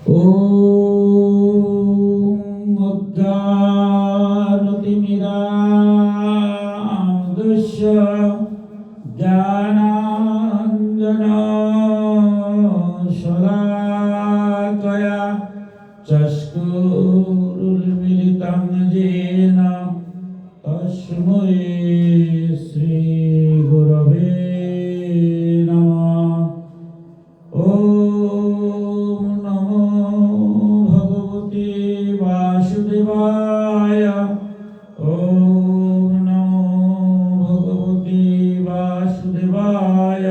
ॐ अज्ञानतिमिरान्धस्य ज्ञानाञ्जनशलाकया चक्षुरुन्मीलितं येन तस्मै श्रीगुरवे नमः। ॐ नमो भगवते वासुदेवाय। ॐ नमो भगवते वासुदेवाय।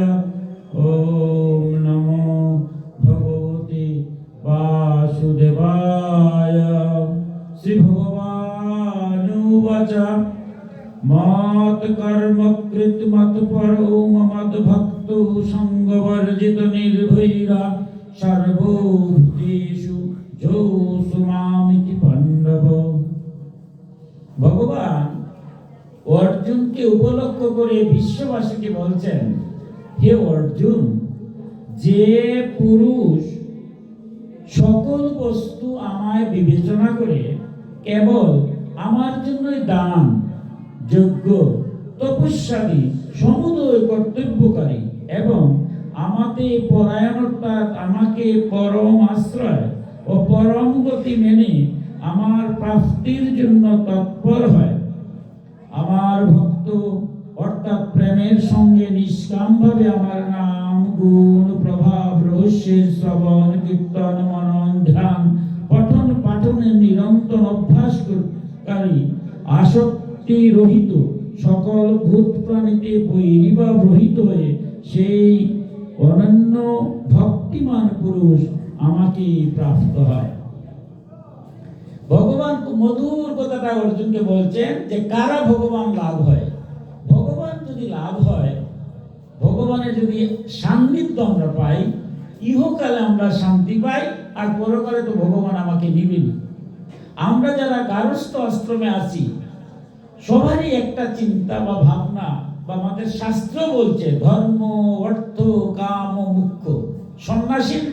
ॐ नमो भगवते वासुदेवाय। श्री भगवानुवाच मत् कर्म कृत मत् परो मद भक्तो संगवर्जित निर्भैरा सर्वभूतेषु जो मामिति पांडव। ভগবান অর্জুনকে উপলক্ষ করে বিশ্ববাসীকে বলছেন, হে অর্জুন, যে পুরুষ সকল বস্তু আমায় বিবেচনা করে কেবল আমার জন্যই দান, যজ্ঞ, তপস্যাদি সমুদয় কর্তব্যকারী এবং আমাতে পরায়ণতা, আমাকে পরম আশ্রয় ও পরম গতি মেনে আমার প্রাপ্তির জন্য তৎপর হয়, আমার ভক্ত অর্থাৎ প্রেমের সঙ্গে নিষ্কামভাবে আমার নাম, গুণ, প্রভাব, রহস্যের শ্রবণ, কীর্তন, মনন, ধ্যান, পঠন পাঠনের নিরন্তর অভ্যাসকারী, আসক্তি রহিত সকল ভূত প্রাণীতে বৈরিভাব রহিত হয়ে সেই অনন্য ভক্তিমান পুরুষ আমাকে প্রাপ্ত হয়। ভগবান মধুর কথাটা অর্জুনকে বলছেন যে কারা ভগবান লাভ হয়। ভগবান যদি লাভ হয়, ভগবানের যদি সান্নিধ্য আমরা পাই, ইহকালে আমরা শান্তি পাই, আর পরকালে তো ভগবান আমাকে নিবেন। আমরা যারা গারস্থ আশ্রমে আছি, সবারই একটা চিন্তা বা ভাবনা, বা আমাদের শাস্ত্র বলছে ধর্ম, অর্থ, কাম ও মুখ্য। সন্ন্যাসীর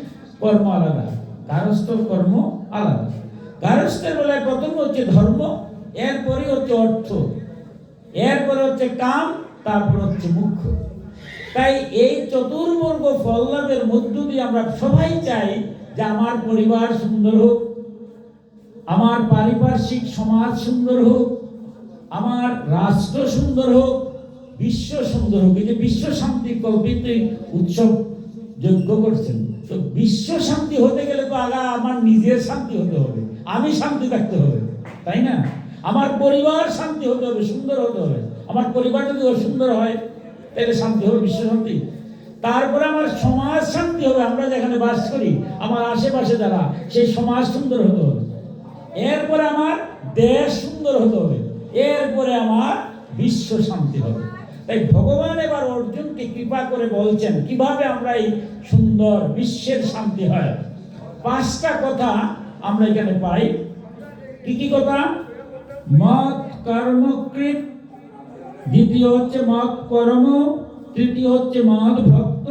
কর্ম আলাদা, গারস্থর কর্ম আলাদা। গারস্থের বেলায় প্রথম হচ্ছে ধর্ম, এরপরে হচ্ছে অর্থ, এরপরে হচ্ছে কাম, তারপর হচ্ছে মুখ্য। তাই এই চতুর্বর্গ ফল লাভের মধ্য দিয়ে আমরা সবাই চাই যে আমার পরিবার সুন্দর হোক, আমার পারিপার্শ্বিক সমাজ সুন্দর হোক, আমার রাষ্ট্র সুন্দর হোক, বিশ্ব সুন্দর হোক। এই যে বিশ্ব শান্তি কল্পিত উৎসব যজ্ঞ করছেন, তো বিশ্ব শান্তি হতে গেলে তো আগে আমার নিজের শান্তি হতে হবে, আমি শান্তি থাকতে হবে, তাই না? আমার পরিবার শান্তি হতে হবে, সুন্দর হতে হবে। আমার পরিবার যদি অসুন্দর হয় তাহলে শান্তি হবে, বিশ্ব শান্তি। তারপরে আমার সমাজ শান্তি হবে, আমরা যেখানে বাস করি, আমার আশেপাশে যারা, সেই সমাজ সুন্দর হতে হবে। এরপরে আমার দেশ সুন্দর হতে হবে, এরপরে আমার বিশ্ব শান্তি হবে। তাই ভগবান এবার অর্জুনকে কৃপা করে বলছেন কিভাবে আমরা এই সুন্দর বিশ্বের শান্তি হয়। 5টা কথা আমরা এখানে পাই। কি কি কথা? মত কর্মকৃত, দ্বিতীয় হচ্ছে মত কর্ম, তৃতীয় হচ্ছে মত ভক্ত,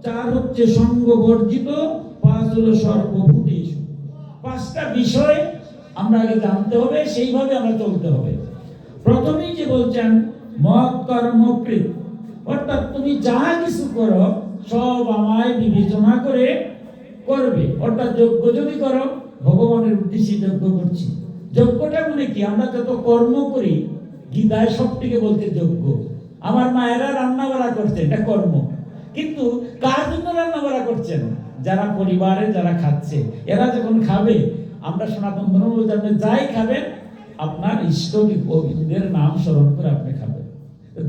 4 হচ্ছে সঙ্গ বর্জিত, 5 হলো সর্বভূতেষু। 5টা বিষয় আমরা আগে জানতে হবে, সেইভাবে আমরা চলতে হবে। প্রথমেই যে বলছেন মত কর্মকৃত, অর্থাৎ তুমি যা কিছু করো সব আমায় বিবেচনা করে করবে। অর্থাৎ যজ্ঞ যদি করো, ভগবানের উদ্দেশ্যে যজ্ঞ করছি। যজ্ঞটা মানে কি? আমরা যত কর্ম করি, গীতায় সবথেকে বলতে যজ্ঞ। আমার মায়েরা রান্না বাড়া করছে, এটা কর্ম। কিন্তু কার জন্য রান্না বাড়া করছেন? যারা পরিবারে যারা খাচ্ছে, এরা যখন খাবে, আমরা সনাতন ধর্ম বলতে আপনি যাই খাবেন আপনার ইষ্ট গোবিন্দের নাম স্মরণ করে আপনি খাবেন।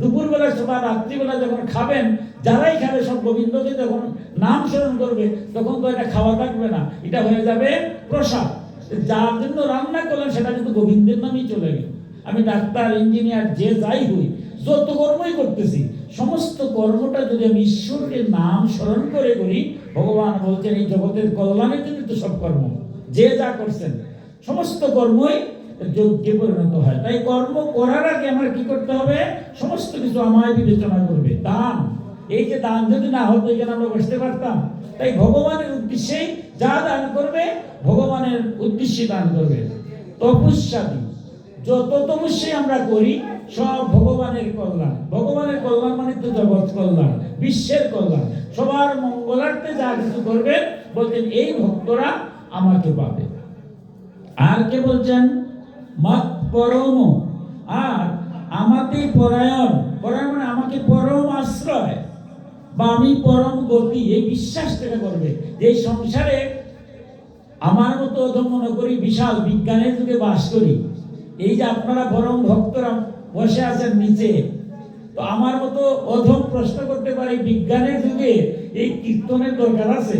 দুপুরবেলা বা রাত্রিবেলা যখন খাবেন, যারাই খাবে সব গোবিন্দকে যখন নাম স্মরণ করবে, তখন তো এটা খাওয়া থাকবে না, এটা হয়ে যাবে প্রসাদ। যার জন্য রান্না করলেন সেটা কিন্তু গোবিন্দের নামই চলে গেল। আমি ডাক্তার, ইঞ্জিনিয়ার, যে যাই হই, যত কর্মই করতেছি, সমস্ত কর্মটা যদি আমি ঈশ্বরের নাম স্মরণ করে করি, ভগবান বলছেন এই জগতের কল্যাণের জন্য তো সব কর্ম, যে যা করছেন সমস্ত কর্মই যজ্ঞে পরিণত হয়। তাই কর্ম করার আগে আমার কি করতে হবে? সমস্ত কিছু আমায় বিবেচনা করবে। দান, এই যে দান যদি না হতো এখানে আমরা বসতে পারতাম। তাই ভগবানের উদ্দেশ্যেই যা দান করবে ভগবানের উদ্দেশ্যে দান করবে। তপস্যাদি, যত তপস্যাই আমরা করি সব ভগবানের কল্যাণ। ভগবানের কল্যাণ মানে তো জগৎ কল্যাণ, বিশ্বের কল্যাণ, সবার মঙ্গলার্থে যা কিছু করবেন বলতেন এই ভক্তরা আমাকে পাবে। আর কে বলছেন? মত পরম, আর আমাকে পরায়ণ, পরায়ণ মানে আমাকে পরম আশ্রয় বা আমি পরম গতি, এই বিশ্বাস থেকে করবে যে এই সংসারে আমার মতো অধম মনে করি বিশাল বিজ্ঞানের যুগে বাস করি। এই যে আপনারা পরম ভক্তরা বসে আছেন নিচে, তো আমার মতো অধম প্রশ্ন করতে পারে বিজ্ঞানের যুগে এই কীর্তনের দরকার আছে?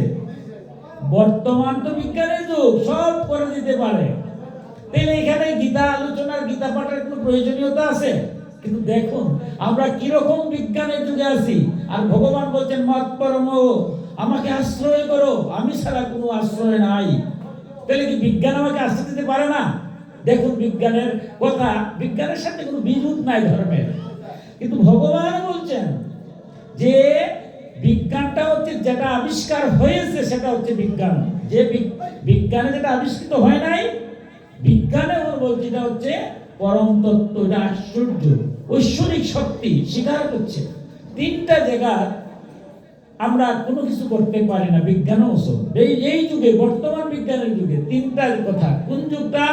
বর্তমান তো বিজ্ঞানের যুগ, সব করে দিতে পারে। তাহলে এখানে গীতা আলোচনার, গীতা পাঠের কোনো প্রয়োজনীয়তা আছে? কিন্তু দেখুন আমরা কিরকম বিজ্ঞানের যুগে আছি, আর ভগবান বলছেন মত পরম, আমাকে আশ্রয় করো, আমি ছাড়া কোনো আশ্রয় নাই। তাহলে কি বিজ্ঞান আমাকে আশ্রয় দিতে পারে না? দেখুন বিজ্ঞানের কথা, বিজ্ঞানের সাথে কোনো বিরোধ নাই ধর্মের, কিন্তু ভগবান বলছেন যে বিজ্ঞানটা হচ্ছে যেটা আবিষ্কার হয়েছে সেটা হচ্ছে বিজ্ঞান, যে বিজ্ঞানে যেটা আবিষ্কৃত হয় নাই বিজ্ঞানে বলছে এটা হচ্ছে পরম তত্ত্ব, এটা আশ্চর্য ঐশ্বরিক শক্তি স্বীকার করছে। তিনটা জায়গা আমরা কোনো কিছু করতে পারি না, বিজ্ঞানও এই যুগে, বর্তমান বিজ্ঞানের যুগে তিনটার কথা। কোন যুগটা?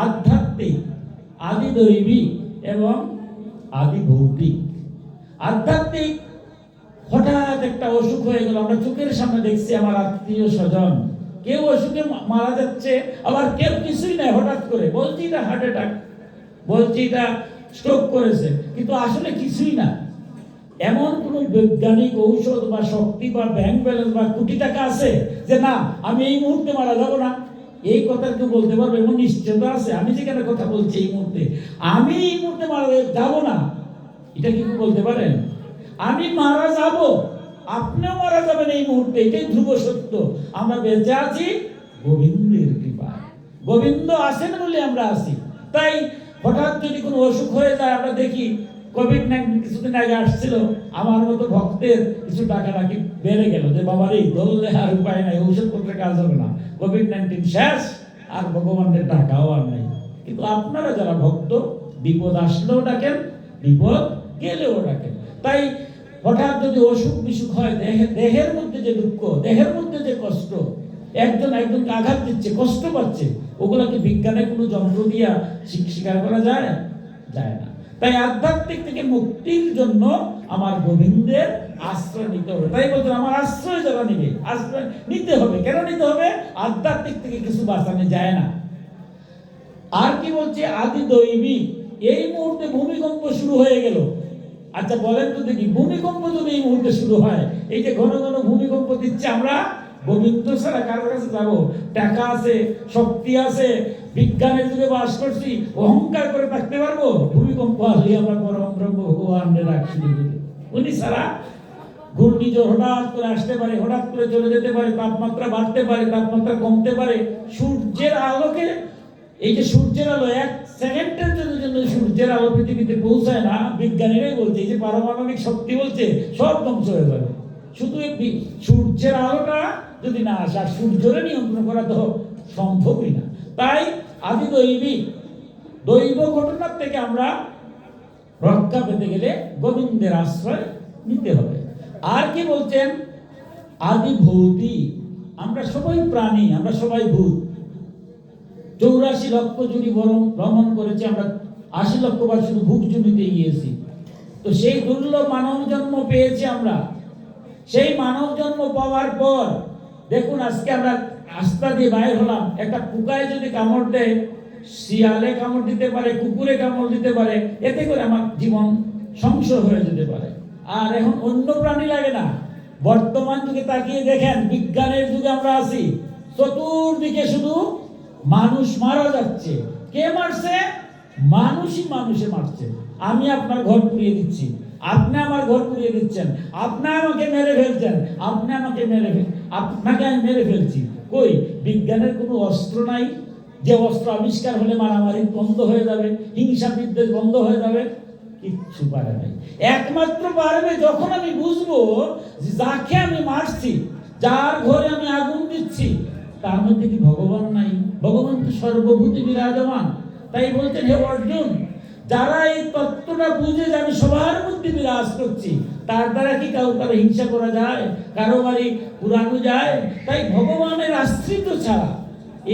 আধ্যাত্মিক, আদি দৈবিক এবং আদি ভৌতিক। আধ্যাত্মিক, হঠাৎ একটা অসুখ হয়ে গেল, আমরা চোখের সামনে দেখছি আমার আত্মীয় স্বজন কেউ অসুখে মারা যাচ্ছে, আবার কেউ কিছুই নাই, হঠাৎ করে বলছি এটা হার্ট অ্যাটাক, বলছি এটা স্ট্রোক করেছে, কিন্তু আসলে কিছুই না। এমন কোন বৈজ্ঞানিক ঔষধ বা শক্তি বা ব্যাংক ব্যালেন্স বা কোটি টাকা আছে যে না আমি এই মুহূর্তে মারা যাব না? এই কথা কেউ বলতে পারবে? এমন নিশ্চয়তা আছে? আমি যেখানে কথা বলছি এই মুহূর্তে, আমি এই মুহূর্তে মারা যাব না, এটা কি বলতে পারেন? আমি মারা যাব, আপনিও মারা যাবেন এই মুহূর্তে, এটাই ধ্রুব সত্য। আমরা বেঁচে আছি গোবিন্দের কৃপায়, গোবিন্দ আছেন বলে আমরা আছি। তাই হঠাৎ যদি কোনো অসুখ হয়ে যায়, আমরা দেখি কোভিড-19 কিছুদিন আগে আসছিল, আমার মতো ভক্তের কিছু টাকা নাকি বেড়ে গেল, যে বাবার এই ধরলে আর উপায় নাই, ঔষধপত্রে কাজ হবে না, কোভিড-19 শেষ, আর ভগবানের টাকাও আর নাই। কিন্তু আপনারা যারা ভক্ত, বিপদ আসলেও ডাকেন, বিপদ গেলেও ডাকেন। তাই হঠাৎ যদি অসুখ বিসুখ হয়, দেহের মধ্যে যে দুঃখ, দেহের মধ্যে যে কষ্ট, একজনকে আঘাত দিচ্ছে, কষ্ট পাচ্ছে, ওগুলাকে বিজ্ঞানের কোনো যন্ত্র দিয়া স্বীকার করা যায়? যায় না। তাই আধ্যাত্মিক থেকে মুক্তির জন্য আমার গোবিন্দের আশ্রয় নিতে হবে। তাই বলছেন আমার আশ্রয় যারা নিবে, আশ্রয় নিতে হবে। কেন নিতে হবে? আধ্যাত্মিক থেকে কিছু বাঁচানো যায় না। আর কি বলছে? আদি দৈবিক, এই মুহূর্তে ভূমিকম্প শুরু হয়ে গেল। আচ্ছা বলেন তো দেখি, ভূমিকম্প যদি এই মুহূর্তে শুরু হয়, এই যে ঘন ঘন ভূমিকম্প দিচ্ছে, আমরা গোবিন্দ ছাড়া কারোর কাছে যাবো? টাকা আছে, শক্তি আছে, বিজ্ঞানের যুগে বাস করছি, অহংকার করে থাকতে পারবো? ভূমিকম্প আসলে আমরা পরম ব্রহ্ম ভগবানের রাখছি, উনি ছাড়া ঘূর্ণিঝড় হঠাৎ করে আসতে পারে, হঠাৎ করে চলে যেতে পারে, তাপমাত্রা বাড়তে পারে, তাপমাত্রা কমতে পারে। সূর্যের আলোকে, এই যে সূর্যের আলো, এক সেকেন্ডের জন্য সূর্যের আলো পৃথিবীতে পৌঁছায় না, বিজ্ঞানীরাই বলছে, এই যে পারমাণবিক শক্তি বলছে সব ধ্বংস হয়ে যাবে। শুধু সূর্যের আলোটা যদি না আসে, আর সূর্যরে নিয়ন্ত্রণ করা তো সম্ভবই না। তাই আদি দৈব ঘটনার থেকে আমরা রক্ষা পেতে গেলে গোবিন্দের আশ্রয় নিতে হবে। আর কি বলছেন? আদি ভূতি, আমরা সবাই প্রাণী, আমরা সবাই ভূত। 84 লক্ষ জুড়ি ভ্রমণ করেছি আমরা, 80 লক্ষ বার শুধু ভূত জমিতে গিয়েছি। তো সেই দুর্লভ মানব জন্ম পেয়েছি আমরা। সেই মানব জন্ম পাওয়ার পর দেখুন আজকে আমরা রাস্তা দিয়ে বাইর হলাম, একটা পোকায় যদি কামড় দেয়, শিয়ালে কামড় দিতে পারে, কুকুরে কামড় দিতে পারে, এতে করে আমার জীবন সংশয় হয়ে যেতে পারে। আর এখন অন্য প্রাণী লাগে না। বর্তমান যুগে তাকিয়ে দেখেন, বিজ্ঞানের যুগে আমরা আছি, চতুর্দিকে শুধু মানুষ মারা যাচ্ছে। কে মারছে? মানুষই মানুষে মারছে। আমি আপনার ঘর পুড়িয়ে দিচ্ছি, আপনি আমার ঘর পুড়িয়ে দিচ্ছেন, আপনি আমাকে মেরে ফেলছেন, আপনি আমাকে আপনাকে আমি মেরে ফেলছি। কই বিজ্ঞানের কোনো অস্ত্র নাই যে অস্ত্র আবিষ্কার হলে মারামারি বন্ধ হয়ে যাবে, হিংসা বিদ্বেষ বন্ধ হয়ে যাবে? কিচ্ছু পারে নাই। একমাত্র পারবে যখন আমি বুঝবো যাকে আমি মারছি, যার ঘরে আমি আগুন দিচ্ছি, তার মধ্যে কি ভগবান নাই? ভগবান তো সর্বভূতে বিরাজমান। তাই বলছেন, হে অর্জুন, যারা এই তত্ত্বটা বুঝে যে আমি সবার মধ্যে বিরাজ করছি, তার দ্বারা কি কারো হিংসা করা যায়, কারো বাড়ি পুরানো যায়? তাই ভগবানের আশ্রিত ছাড়া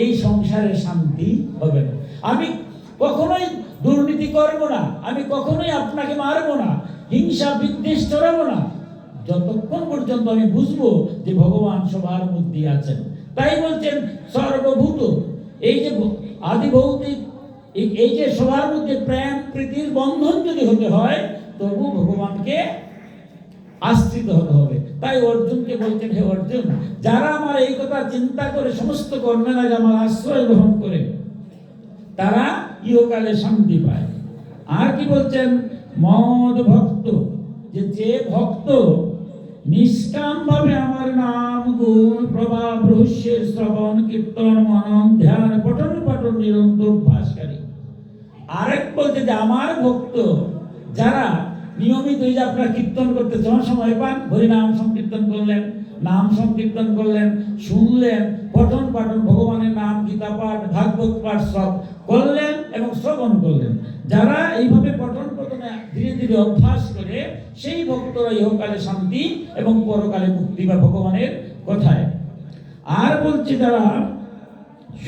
এই সংসারে শান্তি হবে না। আমি কখনোই দুর্নীতি করব না, আমি কখনোই আপনাকে মারবো না, হিংসা বিদ্বেষ ছড়াবো না, যতক্ষণ পর্যন্ত আমি বুঝবো যে ভগবান সবার মধ্যে আছেন। তাই বলছেন সর্বভূত, এই যে আদি ভৌতিক, এই যে সবার মধ্যে প্রেম প্রীতির বন্ধন যদি হতে হয়, তবু ভগবানকে আশ্রিত হতে হবে। তাই অর্জুনকে বলছেন, হে অর্জুন, যারা আমার এই কথা চিন্তা করে সমস্ত কর্মের আগে আমার আশ্রয় গ্রহণ করে, তারা ইহকালে শান্তি পায়। আর কি বলছেন, মদ ভক্ত, যে ভক্ত নিষ্কাম ভাবে আমার নাম গুণ প্রভাব রহস্যের শ্রবণ কীর্তন মনন ধ্যান পঠন পাঠন নিরন্তর অভ্যাসকারী। আরেক বলছে যে আমার ভক্ত যারা নিয়মিত, এই যে আপনারা কীর্তন করতে যখন সময় পান, হরিনাম সংকীর্তন করলেন, নাম সংকীর্তন করলেন, শুনলেন, পঠন পাঠন ভগবানের নাম, গীতা পাঠ, ভাগবত পাঠ সব করলেন এবং শ্রবণ করলেন, যারা এইভাবে পঠন পঠনে ধীরে ধীরে অভ্যাস করে, সেই ভক্তরা ইহকালে শান্তি এবং পরকালে মুক্তি বা ভগবানের কথায়। আর বলছে যারা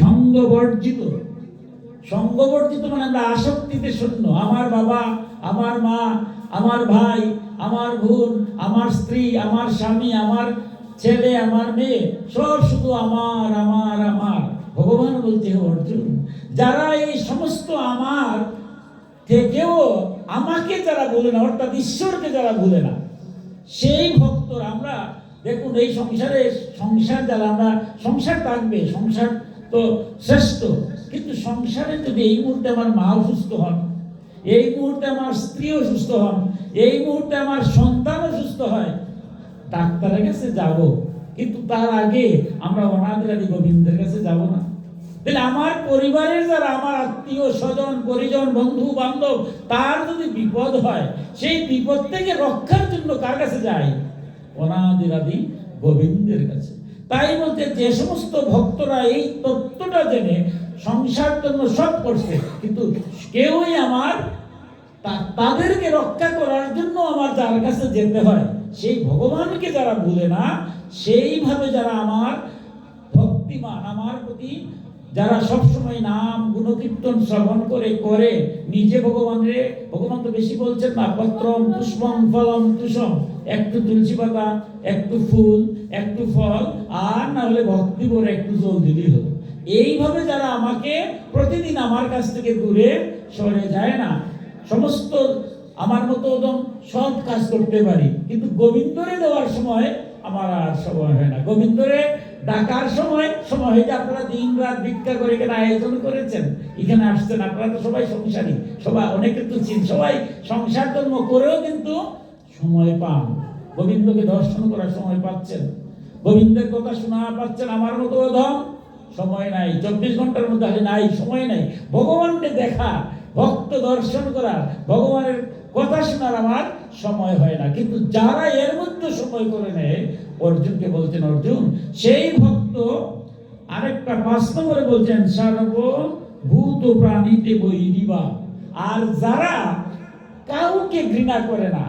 সঙ্গবর্জিত, সঙ্গবর্জিত মানে আমরা আসক্তিতে শূন্য, আমার বাবা, আমার মা, আমার ভাই, আমার বোন, আমার স্ত্রী, আমার স্বামী, আমার ছেলে, আমার মেয়ে, সব শুধু আমার আমার আমার। ভগবান বলছে, হে অর্জুন, যারা এই সমস্ত আমার থেকেও আমাকে যারা বলে না, অর্থাৎ ঈশ্বরকে যারা বলে না, সেই ভক্তরা, আমরা দেখুন এই সংসার যারা, আমরা সংসার থাকবে, সংসার তো শ্রেষ্ঠ, কিন্তু সংসারে যদি এই মুহূর্তে আমার মা অসুস্থ হন, এই মুহূর্তে আমার স্ত্রী অসুস্থ হন, এই মুহূর্তে আমার সন্তান অসুস্থ হয়, ডাক্তারের কাছে যাব, কিন্তু তার আগে আমরা অনাদি গোবিন্দের কাছে যাব না? তাহলে আমার পরিবারের যারা, আমার আত্মীয় স্বজন পরিজন বন্ধু বান্ধব, তার যদি বিপদ হয়, সেই বিপদ থেকে রক্ষার জন্য কার কাছে যাই? অনাদি গোবিন্দের কাছে। তাই বলতে যে সমস্ত ভক্তরা এই তত্ত্বটা জেনে সংসার জন্য সব করছে, কিন্তু কেউই আমার তাদেরকে রক্ষা করার জন্য আমার যার কাছে যেতে হয়, সেই ভগবানকে যারা ভুলে না, সেইভাবে যারা আমার ভক্তিমান, আমার প্রতি যারা সবসময় নাম গুণকীর্তন শ্রবণ করে নিজে ভগবান তো বেশি বলছেন না, পত্রম পুষ্পম ফলম তুষম, একটু তুলসী পাতা, একটু ফুল, একটু ফল, আর না হলে ভক্তি করে একটু জল দিলেই হলো। এইভাবে যারা আমাকে প্রতিদিন আমার কাছ থেকে দূরে সরে যায় না, সমস্ত আমার মতো একদম সব কাজ করতে পারি, কিন্তু গোবিন্দরে দেওয়ার সময় আমার আর সময় হয় না। গোবিন্দরে ডাকার সময় হয় যে আপনারা দিন রাত ভিক্ষা করে এখানে আয়োজন করেছেন, এখানে আসছেন, আপনারা তো সবাই সংসারী, সবাই অনেকে তো সবাই সংসার ধর্ম করেও কিন্তু সময় পান, গোবিন্দকে দর্শন করার সময় পাচ্ছেন, গোবিন্দের কথা শোনা পাচ্ছেন। আমার মতো অধম সময় নাই, 24 ঘন্টার মধ্যে আগে নাই, সময় নাই ভগবানকে দেখা, ভক্ত দর্শন করার, ভগবানের কথা শোনার আমার সময় হয় না। কিন্তু যারা এর মধ্যে সময় করে নেয়, অর্জুনকে বলছেন, অর্জুন সেই ভক্ত। আরেকটা 5 নম্বরে বলছেন, সর্বভূত প্রাণীতে বৈরিবা, আর যারা কাউকে ঘৃণা করে না,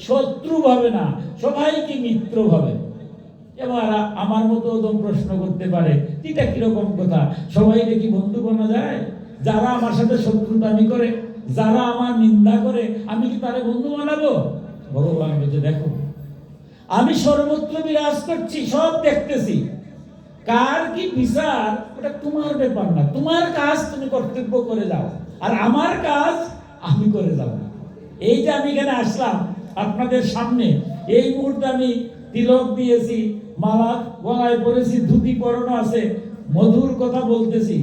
শত্রু ভাবে না, সবাইকে মিত্র ভাবে। এবার আমার মতো ওদম প্রশ্ন করতে পারে, এটা কিরকম কথা, সবাই দেখি বন্ধু বানা যায়? যারা আমার সাথে শত্রুতামি করে, যারা আমার নিন্দা করে, আমি কি তারে বন্ধু বানাবো? ভগবান বলছে, দেখো আমি সর্বত্র বিরাজ করছি, সব দেখতেছি, কার কি বিচার ওটা তোমার ব্যাপার না, তোমার কাজ তুমি কর্তব্য করে যাও, আর আমার কাজ আমি করে যাব। এই যে আমি এখানে আসলাম আপনাদের সামনে, এই মুহূর্তে আমি তিলক দিয়েছি, মালা গলায় পরেছি, ধুতি পরানো আছে, মধুর কথা বলতেছি,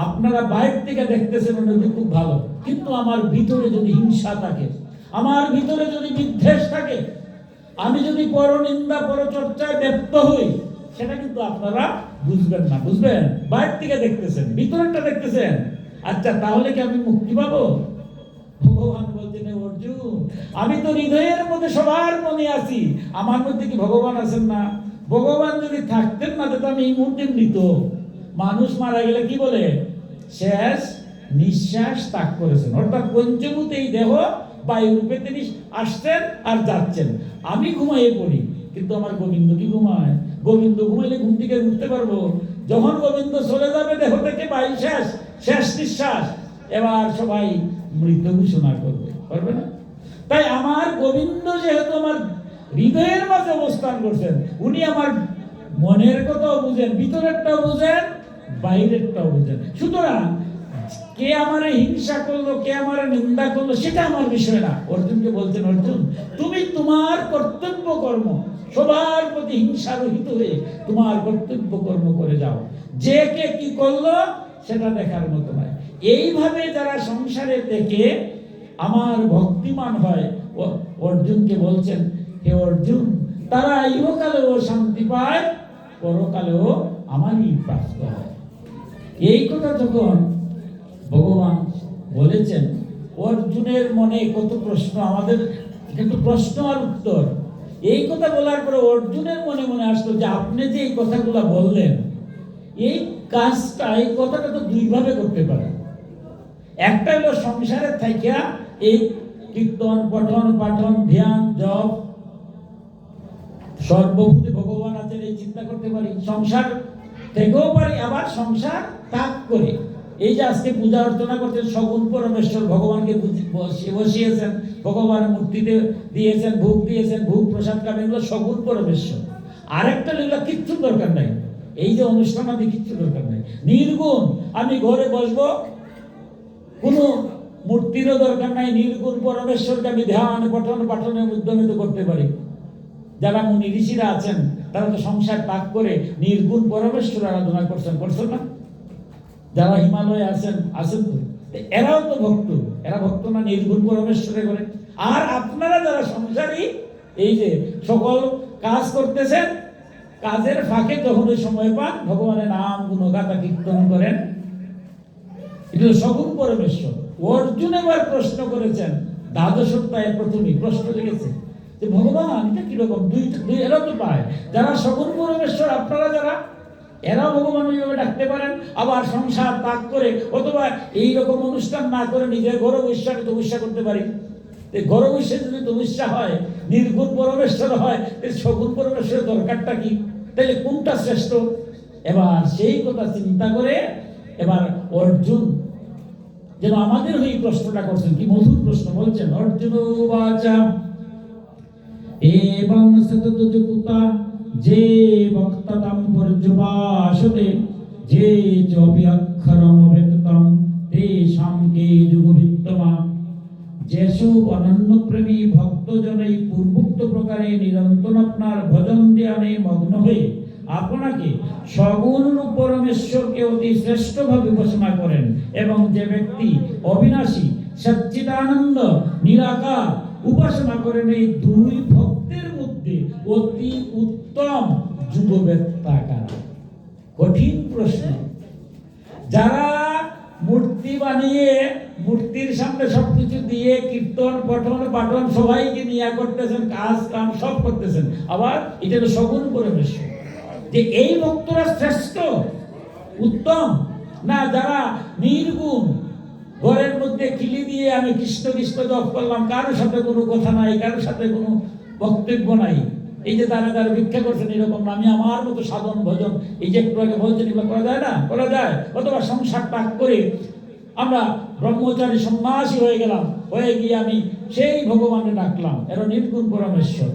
আপনারা বাইরে থেকে দেখতেছেন ওটা খুব ভালো, কিন্তু আমার ভিতরে যদি হিংসা থাকে, আমার ভিতরে যদি বিদ্বেষ থাকে, আমি যদি পরনিন্দা পরচর্চায় ব্যপ্ত হই, সেটা কিন্তু আপনারা বুঝবেন না। বুঝবেন? বাইরে থেকে দেখতেছেন, ভিতরেরটা দেখতেছেন। আচ্ছা, তাহলে কি আমি মুক্তি পাবো? ভগবান বলছেন, অর্জুন আমি তো হৃদয়ের মধ্যে সবার মনে আছি, আমার মধ্যে কি ভগবান আছেন না? ভগবান যদি থাকতেন না, তো আমি এই মুহূর্তে মৃত, মানুষ মারা গেলে কি বলে? শেষ নিঃশ্বাস ত্যাগ করেছেন। অর্থাৎ পঞ্চভূত এই দেহ বায়ুরূপে তিনি আসছেন আর যাচ্ছেন। আমি ঘুমাইয়ে পড়ি, কিন্তু আমার গোবিন্দ কি ঘুমায়? গোবিন্দ ঘুমাইলে ঘুম থেকে উঠতে পারবো? যখন গোবিন্দ চলে যাবে দেহ থেকে, বায়ু শেষ, শেষ নিঃশ্বাস, এবার সবাই মৃত ঘোষণা করবে, পারবে না? তাই আমার গোবিন্দ যেহেতু আমার হৃদয়ের মাঝে অবস্থান করছেন, উনি আমার মনের কথাও বুঝেন, ভিতরেরটাও বুঝেন, বাইরেরটাও বুঝেন। সুতরাং কে আমারে হিংসা করলো, কে আমারে নিন্দা করলো, সেটা আমার বিষয় না। অর্জুনকে বলছেন, অর্জুন তুমি তোমার কর্তব্য কর্ম, সবার প্রতি হিংসা রহিত হয়ে তোমার কর্তব্য কর্ম করে যাও। যে কে কি করলো সেটা দেখার মতো নয়। এইভাবে যারা সংসারে থেকে আমার ভক্তিমান হয়, অর্জুনকে বলছেন, হে অর্জুন, তারা ইহকালেও শান্তি পায়, পরকালেও আমারই প্রাপ্ত হয়। এই কথা যখন ভগবান বলেছেন, অর্জুনের মনে কত প্রশ্ন, আমাদের কিন্তু প্রশ্ন আর উত্তর। এই কথা বলার পরে অর্জুনের মনে মনে আসলো যে আপনি যে এই কথাগুলো বললেন, এই কাজটা, এই কথাটা তো দুইভাবে করতে পারে। একটা হলো সংসারের থাকিয়া এই কীর্তন, পঠন পাঠন, ধ্যান, জপ, সর্বভূতে ভগবান আছেন এই চিন্তা করতে পারি, সংসার থেকেও পারি। আবার সংসার ত্যাগ করে এই যে আজকে পূজা অর্চনা করছেন, সগুণ পরমেশ্বর ভগবানকে বসিয়েছেন, ভগবান মূর্তিতে দিয়েছেন, ভোগ দিয়েছেন, ভোগ প্রসাদ খাবেন, এগুলো সগুণ পরমেশ্বর। আরেকটা এগুলো কিচ্ছু দরকার নাই, এই যে অনুষ্ঠান আদি কিচ্ছু দরকার নাই, নির্গুণ। আমি ঘরে বসবো, কোনো মূর্তিরও দরকার নাই, নির্গুণ পরমেশ্বরকে আমি ধ্যান, পঠন পাঠনের উদ্যমিত করতে পারি। যারা মুনি ঋষিরা আছেন তারা তো সংসার ত্যাগ করে নির্গুণ পরমেশ্বর আরাধনা করছেন না? যারা হিমালয়ে আছেন তো, এরাও তো ভক্ত। এরা ভক্ত না, নির্গুণ পরমেশ্বরে করে। আর আপনারা যারা সংসারী, এই যে সকল কাজ করতেছেন, কাজের ফাঁকে যখন সময় পান ভগবানের নাম গুণগাথা কীর্তন করেন, এটা সগুণ পরমেশ্বর। অর্জুন এবার প্রশ্ন করেছেন, দ্বাদশ অধ্যায়ের প্রথমেই প্রশ্ন লিখেছে যে ভগবান এটা কিরকম? দুই এরা তো পায়, যারা সগুণ পরমেশ্বর, আপনারা যারা, এরা ভগবান ওইভাবে ডাকতে পারেন, আবার সংসার ত্যাগ করে, অথবা এইরকম অনুষ্ঠান না করে নিজের ঘরে বৈশ্বাকে তপস্যা করতে পারি। ঘরে বৈশ্বাস যদি তপস্যা হয়, নির্গুণ পরমেশ্বর হয়, সগুণ পরমেশ্বরের দরকারটা কি? তাহলে কোনটা শ্রেষ্ঠ? এবার সেই কথা চিন্তা করে এবার অর্জুন যেন আমাদের ওই প্রশ্নটা করছেন, কি মধুর প্রশ্ন বলছেন। অর্জুন বাচা এবং সততযুক্তা যে বক্ততাম পর্যুপাসতে যে চবি অক্ষরম ব্যক্তম তেষাং কে যুগবিত্তমা। যেসব অনন্যপ্রেমী ভক্তজন এই পূর্বোক্ত প্রকারে নিরন্তর আপনার ভজন ধ্যানে মগ্ন হয়ে আপনাকে সগুণ পরমেশ্বরকে অতি শ্রেষ্ঠভাবে উপাসনা করেন, এবং যে ব্যক্তি অবিনাশী সচ্চিদানন্দ নিরাকার উপাসনা করেন, এই দুই ভক্তের মধ্যে অতি উত্তম যুগবেত্তা কারা? কঠিন প্রশ্ন। যারা মূর্তি বানিয়ে মূর্তির সামনে সবকিছু দিয়ে কীর্তন পঠন পাঠন সবাইকে নিয়ে করতেছেন, কাজ কাম সব করতেছেন, আবার এটা তো সগুণ পরমেশ্বর, যে এই ভক্তরা শ্রেষ্ঠ উত্তম না যারা নির্গুণ, ঘরের মধ্যে কিলি দিয়ে আমি কৃষ্ণ কৃষ্ণ জপ করলাম, কারোর সাথে কোনো কথা নাই, কারোর সাথে কোনো বক্তব্য নাই, এই যে তারা ভিক্ষা করছেন, এরকম আমি আমার মতো সাধন ভজন, এই যে একটু আগে বলছেন, এগুলো করা যায় না? করা যায়। অথবা সংসার ত্যাগ করে আমরা ব্রহ্মচারী সন্ন্যাসী হয়ে গেলাম, হয়ে গিয়ে আমি সেই ভগবানের ডাকলাম, এরা নির্গুণ পরমেশ্বর।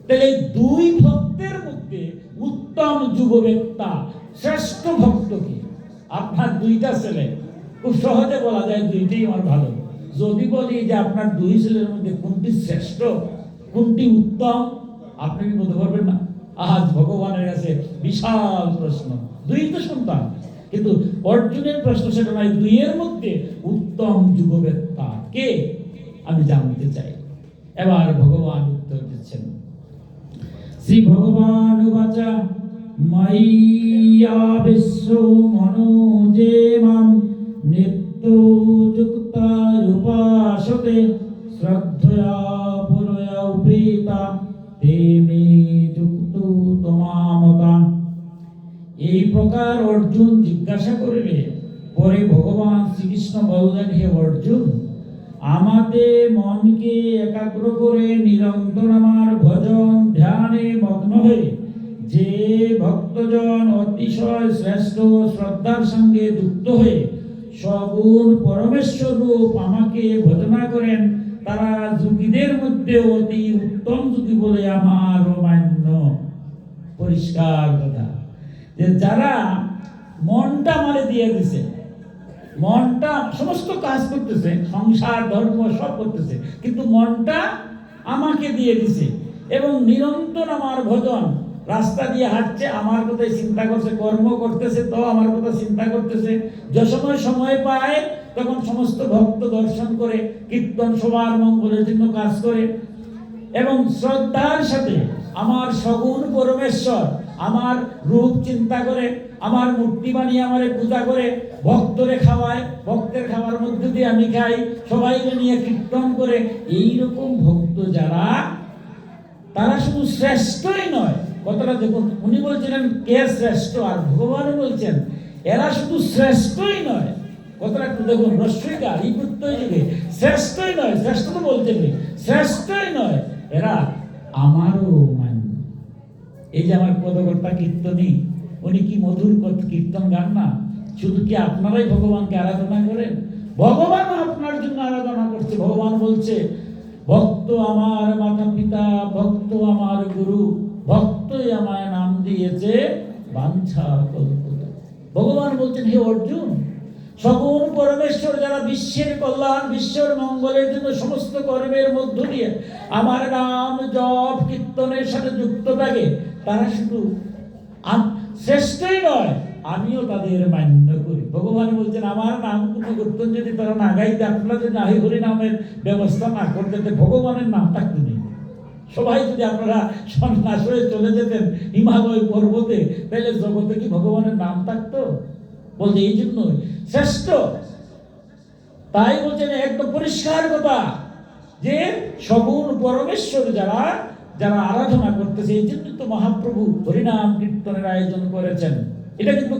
তাহলে এই দুই ভক্তের মধ্যে উত্তম যুগবেত্তা শ্রেষ্ঠ ভক্ত কি? আপনার দুইটা ছেলে, খুব সহজে বলা যায় দুইটাই আমার ভালো। যদি বলি যে আপনার দুই ছেলের মধ্যে কোনটি শ্রেষ্ঠ, কোনটি উত্তম, আপনি কি বলতে পারবেন না? আজ ভগবানের কাছে বিশাল প্রশ্ন। দুই তো সন্তান, কিন্তু অর্জুনের প্রশ্ন সেটা নয়, দুইয়ের মধ্যে উত্তম যুগবেত্তা কে আমি জানতে চাই। এবার ভগবান উত্তর দিচ্ছেন। শ্রী ভগবান বাচা মাইয়া বিশ্ব মনোজে মাম নিত্য যুক্তা উপাসতে শ্রদ্ধয়া পুরয়া উপেতা তে মে যুক্ত তমামতা। এই প্রকার অর্জুন জিজ্ঞাসা করিলে পরে ভগবান শ্রীকৃষ্ণ বললেন, হে অর্জুন, আমাদের মনকে একাগ্র করে নিরন্তর আমার ভজন ধ্যানে মগ্ন হয়ে যে ভক্তজন অতিশয় শ্রেষ্ঠ শ্রদ্ধার সঙ্গে যুক্ত হয়ে সগুণ পরমেশ্বর রূপ আমাকে ভজনা করেন, তারা যোগীদের মধ্যে অতি উত্তম যোগী বলে আমার মান্য। পরিষ্কার কথা, যে যারা মনটা আমারে দিয়ে দিছে, মনটা সমস্ত কাজ করতেছে, সংসার ধর্ম সব করতেছে, কিন্তু মনটা আমাকে দিয়ে দিছে এবং নিরন্তর আমার ভজন, রাস্তা দিয়ে হাঁটছে আমার কথাই চিন্তা করছে, কর্ম করতেছে তো আমার কথা চিন্তা করতেছে, যে সময় পায় তখন সমস্ত ভক্ত দর্শন করে, কীর্তন সবার মঙ্গলের জন্য কাজ করে এবং শ্রদ্ধার সাথে আমার সগুণ পরমেশ্বর আমার রূপ চিন্তা করে, আমার মূর্তি বানিয়ে আমারে পূজা করে, ভক্তরে খাওয়ায়, ভক্তের খাওয়ার মধ্যে দিয়ে আমি খাই, সবাই নিয়ে কীর্তন করে। এইরকম ভক্ত যারা, তারা শুধু শ্রেষ্ঠই নয়, কথাটা দেখুন, উনি বলছিলেন কে শ্রেষ্ঠ, আর ভগবানও বলছেন এরা শুধু শ্রেষ্ঠই নয়। কথাটা একটু দেখুন, রস্বইকার এই প্রত্যয় যুগে শ্রেষ্ঠই নয়, শ্রেষ্ঠ তো বলছেন শ্রেষ্ঠই নয়, এরা আমারও মান্য। এই যে আমার পদকর্তা কীর্তনী, উনি কি মধুর কীর্তন গান না? শুধু কি আপনারাই ভগবানকে আরাধনা করেন? ভগবান আপনার জন্য আরাধনা করছে। ভগবান বলছে, ভক্ত আমার মাতা পিতা, ভক্ত আমার গুরু, ভক্তই আমায় নাম দিয়েছে বাঞ্ছা কল্পনা। ভগবান বলছেন, হে অর্জুন, সগুণ পরমেশ্বর যারা বিশ্বের কল্যাণ, বিশ্বের মঙ্গলের জন্য সমস্ত কর্মের মধ্য দিয়ে আমার নাম জপ কীর্তনের সাথে যুক্ত থাকে, তারা শুধু শ্রেষ্ঠই নয়, আমিও তাদের মান্য করি। ভগবান বলছেন, আমার নাম কোনো কীর্তন যদি তারা না গাইতে, আপনারা যদি নাহি হরি নামের ব্যবস্থা না করতে, ভগবানের নাম থাকতো নেই। সবাই যদি আপনারা সন্ন্যাস হয়ে চলে যেতেন হিমালয় পর্বতে, তাহলে জগতে কি ভগবানের নাম থাকতো? বলছে এই জন্যই শ্রেষ্ঠ। তাই বলছেন একদম পরিষ্কার কথা, যে সগুণ পরমেশ্বর যারা যারা আরাধনা করতেছে, এই জন্য তো মহাপ্রভু হরিনাম কীর্তনের আয়োজন করেছেন। এটা কিন্তু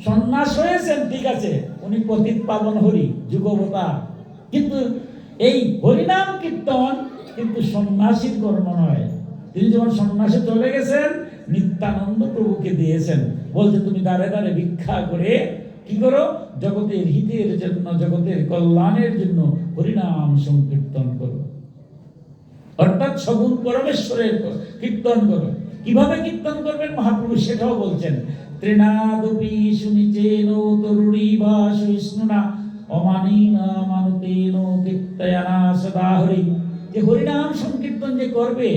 সন্ন্যাস হয়েছেন ঠিক আছে, উনি পতিত পাবন হরি যুগবতার, কিন্তু এই হরিনাম কীর্তন কিন্তু সন্ন্যাসীর কর্ম নয়। তিনি যখন সন্ন্যাসে চলে গেছেন, নিত্যানন্দ প্রভুকে দিয়েছেন, বলছে তুমি দাঁড়ে দাঁড়ে ভিক্ষা করে কি করো, জগতের হিতের জন্য, জগতের কল্যাণের জন্য হরিনাম সংকীর্তন করো, অর্থাৎ সগুণ পরমেশ্বরের কীর্তন করো। কিভাবে কীর্তন করবেন মহাপ্রভু সেটাও বলছেন, ত্রিনাদপি শুনিচেন তরুণী বা সহিষ্ণুনা অমানিনা মানতেন কীর্তয়ানা সদা হরি। যে হরিনাম সংকীর্তন যে করবে,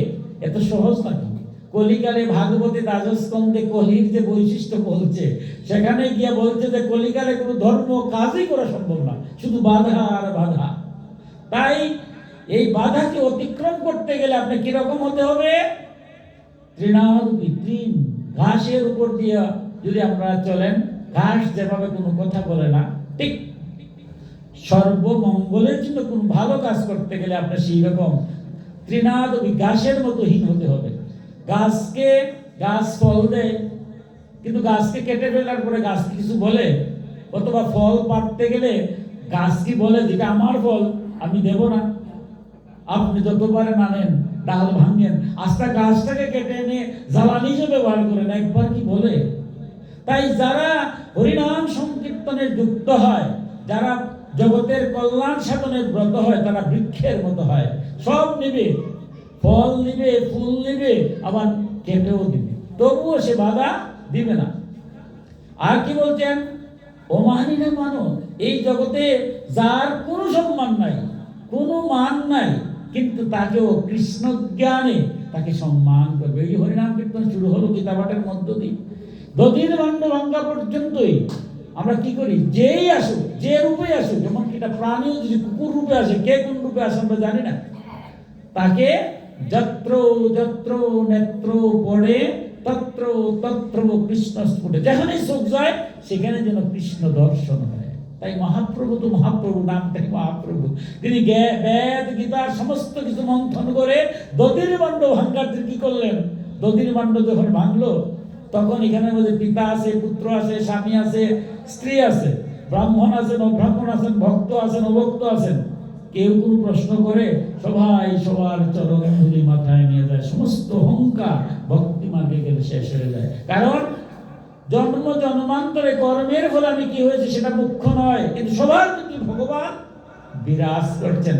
এত সহজ নাকি? কলিকালে ভাগবতে দ্বাদশস্কন্ধে কলির যে বৈশিষ্ট্য বলছে, সেখানে গিয়ে বলছে যে কলিকালে কোনো ধর্ম কাজই করা সম্ভব না, শুধু বাধা আর বাধা। তাই এই বাধাকে অতিক্রম করতে গেলে আপনি কিরকম হতে হবে? তৃণাদপি, তৃণ ঘাসের উপর দিয়ে যদি আপনারা চলেন, ঘাস যেভাবে কোনো কথা বলে না, ঠিক সর্বমঙ্গলের জন্য কোনো ভালো কাজ করতে গেলে আপনার সেই রকম তৃণাদপি ঘাসের মতো হীন হতে হবে। গাছ ফল দেয়, কিন্তু গাছকে কেটে ফেলার পরে গাছ কি কিছু বলে? অথবা ফল পাড়তে গেলে গাছ কি বলে যেটা আমার ফল আমি দেব না? আপনি যতবারে নানেন, ডাল ভাঙেন, আস্তে গাছটাকে কেটে এনে জ্বালানি হিসেবে ব্যবহার করেন, একবার কি বলে? তাই যারা হরিনাম সংকীর্তনে যুক্ত হয়, যারা জগতের কল্যাণ সাধনে ব্রত হয়, তারা বৃক্ষের মতো হয়, সব নিবে, ফল নিবে, ফুল নিবে, আবার কেটেও দিবে, তবুও সে বাধা দিবে না। আর কি বলছেন? অমানিনা মানো, এই জগতে যার কোনো সম্মান নাই, কোনো মান নাই, কিন্তু তাকেও কৃষ্ণ জ্ঞানে তাকে সম্মান করবে। এই হরিনাম কীর্তন শুরু হলো গীতাপাঠের মধ্য দিয়ে, দধির দণ্ড ভাঙ্গা পর্যন্তই আমরা কি করি? যেই আসুক, যে রূপে আসুক, যেমন কিটা প্রাণীও যদি কুকুর রূপে আসে, কে কোন রূপে আসে আমরা জানি না, তাকে যত্র যত্র নেত্র পড়ে তত্র তত্র কৃষ্ণ স্ফুটে, যেখানে চোখ যায় সেখানে যেন কৃষ্ণ দর্শন হয়। তাই মহাপ্রভু তো মহাপ্রভু, নামটাই মহাপ্রভু। তিনি বেদ গীতার সমস্ত কিছু মন্থন করে দধির বাণ্ড ভাঙ্গার কি করলেন? দধির বাণ্ড যখন ভাঙলো, তখন এখানে মধ্যে পিতা আছে, পুত্র আছে, স্বামী আছে, স্ত্রী আছে, ব্রাহ্মণ আছেন, অব্রাহ্মণ আছেন, ভক্ত আছেন, অভক্ত আছেন। কেউ কোনো প্রশ্ন করে? সবাই সবার চরণে ধুলি মাথায় নিয়ে যায়। সমস্ত অহংকার ভক্তি মার্গে গেলে শেষ হয়ে যায়। কারণ জন্ম জন্মান্তরে কর্মের ফলে আমি কি হয়েছে সেটা মুখ্য নয়, কিন্তু সবার প্রতি ভগবান বিরাজ করছেন।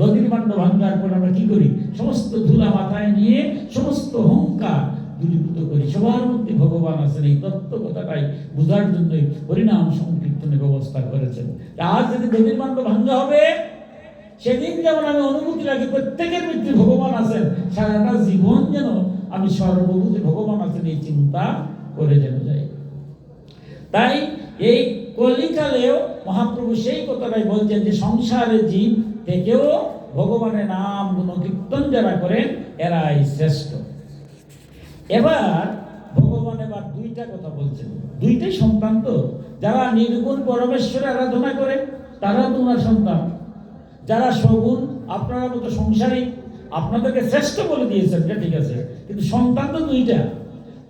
নদীর মান্য ভাঙ্গার পর আমরা কি করি? সমস্ত ধুলা মাথায় নিয়ে সমস্ত অহংকার দূরীভূত করি। সবার মধ্যে ভগবান আছেন, এই তত্ত্ব কথাটাই বোঝার জন্যই হরিনাম সংকীর্তনের ব্যবস্থা করেছেন। আজ যদি নদীর মান্য ভাঙ্গা হবে, সেদিন যেমন আমি অনুভূতি রাখি প্রত্যেকের মধ্যে ভগবান আছেন, সারাটা জীবন যেন আমি সর্বভূতে ভগবান আছেন এই চিন্তা করে যেন যাই। তাই এই কলিকালেও মহাপ্রভু সেই কথাটাই বলছেন যে সংসারের জীব থেকেও ভগবানের নাম গুণ কীর্তন যারা করেন এরাই শ্রেষ্ঠ। এবার ভগবান এবার দুইটা কথা বলছেন। দুইটাই সন্তান তো, যারা নির্গুণ পরমেশ্বর আরাধনা করে তারা তোমার সন্তান, যারা সগুণ আপনারা মতো সংসারী আপনাদেরকে শ্রেষ্ঠ বলে দিয়েছেন, ঠিক আছে, কিন্তু সন্তান তো দুইটা।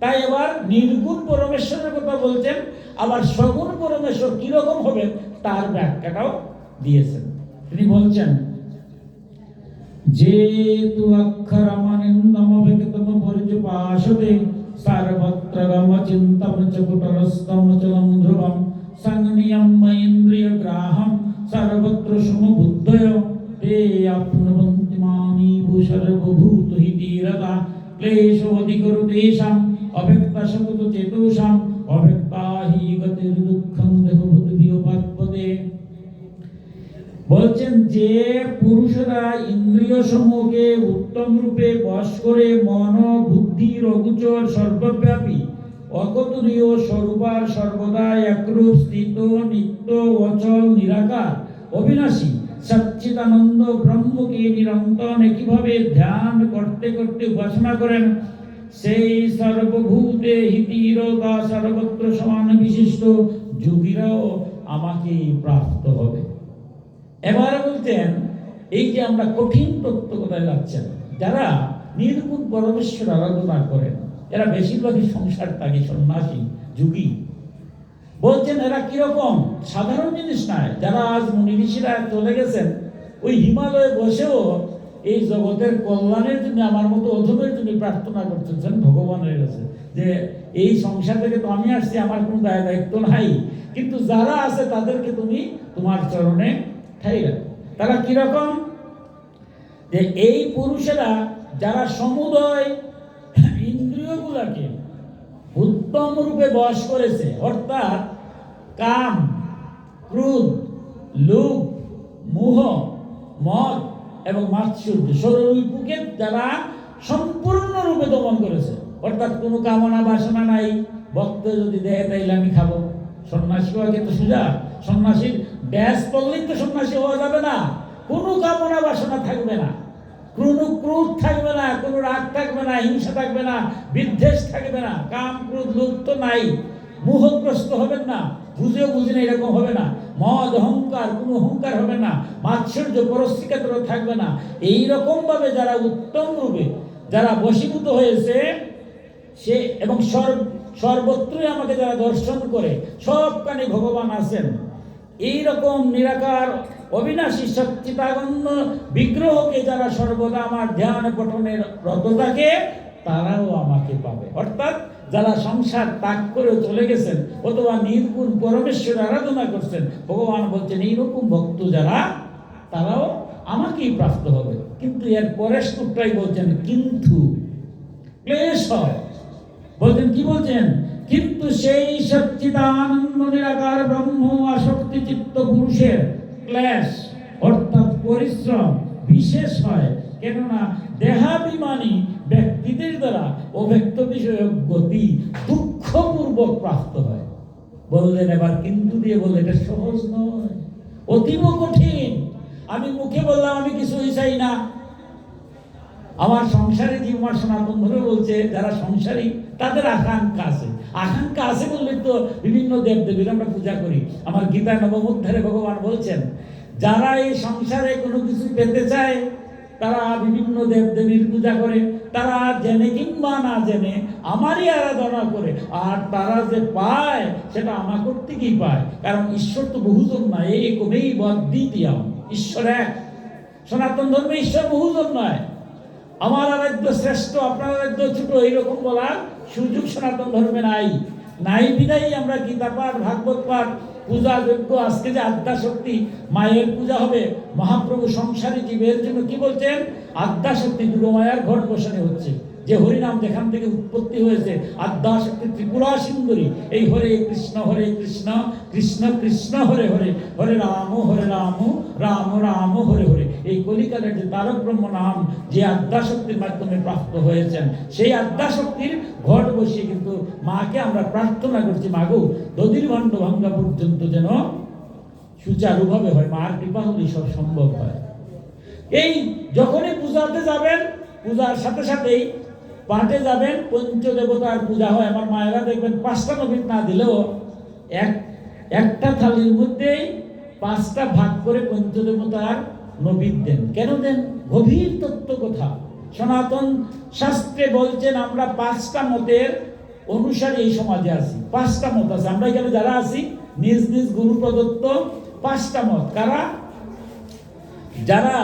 তাই এবার নির্গুণ পরমেশ্বরের কথা বলছেন, আবার সগুণ পরমেশ্বর কিরকম হবে তার ব্যাখ্যাটাও দিয়েছেন। তিনি বলছেন যে তু অক্ষরমানিন্দম বিকতম পরিচুপাশতে সর্বত্র গম চিন্তম চ কুটরস্তম চলম ধ্রুবম সংনিয়ম ইন্দ্রিয় গ্রাহম সর্বত্র সমবুদ্ধয় তে আপনবন্তি মানিভূ সর্বভূত হিতিরতা ক্লেশোধিকরুতেষাম অব্যক্তা শকুত চেতোষাম অব্যক্তা হি গতির দুঃখং দেহভূত বিয়োপাৎপদে। বলছেন যে পুরুষরা ইন্দ্রিয় সমূহকে উত্তম রূপে বশ করে মন বুদ্ধির অগোচর সর্বব্যাপী অকতুরীয় স্বরূপার সর্বদা একরূপ স্থিত নিত্য অচল নিরাকার অবিনাশী সচ্চিদানন্দ ব্রহ্মকে নিরন্তর একইভাবে ধ্যান করতে করতে উপাসনা করেন, সেই সর্বভূতে হিতিরতা সর্বত্র সমান বিশিষ্ট যোগীরাও আমাকে প্রাপ্ত হবে। এবারে বলতেন এই যে আমরা কঠিন তত্ত্ব কোথায় যাচ্ছেন, যারা নির্গুণ পরমেশ্বর আরাধনা করেন এরা বেশিরভাগই সংসার ত্যাগী সন্ন্যাসী যোগী। বলছেন এরা কিরকম? সাধারণ জিনিস নয়। যারা আজ মুনি ঋষিরা চলে গেছেন, ওই হিমালয়ে বসেও এই জগতের কল্যাণের জন্য আমার মতো অধমের জন্য প্রার্থনা করতেছেন ভগবানের কাছে যে এই সংসার থেকে তো আমি আসছি, আমার কোনো দায়িত্ব নাই, কিন্তু যারা আছে তাদেরকে তুমি তোমার চরণে ঠাই রাখো। তারা কিরকম? যে এই পুরুষেরা যারা সমুদয় ইন্দ্রিয়গুলাকে উত্তম রূপে বশ করেছে, অর্থাৎ কাম, ক্রোধ, লোভ, মোহ, মদ এবং মাৎসর্য ষড়রিপুকে যারা সম্পূর্ণরূপে দমন করেছে, অর্থাৎ কোনো কামনা বাসনা নাই। ভক্ত যদি দেয় তাইলে আমি খাবো, সন্ন্যাসী হওয়া কিন্তু সোজা। সন্ন্যাসীর ব্যাস পড়লেই তো সন্ন্যাসী হওয়া যাবে না। কোনো কামনা বাসনা থাকবে না, কোনো ক্রোধ থাকবে না, কোনো রাগ থাকবে না, হিংসা থাকবে না, বিদ্বেষ থাকবে না, কাম ক্রোধ লোভ তো নাই। মোহগ্রস্ত হবেন না, বুঝেও বুঝেন এরকম হবে না। মদ অহংকার, কোনো অহংকার হবে না। মাৎসর্য পরশ্রীকাতর থাকবে না। এইরকম ভাবে যারা উত্তম রূপে যারা বশীভূত হয়েছে সে এবং সর্বত্রই আমাকে যারা দর্শন করে, সবখানে ভগবান আছেন, এইরকম নিরাকার অবিনাশী সচ্চিদানন্দ বিগ্রহকে যারা সর্বদা আমার ধ্যান পঠনের রত থাকে তারাও আমাকে পাবে। অর্থাৎ যারা সংসার ত্যাগ করে চলে গেছেন অথবা নির্গুণ পরমেশ্বর আরাধনা করছেন, ভগবান বলছেন এইরকম ভক্ত যারা তারাও আমাকেই প্রাপ্ত হবে। কিন্তু এর পরের শ্লোকটাই বলছেন কিন্তু ক্লেশ হয়। বলছেন কি বলছেন? কিন্তু সেই সচ্চিদানন্দ নিরাকার ব্রহ্ম আসক্তি চিত্ত পুরুষের ক্লেশ অর্থাৎ পরিশ্রম বিশেষ হয়, কেননা দেহাভিমানী ব্যক্তিদের দ্বারা অব্যক্ত বিষয়ক গতি দুঃখপূর্বক প্রাপ্ত হয়। বললেন এবার কিন্তু দিয়ে বললেন এটা সহজ নয়, অতীব কঠিন। আমি মুখে বললাম আমি কিছুই চাই না, আমার সংসারে যে আমার সনাতন ধরে বলছে যারা সংসারী তাদের আকাঙ্ক্ষা আছে। আকাঙ্ক্ষা আছে বললে তো বিভিন্ন দেবদেবীর আমরা পূজা করি। আমার গীতা নবম অধ্যায়ে ভগবান বলছেন যারা এই সংসারে কোনো কিছু পেতে চায় তারা বিভিন্ন দেবদেবীর পূজা করে, তারা জেনে কিংবা না জেনে আমারই আরাধনা করে, আর তারা যে পায় সেটা আমাকে থেকেই পায়। কারণ ঈশ্বর তো বহুজন নয়, একমেই দ্বিতীয়ম, ঈশ্বর এক। সনাতন ধর্মে ঈশ্বর বহুজন নয়। আমার আরাধ্য শ্রেষ্ঠ, আপনার আরাধ্য ছোট, এইরকম বলার সুযোগ সনাতন ধর্মে নাই বিদায়ী আমরা গীতা পাঠ, ভাগবত পাঠ, পূজা যজ্ঞ, আজকে যে আদ্যাশক্তি মায়ের পূজা হবে, মহাপ্রভু সংসারী জীবের জন্য কি বলছেন, আদ্যাশক্তি যোগমায়ার ঘট বসানো হচ্ছে। যে হরিনাম যেখান থেকে উৎপত্তি হয়েছে, আদ্যাশক্তি ত্রিপুরা সুন্দরী, এই হরে কৃষ্ণ কৃষ্ণ কৃষ্ণ হরে হরে, হরে রাম রাম রাম হরে হরে, এই কলিকালের যে তারক ব্রহ্ম নাম যে আদ্যাশক্তির মাধ্যমে প্রাপ্ত হয়েছেন, সেই আদ্যাশক্তির ঘট বসিয়ে কিন্তু মাকে আমরা প্রার্থনা করছি, মাগো দধির ভাণ্ড ভাঙ্গা পর্যন্ত যেন সুচারুভাবে হয়, মার কৃপা হলেই সব সম্ভব হয়। এই যখনই পূজাতে যাবেন, পূজার সাথে সাথেই পাঠে যাবেন, পঞ্চদেবতার পূজা হয়। আমার মায়েরা দেখবেন 5টা নবীন না দিলেও একটা থালির মধ্যেই 5টা ভাগ করে পঞ্চদেবতার নবীন দেন। কেন দেন? গভীর তত্ত্ব কথা। সনাতন শাস্ত্রে বলছেন আমরা 5টা মতের অনুসারে এই সমাজে আছি। 5টা মত আছে, আমরা এখানে যারা আছি নিজ নিজ গুরু প্রদত্ত 5টা মত। কারা? যারা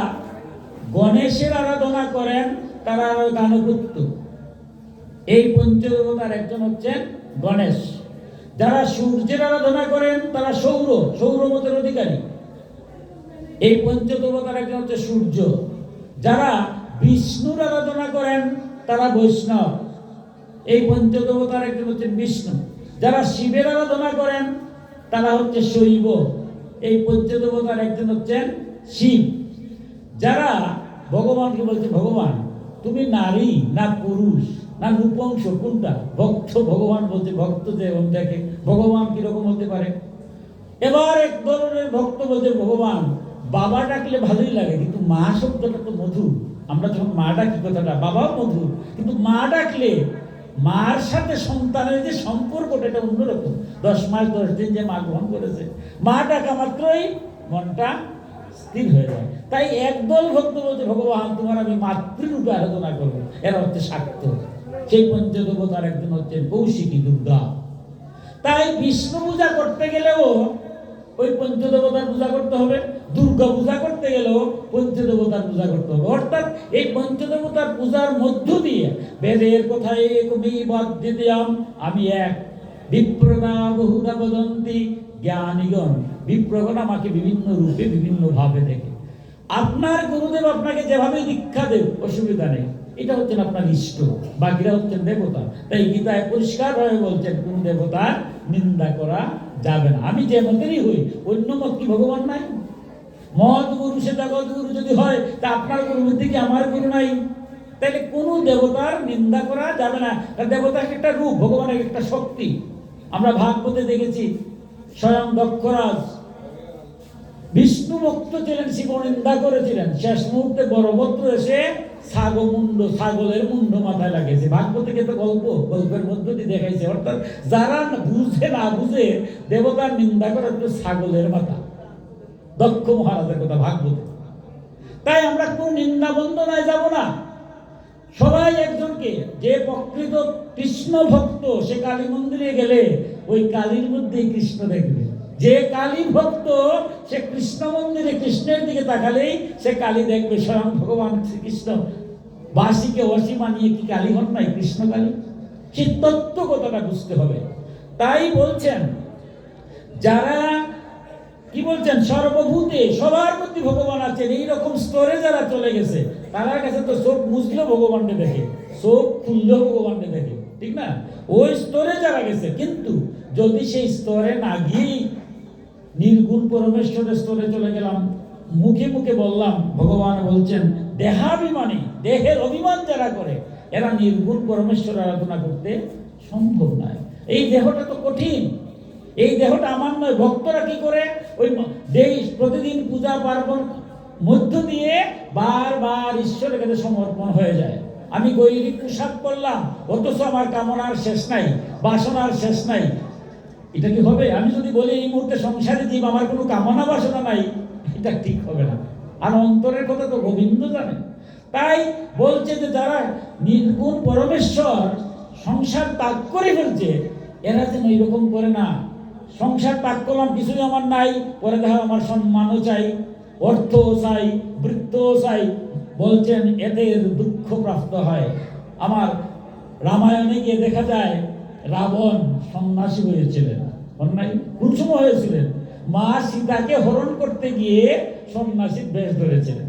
গণেশের আরাধনা করেন তারা গানপুত্র, এই পঞ্চদেবতার একজন হচ্ছেন গণেশ। যারা সূর্যের আরাধনা করেন তারা সৌরমতের অধিকারী, এই পঞ্চদেবতার একজন হচ্ছে সূর্য। যারা বিষ্ণুর আরাধনা করেন তারা বৈষ্ণব, এই পঞ্চদেবতার একজন হচ্ছেন বিষ্ণু। যারা শিবের আরাধনা করেন তারা হচ্ছে শৈব, এই পঞ্চদেবতার একজন হচ্ছেন শিব। যারা ভগবানকে বলছে, ভগবান তুমি নারী না পুরুষ না নৃপংস কোনটা? ভক্ত। ভগবান বলছে ভক্ত যে দেখে ভগবান কিরকম হতে পারে। এবার এক ধরনের ভক্ত বলছে, ভগবান বাবা ডাকলে ভালোই লাগে, কিন্তু মা শব্দটা তো মধুর। আমরা যখন মা ডাকি কথাটা, বাবাও মধুর, কিন্তু মা ডাকলে মার সাথে সন্তানের যে সম্পর্কটা এটা অন্যরকম। 10 মাস 10 দিন যে মা গ্রহণ করেছে, মা ডাকা মাত্রই মনটা স্থির হয়ে যায়। তাই একদল ভক্ত বলছে, ভগবান তোমার আমি মাতৃরূপে আরাধনা করবো, এরা হচ্ছে শাক্ত। সেই পঞ্চদেবতার একজন হচ্ছেন কৌশিকী দুর্গা। তাই বিষ্ণু পূজা করতে গেলেও ওই পঞ্চদেবতার পূজা করতে হবে, দুর্গা পূজা করতে গেলেও পঞ্চদেবতার পূজা করতে হবে। অর্থাৎ এই পঞ্চদেবতার পূজার মধ্য দিয়ে বেদের কথায় আমি এক, বিপ্রদা বহুধা বদন্তি জ্ঞানীগণ। বিপ্রগণ আমাকে বিভিন্ন রূপে বিভিন্ন ভাবে দেখে। আপনার গুরুদেব আপনাকে যেভাবে দীক্ষা দেব অসুবিধা নেই, এটা হচ্ছেন আপনার ইষ্ট, বাকিরা হচ্ছেন দেবতা। তাই গীতায় পরিষ্কারভাবে বলছেন কোন দেবতার নিন্দা করা যাবে না। আমি যে মতেরই হই, অন্য মত কি ভগবান নাই? মত গুরু সে জগৎ গুরু যদি হয়, তা আপনার গুরু মধ্যে কি আমার গুরু নাই? তাহলে কোনো দেবতার নিন্দা করা যাবে না। দেবতা একটা রূপ, ভগবানের একটা শক্তি। আমরা ভাগবতে দেখেছি স্বয়ং দক্ষরাজ বিষ্ণু ভক্ত ছিলেন, শিব নিন্দা করেছিলেন। শেষ মুহূর্তে বড়ভদ্র এসে ছাগলের মুন্ড মাথায় লাগিয়েছে। ভাগবতে তো গল্পের মধ্য দিয়ে দেখাইছে। অর্থাৎ যারা না বুঝে দেবতার নিন্দা করে তো ছাগলের মাথা। দক্ষ মহারাজের কথা ভাগবতে। তাই আমরা কোন নিন্দা বন্দনায় যাব না। সবাই একজনকে, যে প্রকৃত কৃষ্ণ ভক্ত সে কালী মন্দিরে গেলে ওই কালীর মধ্যেই কৃষ্ণ দেখবে। যে কালী ভক্ত সে কৃষ্ণ মন্দিরে কৃষ্ণের দিকে তাকালেই সে কালী দেখবে। স্বয়ং ভগবান শ্রীকৃষ্ণ বাসীকে অসী মানিয়ে কি কালী হন নাই? কৃষ্ণ কালী। সেই তত্ত্ব কথাটা বুঝতে হবে। তাই বলছেন যারা কি বলছেন, সর্বভূতে সবার মধ্যে ভগবান আছেন, এইরকম স্তরে যারা চলে গেছে তার কাছে তো চোখ মুছলেও ভগবানকে দেখে, চোখ খুললেও ভগবানকে দেখে, ঠিক না? ওই স্তরে যারা গেছে। কিন্তু যদি সেই স্তরে না গিয়ে নির্গুণ পরমেশ্বরের স্তরে চলে গেলাম, মুখে মুখে বললাম, ভগবান বলছেন দেহাভিমানী, দেহের অভিমান যারা করে এরা নির্গুণ পরমেশ্বর আরাধনা করতে সম্ভব নয়। এই দেহটা তো কঠিন, এই দেহটা আমার নয়। ভক্তরা কি করে, ওই প্রতিদিন পূজা পার্বণ মধ্য দিয়ে বারবার ঈশ্বরের কাছে সমর্পণ হয়ে যায়। আমি গৈরিক পোশাক করলাম, অথচ আমার কামনার শেষ নাই, বাসনার শেষ নাই। এটা কি হবে? আমি যদি বলি এই মুহূর্তে সংসারে জীব, আমার কোনো কামনা বাসনা নাই, এটা ঠিক হবে না। আর অন্তরের কথা তো গোবিন্দ জানে। তাই বলছে যে যারা নির্গুণ পরমেশ্বর সংসার ত্যাগ করে ফেলছে, এরা যেন এইরকম করে না। সংসার ত্যাগ করলাম, কিছুই আমার নাই, পরে দেখা আমার সম্মানও চাই, অর্থও চাই, বৃত্তও চাই, বলছেন এদের দুঃখ প্রাপ্ত হয়। আমার রামায়ণে গিয়ে দেখা যায় রাবণ সন্ন্যাসী হয়েছিলেন, অন্যায় কোন সময় হয়েছিলেন? মা সীতাকে হরণ করতে গিয়ে সন্ন্যাসীর বেশ ধরেছিলেন।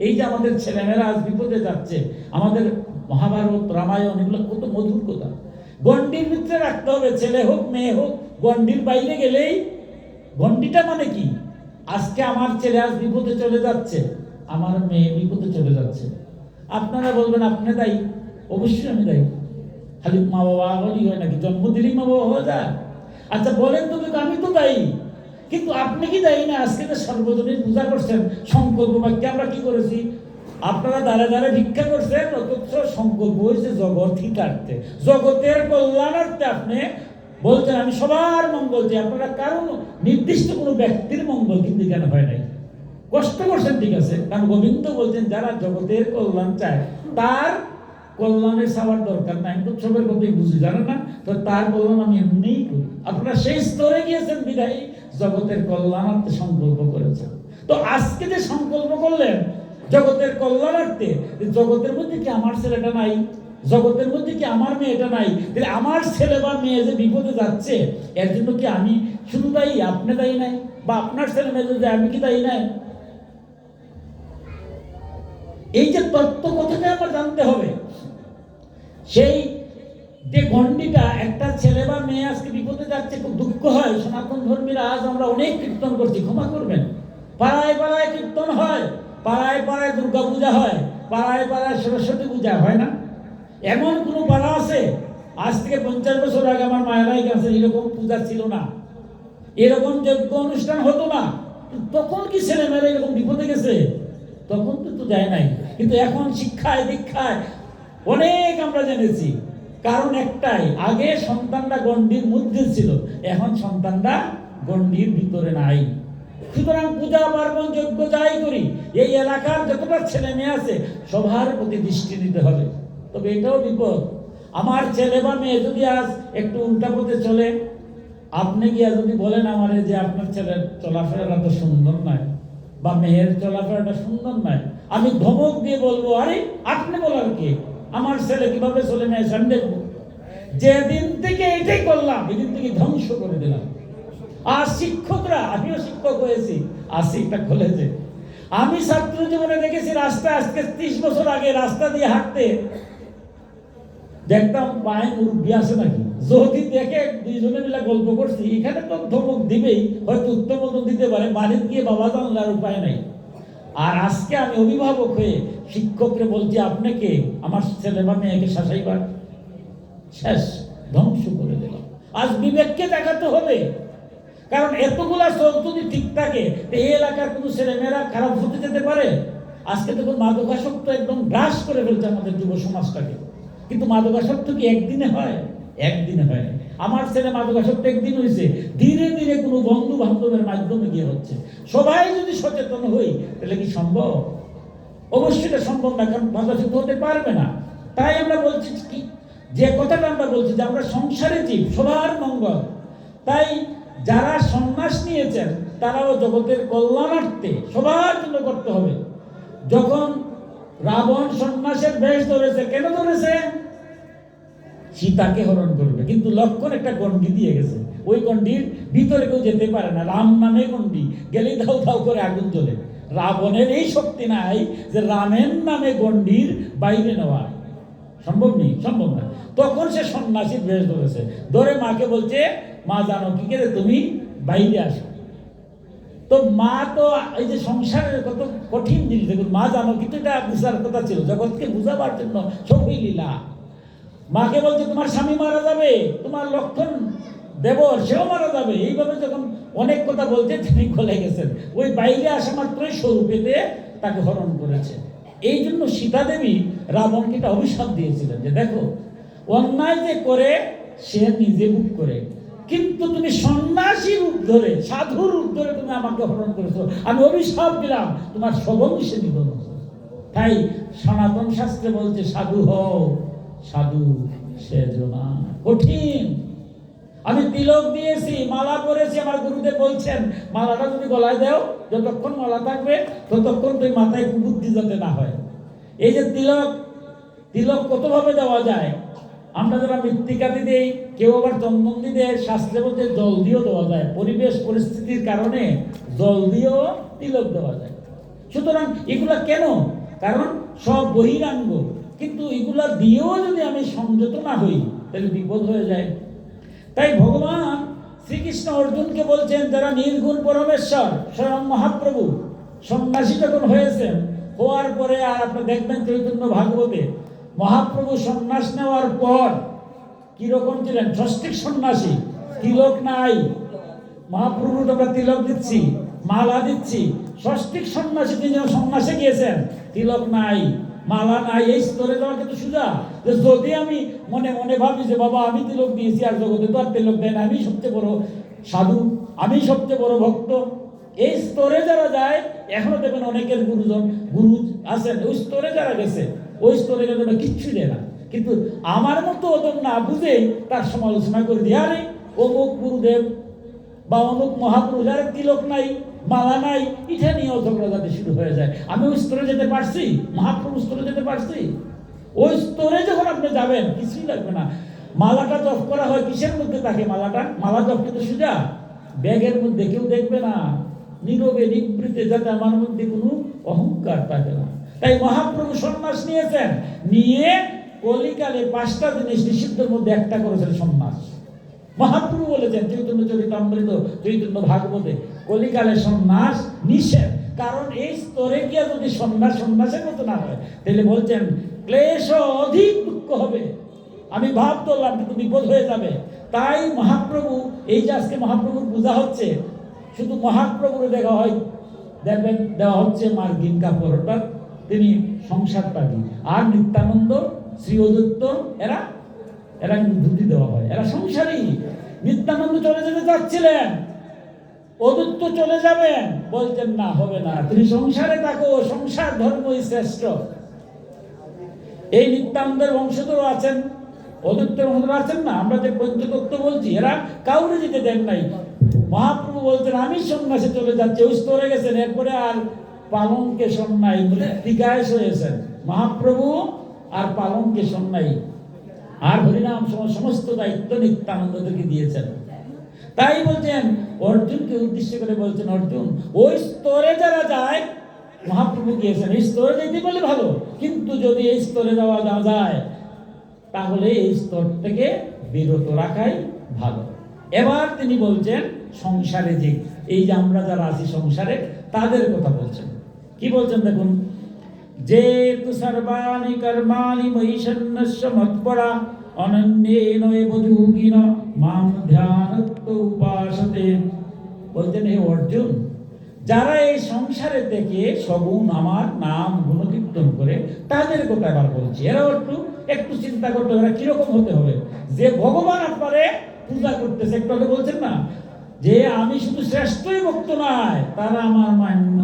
এই যে আমাদের ছেলেমেয়েরা আজ বিপদে যাচ্ছে, আমাদের মহাভারত রামায়ণ এগুলো কত মধুর কথা। গণ্ডির ভিতরে রাখতে হবে, ছেলে হোক মেয়ে হোক, গণ্ডির বাইরে গেলেই, গণ্ডিটা মানে কি? আজকে আমার ছেলে আজ বিপদে চলে যাচ্ছে, আমার মেয়ে বিপদে চলে যাচ্ছে, আপনারা বলবেন আপনি দায়ী, অবশ্যই আমি দায়ী। খালি মা বাবা বলি হয় নাকি? জন্ম দিলেই মা বাবা হয়ে যায়? আচ্ছা বলেন তো, আমি তো দায়ী, কিন্তু আপনি কি দায়ী না? আজকে তো সর্বজনীন পূজা করছেন, সংকল্প বাক্যে আমরা কি করেছি? আপনারা দ্বারে দ্বারে ভিক্ষা করছেন, অথচ সংকল্প হয়েছে জগৎ হিতার্থে, জগতের কল্যাণার্থে। আপনি বলছেন আমি সবার মঙ্গল চাই, আপনারা কারণ নির্দিষ্ট কোনো ব্যক্তির মঙ্গল কিন্তু কেন হয় নাই? কষ্ট করছেন ঠিক আছে, কারণ গোবিন্দ বলছেন যারা জগতের কল্যাণ চায় তার কল্যাণের চাওয়ার দরকার নাই। আমি তো সবের কথাই বুঝি, জানেন না? তো তার কল্যাণ আমি এমনিই করি। আপনারা সেই স্তরে গিয়েছেন বিধায়ী জগতের কল্যাণার্থে সংকল্প করেছেন। তো আজকে যে সংকল্প করলেন জগতের কল্যাণার্থে, জগতের মধ্যে কি আমার ছেলেটা নাই? জগতের মধ্যে কি আমার মেয়েটা নাই? তাহলে আমার ছেলে বা মেয়ে যে বিপদে যাচ্ছে, এর জন্য কি আমি শুধু দায়ী? আপনি দায়ী নাই? বা আপনার ছেলে মেয়ে যদি, আমি কি দায়ী নাই? এই যে তত্ত্ব কথাটা আমার জানতে হবে। সেই যে গণ্ডিটা, একটা ছেলে বা মেয়ে আজকে বিপদে যাচ্ছে, খুব দুঃখ হয়। সনাতন ধর্মীরা আজ আমরা অনেক কীর্তন করছি, ক্ষমা করবেন, পাড়ায় পাড়ায় কীর্তন হয়, পাড়ায় পাড়ায় দুর্গা পূজা হয়, পাড়ায় পাড়ায় সরস্বতী পূজা হয় না? এমন কোনো পাড়া আছে আজ থেকে 50 বছর আগে আমার মায়েরাই কাছে এরকম পূজা ছিল না, এরকম যজ্ঞ অনুষ্ঠান হতো না? তখন কি ছেলেমেয়েরা এরকম বিপদে গেছে? তখন তো যায় নাই। কিন্তু এখন শিক্ষায় দীক্ষায় অনেক আমরা জেনেছি। কারণ একটাই, আগে সন্তানরা গণ্ডির মধ্যে ছিল, এখন সন্তানরা গণ্ডির ভিতরে নাই। সুতরাং পূজা পার্বণ যজ্ঞ যাই করি, এই এলাকার যতটা ছেলে মেয়ে আছে সবার প্রতি দৃষ্টি দিতে হবে। তবে এটাও বিপদ, আমার ছেলে বা মেয়ে যদি আজ একটু উল্টা পথে চলে, আপনি গিয়া যদি বলেন আমারে যে আপনার ছেলের চলাফেরাটা তো সুন্দর নয়, বা মেয়ের চলাফেরাটা সুন্দর নয়, আমি ধমক দিয়ে বলবো, আরে আপনি বলার কি? আমার ছেলে কিভাবে চলে মেয়ে আমি দেখবো। যেদিন থেকে এটাই করলাম, এদিন থেকে ধ্বংস করে দিলাম। আর শিক্ষকরা, আমিও শিক্ষক হয়েছি, আসি একটা কলেজে, আমি ছাত্র জীবনে দেখেছি রাস্তা, আজকে 30 বছর আগে রাস্তা দিয়ে হাঁটতে দেখতাম পায়ে মুরব্বী আছে নাকি, যদি দেখে দুইজনে মিলে গল্প করছি, এখানে তো ধমক দিবেই, হয়তো উত্তম মতন দিতে পারে, বাড়িতে গিয়ে বাবা জানলার উপায় নাই। আর আজকে আমি অভিভাবক হয়ে শিক্ষককে বলছি, আপনাকে আমার ছেলে বা মেয়েকে শাসাইবার, শেষ, ধ্বংস করে দিলাম। আজ বিবেককে দেখাতে হবে, কারণ এতগুলা চোখ যদি ঠিক থাকে, এই এলাকার কোনো ছেলেমেয়েরা খারাপ হতে যেতে পারে? আজকে দেখুন মাদকাসক্ত একদম গ্রাস করে ফেলছে আমাদের যুব সমাজটাকে। কিন্তু মাদকাসক্ত কি একদিনে হয়? একদিনে হয় না। আমার ছেলে মাদকাসক্ত একদিন হয়েছে, ধীরে ধীরে কোনো বন্ধু বান্ধবের মাধ্যমে গিয়ে হচ্ছে। সবাই যদি সচেতন হই তাহলে কি সম্ভব? অবশ্যই এটা সম্ভব না, কারণ মাদকাসক্ত হতে পারবে না। তাই আমরা বলছি কি, যে কথাটা আমরা বলছি যে আমরা সংসারে জীব, সবার মঙ্গল। তাই যারা সন্ন্যাস নিয়েছেন তারাও জগতের কল্যাণার্থে সবার জন্য করতে হবে। যখন রাবণ সন্ন্যাসের বেশ ধরেছে, কেন ধরেছে? সীতাকে হরণ করবে, কিন্তু লক্ষণ একটা গণ্ডি দিয়ে গেছে, ওই গণ্ডির ভিতরে কেউ যেতে পারে না। রাম নামে গণ্ডি, গেলেই ধাউ ধাউ করে আগুন জ্বলে। রাবণের এই শক্তি নাই যে রামের নামে গণ্ডির বাইরে নেওয়া, সম্ভব নেই, সম্ভব না। তখন সে সন্ন্যাসীর বেশ ধরেছে, ধরে মাকে বলছে, মা জানকীকে তুমি বাইরে আসো। তো মা তো এই যে সংসারের কত কঠিন জিনিস, দেখুন মা জানকী তো এটা বুঝার কথা ছিল, জগৎকে বুঝাবার জন্য সবই লীলা। মাকে বলছে তোমার স্বামী মারা যাবে, তোমার লক্ষণ দেবর সেও মারা যাবে। এইভাবে যখন অনেক কথা বলতে তিনি গলে গেছেন, ওই বাইরে আসা মাত্রই স্বরূপেতে তাকে হরণ করেছে। এই জন্য সীতা দেবী রাবণকে একটা অভিশাপ দিয়েছিলেন যে দেখো, অন্যায় যে করে সে নিজে ভোগ করে, কিন্তু তুমি সন্ন্যাসী রূপ ধরে, সাধু রূপ ধরে তুমি আমাকে হরণ করেছো, আমি অভিশাপ দিলাম তোমার সবংশে নিধন। তাই সনাতন শাস্ত্রে বলছে সাধু হও, সাধু সেজো না। কঠিন। আমি তিলক দিয়েছি, মালা পরেছি, আমার গুরুদেব বলছেন মালাটা যদি গলায় দাও, যতক্ষণ মালা থাকবে ততক্ষণ তুই মাথায় কুবুদ্ধি যাতে না হয়। এই যে তিলক, তিলক কতভাবে দেওয়া যায়। আমরা যারা মৃত্তিকাতে দেই, কেউ আবার চন্দন দিতে, শাস্ত্রে বলতে জল দিয়েও দেওয়া যায়। পরিবেশ পরিস্থিতির কারণে জল দিয়েও তিলক দেওয়া যায়। সুতরাং এগুলা কেন? কারণ সব বহিরাঙ্গ, কিন্তু এগুলা দিয়েও যদি আমি সংযত না হই তাহলে বিপদ হয়ে যায়। তাই ভগবান শ্রীকৃষ্ণ অর্জুনকে বলছেন, যারা নির্গুণ পরমেশ্বর স্বয়ং মহাপ্রভু সন্ন্যাসী যখন হয়েছেন, হওয়ার পরে আর আপনি দেখবেন চৈতন্য ভাগবতে মহাপ্রভু সন্ন্যাস নেওয়ার পর কিরকম ছিলেন? ষষ্ঠিক সন্ন্যাসী, তিলক নাই। মহাপ্রভু আমরা তিলক দিচ্ছি, মালা দিচ্ছি। ষষ্ঠিক সন্ন্যাসী তিনি সন্ন্যাসে গিয়েছেন, তিলক নাই, মালা নাই। এই স্তরে যাওয়া কিন্তু সোজা। যে যদি আমি মনে মনে ভাবি যে বাবা আমি তিলক দিয়েছি আর জগতে তো আর তিলক দেয় না, আমি সবচেয়ে বড় সাধু, আমি সবচেয়ে বড় ভক্ত, এই স্তরে যারা যায়, এখনো দেখবেন অনেকের গুরুজন গুরু আছেন ওই স্তরে যারা গেছে, ওই স্তরে গেলে কিচ্ছু দেয় না। কিন্তু আমার মতো ওদের না বুঝে তার সমালোচনা করে দিয়ে, আরে অমুক গুরুদেব বা অমুক মহাপুরুষ, আরে তিলক নাই, মালা নাই, এটা নিয়েও ঝগড়াঝাটি শুরু হয়ে যায়। আমি ওই স্তরে যেতে পারছি, মহাপ্রভু স্তরে যেতে পারছি। ওই স্তরে যখন আপনি যাবেন কিছুই লাগবে না। মালাটা জপ করা হয় কিসের মধ্যে থাকে? মালা জপ কিন্তু সোজা ব্যাগের মধ্যে, কেউ দেখবে না, নীরবে নিবৃতে, যাতে আমার মধ্যে কোনো অহংকার থাকে না। তাই মহাপ্রভু সন্ন্যাস নিয়েছেন, নিয়ে কলিকালে 5টা জিনিস নিষিদ্ধের মধ্যে একটা করেছেন সন্ন্যাস। মহাপ্রভু বলেছেন চৈতন্য চরিতামৃত, চৈতন্য ভাগবতে, কলিকালে সন্ন্যাস নিষেধ। কারণ এই স্তরে গিয়ে যদি সন্ন্যাসের মতো না হয়, তাহলে বলছেন ক্লেশ অধিক দুঃখ হবে। আমি ভাব করলাম কিন্তু বিপদ হয়ে যাবে। তাই মহাপ্রভু, এই যে আজকে মহাপ্রভুর পূজা হচ্ছে, শুধু মহাপ্রভুর দেখা হয়, দেখবেন দেওয়া হচ্ছে মার্গিন কাপড়, অর্থাৎ তিনি সংসার ত্যাগী। আর নিত্যানন্দ, শ্রী অদ্বৈত, এরা কিন্তু ধুতি দেওয়া হয়, এরা সংসারী। নিত্যানন্দ চলে যেতে চাচ্ছিলেন, অদ্বৈত চলে যাবেন, বলতেন না, হবে না, তুমি সংসারে থাকো, সংসার ধর্মই শ্রেষ্ঠ। এই নিত্যানন্দের বংশধর আছেন, অদ্বৈতের বংশধর আছেন না, আমরা যে পঞ্চতত্ত্ব বলছি, এরা কাউরে যেতে দেন নাই। মহাপ্রভু বলছেন আমি সন্ন্যাসে চলে যাচ্ছি, ওই স্তরে গেছেন। এরপরে আর পালঙ্কে সন্ন্যায়, মৃত্তিকায় হয়েছেন মহাপ্রভু, আর পালঙ্কে সন্ন্যায়, আর হরিনাম সমস্ত দায়িত্ব নিত্যানন্দকে দিয়েছেন। তাই বলছেন অর্জুনকে উদ্দেশ্য করে বলছেন, অর্জুন ওই স্তরে যারা যায়, মহাপ্রভু গিয়েছেন, এই স্তরে যেতে বলে ভালো, কিন্তু যদি এই স্তরে যাওয়া না যায় তাহলে এই স্তর থেকে বিরত রাখাই ভালো। এবার তিনি বলছেন সংসারে যে, এই যে আমরা যারা আছি সংসারে, তাদের কথা বলছেন। কি বলছেন দেখুন, যে তু সর্বাণি কর্মাণি মহিষন্নস্য মৎপরা অনন্যেন এব যোগিন মাম ধ্যানত উপাসতে। বলতেন হে অর্জুন, যারা এই সংসারে থেকে সগুণ আমার নাম গুণকীর্তন করে, তাদের কথা এবার বলছি। এরাও একটু চিন্তা করতে হবে, কিরকম হতে হবে। যে ভগবান আপনারে পূজা করতেছে, একটু আগে বলছেন না যে আমি শুধু শ্রেষ্ঠই ভক্ত নয়, তারা আমার মান্য।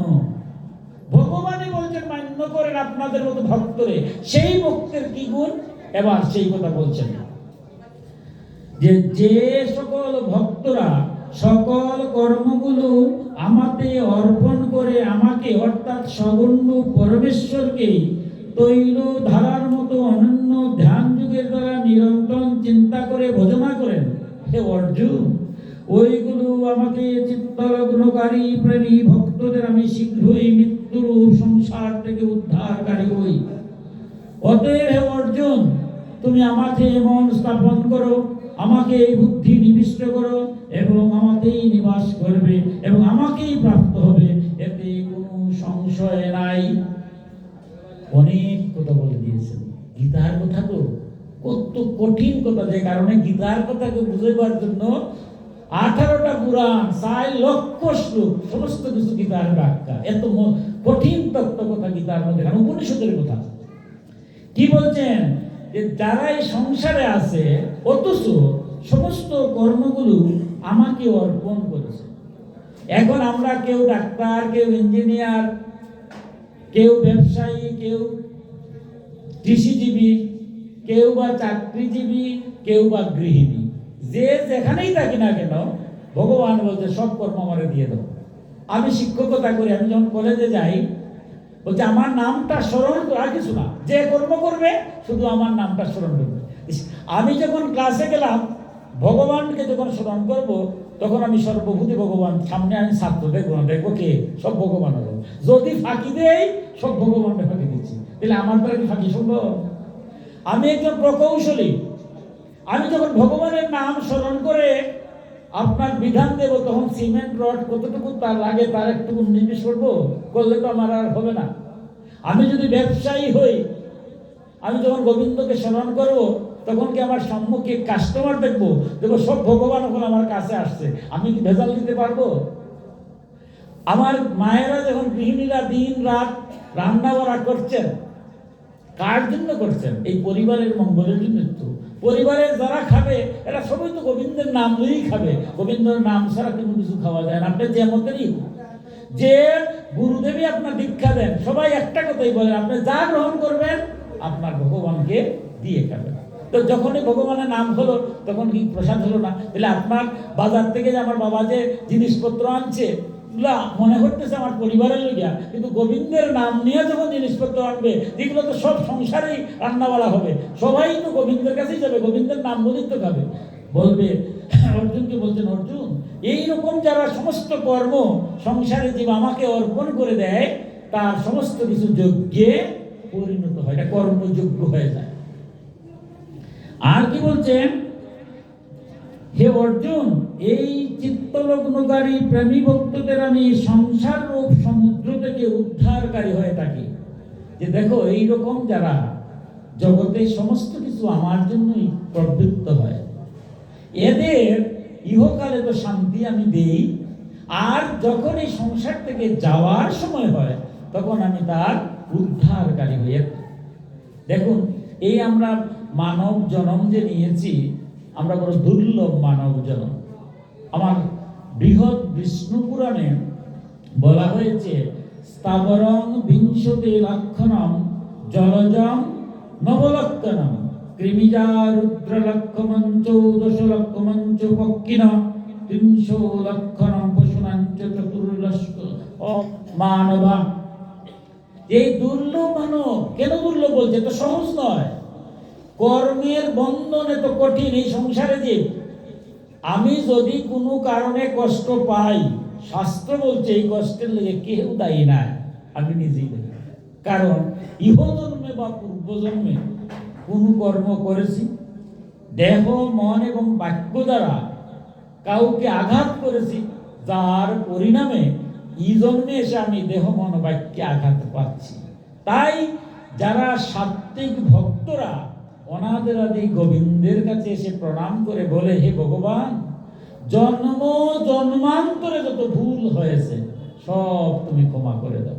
ভগবানই বলছেন মান্য করেন আপনাদের মতো ভক্তরে। সেই ভক্তের কি গুণ, এবার সেই কথা বলছেন যে যে সকল ভক্তরা সকল কর্মগুলো আমাতে অর্পণ করে, আমাকে অর্থাৎ সগুণ পরমেশ্বরকে তৈল ধারার মতো অনন্য ধ্যান যুগের দ্বারা নিরন্তর চিন্তা করে ভজনা করেন, হে অর্জুন ওইগুলো আমাকে চিত্তলগ্নকারী প্রেমী ভক্তদের আমি শীঘ্রই মৃত্যুরূপ সংসার থেকে উদ্ধারকারী হই। অতএব হে অর্জুন, তুমি আমাকে মন স্থাপন করো, আমাকে এই বুদ্ধি নিবিষ্ট করো, এবং আমাকেই নিবাস করবে এবং আমাকেই প্রাপ্ত হবে, এতে কোনো সংশয় নাই। অনেক কথা বলে দিয়েছেন। গীতার কথা তো কত কঠিন কথা, যে কারণে গীতার কথাকে বুঝাইবার জন্য 18টা পুরাণ, 4 লক্ষ শ্লোক, সমস্ত কিছু গীতার ব্যাখ্যা। এত কঠিন তত্ত্ব কথা গীতার মধ্যে, কারণ উপনিষদের কথা। কি বলছেন যে যারা এই সংসারে আছে, অথচ সমস্ত কর্মগুলো আমাকে অর্পণ করেছে। এখন আমরা কেউ ডাক্তার, কেউ ইঞ্জিনিয়ার, কেউ ব্যবসায়ী, কেউ কৃষিজীবী, কেউ বা চাকরিজীবী, কেউ বা গৃহিণী, যে যেখানেই থাকি না কেন ভগবান বলছে সব কর্ম আমারে দিয়ে দাও। আমি শিক্ষকতা করি, আমি যখন কলেজে যাই বলছে আমার নামটা স্মরণ করা, কিছু না, যে কর্ম করবে শুধু আমার নামটা স্মরণ করবে। আমি যখন ক্লাসে গেলাম ভগবানকে যখন স্মরণ করব তখন আমি সর্বভূতি ভগবান সামনে, আমি ছাত্র দেখবো না, দেখবো কে সব ভগবান হবে। যদি ফাঁকি দেই সব ভগবানকে ফাঁকি দিচ্ছি, তাহলে আমার দ্বারা কি ফাঁকি সম্ভব? আমি একজন প্রকৌশলী, আমি যখন ভগবানের নাম স্মরণ করে আপনার বিধান দেব তখন সিমেন্ট রড কতটুকু তার লাগে তার একটু নির্দেশ করবো, করলে তো আমার আর হবে না। আমি যদি ব্যবসায়ী হই, আমি যখন গোবিন্দকে স্মরণ করবো তখন কি আমার সম্মুখে কাস্টমার দেখবো সব ভগবান এখন আমার কাছে আসছে, আমি কি ভেজাল দিতে পারবো? আমার মায়েরা যখন গৃহিণীরা দিন রাত রান্না বাড়া করছেন, কার জন্য করছেন? এই পরিবারের মঙ্গলের জন্য। তো পরিবারের যারা খাবে এরা সবাই তো গোবিন্দের নাম লইই খাবে, গোবিন্দের নাম ছাড়া কোনো কিছু খাওয়া যায় না। আপনি যে মতেরই, যে গুরুদেবী আপনার দীক্ষা দেন, সবাই একটা কথাই বলেন, আপনি যা গ্রহণ করবেন আপনার ভগবানকে দিয়ে খাবেন। তো যখনই ভগবানের নাম হলো তখন কি প্রসাদ হলো না? তাহলে আপনার বাজার থেকে যে আমার বাবা যে জিনিসপত্র আনছে মনে করতেছে আমার পরিবারের লোকিয়া, কিন্তু গোবিন্দের নাম নিয়ে যখন জিনিসপত্র আনবে যেগুলো তো সব সংসারেই রান্নাবাড়া হবে, সবাই তো গোবিন্দের কাছেই যাবে, গোবিন্দের নাম বলিত খাবে। বলবে অর্জুনকে বলছেন, অর্জুন এইরকম যারা সমস্ত কর্ম সংসারে জীব আমাকে অর্পণ করে দেয় তার সমস্ত কিছু যজ্ঞে পরিণত হয়, এটা কর্মযোগ্য হয়ে যায়। আর কি বলছেন, হে অর্জুন এই চিত্তলগ্নকারী প্রেমী ভক্তদের আমি সংসার রূপ সমুদ্র থেকে উদ্ধারকারী হয়ে থাকি। যে দেখো এইরকম যারা জগতে সমস্ত কিছু আমার জন্যই প্রবৃত্ত হয়, এদের ইহকালে তো শান্তি আমি দেই, আর যখন এই সংসার থেকে যাওয়ার সময় হয় তখন আমি তার উদ্ধারকারী হয়ে। দেখুন এই আমরা মানব জন্ম যে নিয়েছি, আমরা বড় দুর্লভ মানব জন্ম। আমার বৃহৎ বিষ্ণু পুরাণে বলা হয়েছে, স্থাবরং বিংশতি লক্ষণম জলজম নবলক্ষণম কৃমিজা রুদ্র লক্ষণম চৌদশ লক্ষণম পক্ষিণ ত্রিংশ লক্ষণম পশুনাঞ্চ চতুর্দশ মানবা। এই দুর্লভ মানব কেন দুর্লভ বলছে? তো সহজ নয়, কর্মের বন্ধন এত কঠিন এই সংসারে। যে আমি যদি কোনো কারণে কষ্ট পাই, শাস্ত্র বলছে এই কষ্টের লেগে কেউ দায়ী না, আমি নিজেই দায়ী। কারণ ইহজন্মে বা পূর্বজন্মে কোনো কর্ম করেছি, দেহ মন এবং বাক্য দ্বারা কাউকে আঘাত করেছি, যার পরিণামে এই জন্মে এসে আমি দেহ মন বাক্যে আঘাত পাচ্ছি। তাই যারা সাত্ত্বিক ভক্তরা অনাদের আদি গোবিন্দের কাছে এসে প্রণাম করে বলে, হে ভগবান জন্ম জন্মান্তরে যত ভুল হয়েছে সব তুমি ক্ষমা করে দাও।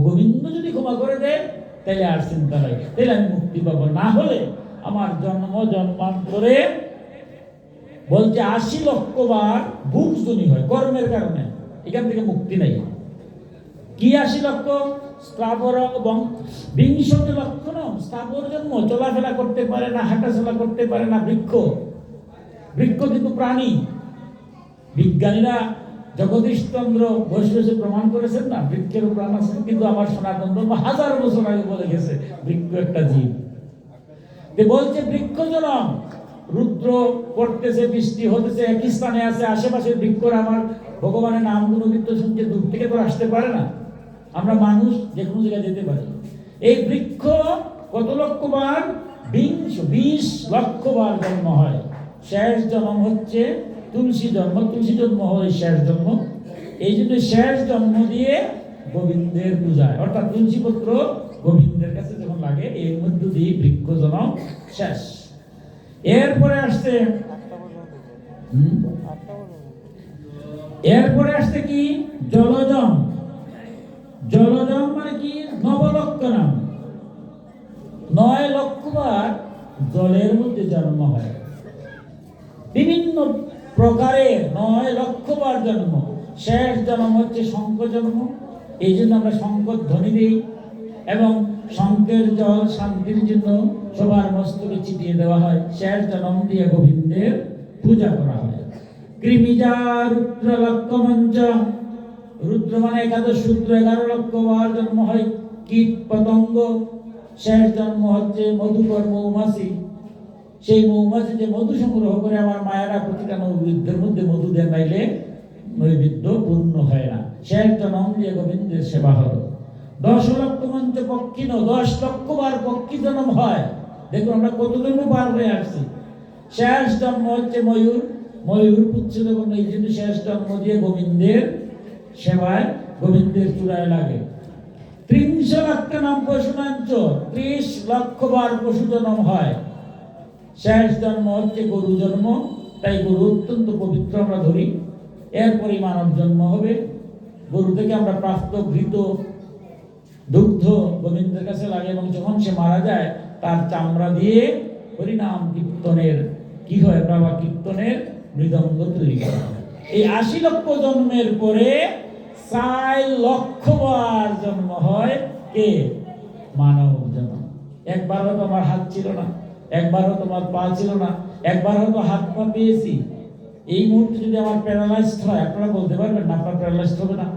গোবিন্দ যদি ক্ষমা করে দেয় তাহলে আর চিন্তা নাই, তাহলে আমি মুক্তি পাবো। না হলে আমার জন্ম জন্মান্তরে বলছে ৮০ লক্ষ বার ভুগজনী হয় কর্মের কারণে, এখান থেকে মুক্তি নেই। কি ৮০ লক্ষ? স্থাবর এবং বিংশতি লক্ষণ। স্থাবর জন্ম, চলাফেরা করতে পারে না, হাঁটাচলা করতে পারে না বৃক্ষ। বৃক্ষ কিন্তু প্রাণী। বিজ্ঞানীরা জগদীশচন্দ্র বসে বসে প্রমাণ করেছেন না বৃক্ষেরও প্রাণ আছে, কিন্তু আমার সনাতন ধর্ম 1000 বছর আগে বলে গেছে বৃক্ষ একটা জীব। বলছে বৃক্ষ জনম, রুদ্র পড়তেছে, বৃষ্টি হতেছে, একই স্থানে আছে, আশেপাশের বৃক্ষরা আমার ভগবানের নাম গুণগীত শুনছে, দূর থেকে তো আসতে পারে না। আমরা মানুষ যে কোনো জায়গায় যেতে পারি। এই বৃক্ষ কত লক্ষ বার? 20 লক্ষ বার জন্ম হয়। শেষ জন্ম হচ্ছে তুলসী জন্ম, তুলসী জন্ম হয় শেষ জন্ম। এই জন্য শেষ জন্ম দিয়ে গোবিন্দের পূজায়, অর্থাৎ তুলসী পত্র গোবিন্দের কাছে যখন লাগে এর মধ্য দিয়ে বৃক্ষ জন্ম শেষ। এরপরে আসছে কি? জলজম। জলজম মানে কি? নবলক্ষণম, 9 লক্ষ বার জলের মধ্যে জন্ম হয়। বিভিন্ন প্রকারের 9 লক্ষ বার জন্ম। শেষ জন্ম হচ্ছে শঙ্খ জন্ম, এই জন্য আমরা শঙ্কর ধ্বনি দিই এবং শঙ্কের জল শান্তির জন্য সবার মস্তকে ছিটিয়ে দেওয়া হয়। শেষ জনম দিয়ে গোবিন্দের পূজা করা হয়। কৃমিজা রুদ্র লক্ষ মঞ্চ, রুদ্র মানে একাদশ রুদ্র, 11 লক্ষ বার জন্ম হয়। কীট পতঙ্গ, শেষ জন্ম হচ্ছে মধুকর মৌমাছি। সেই মৌমাছি যে মধু সংগ্রহ করে আমার মায়েরা প্রতিটা নৈবেদ্যের মধ্যে মধু দেয়, নাইলে নৈবেদ্য পূর্ণ হয় না। শেষ জন্ম দিয়ে গোবিন্দের সেবা হলো। 10 লক্ষ মঞ্চ পক্ষী 10 লক্ষ বার পক্ষী জন্ম হয়। দেখুন আমরা কতজন বার হয়ে আসছি। শেষ জন্ম হচ্ছে ময়ূর, ময়ূর পুচ্ছ যখন এই জন্য শেষ জন্ম দিয়ে গোবিন্দের সেবায় গোবিন্দের চূড়ায় লাগে। 30 লক্ষ নাম পশুনাঞ্চ, 30 লক্ষ বার পশু জন্ম হয়। শেষ জন্ম হচ্ছে গরু জন্ম, তাই গরু অত্যন্ত পবিত্র আমরা ধরি। এরপরই মানব জন্ম হবে। গরু থেকে আমরা প্রাপ্ত ঘৃত দুগ্ধ গোবিন্দের কাছে লাগে এবং যখন সে মারা যায় তার চামড়া দিয়ে হরিনাম কীর্তনের কি হয়, বাবা কীর্তনের মৃদঙ্গ তৈরি করা হয়। এই 80 লক্ষ জন্মের পরে 4 লক্ষ বার জন্ম হয় কে? মানব জন্ম। একবার হয়তো আমার হাত ছিল না, একবার হয়তো আমার পা ছিল না, একবার হয়তো হাত পা পেয়েছি। এই মুহূর্তে যদি আমার প্যারালাইজড হয়, আপনারা বলতে পারবেন না আপনার প্যারালাইজড হবে না?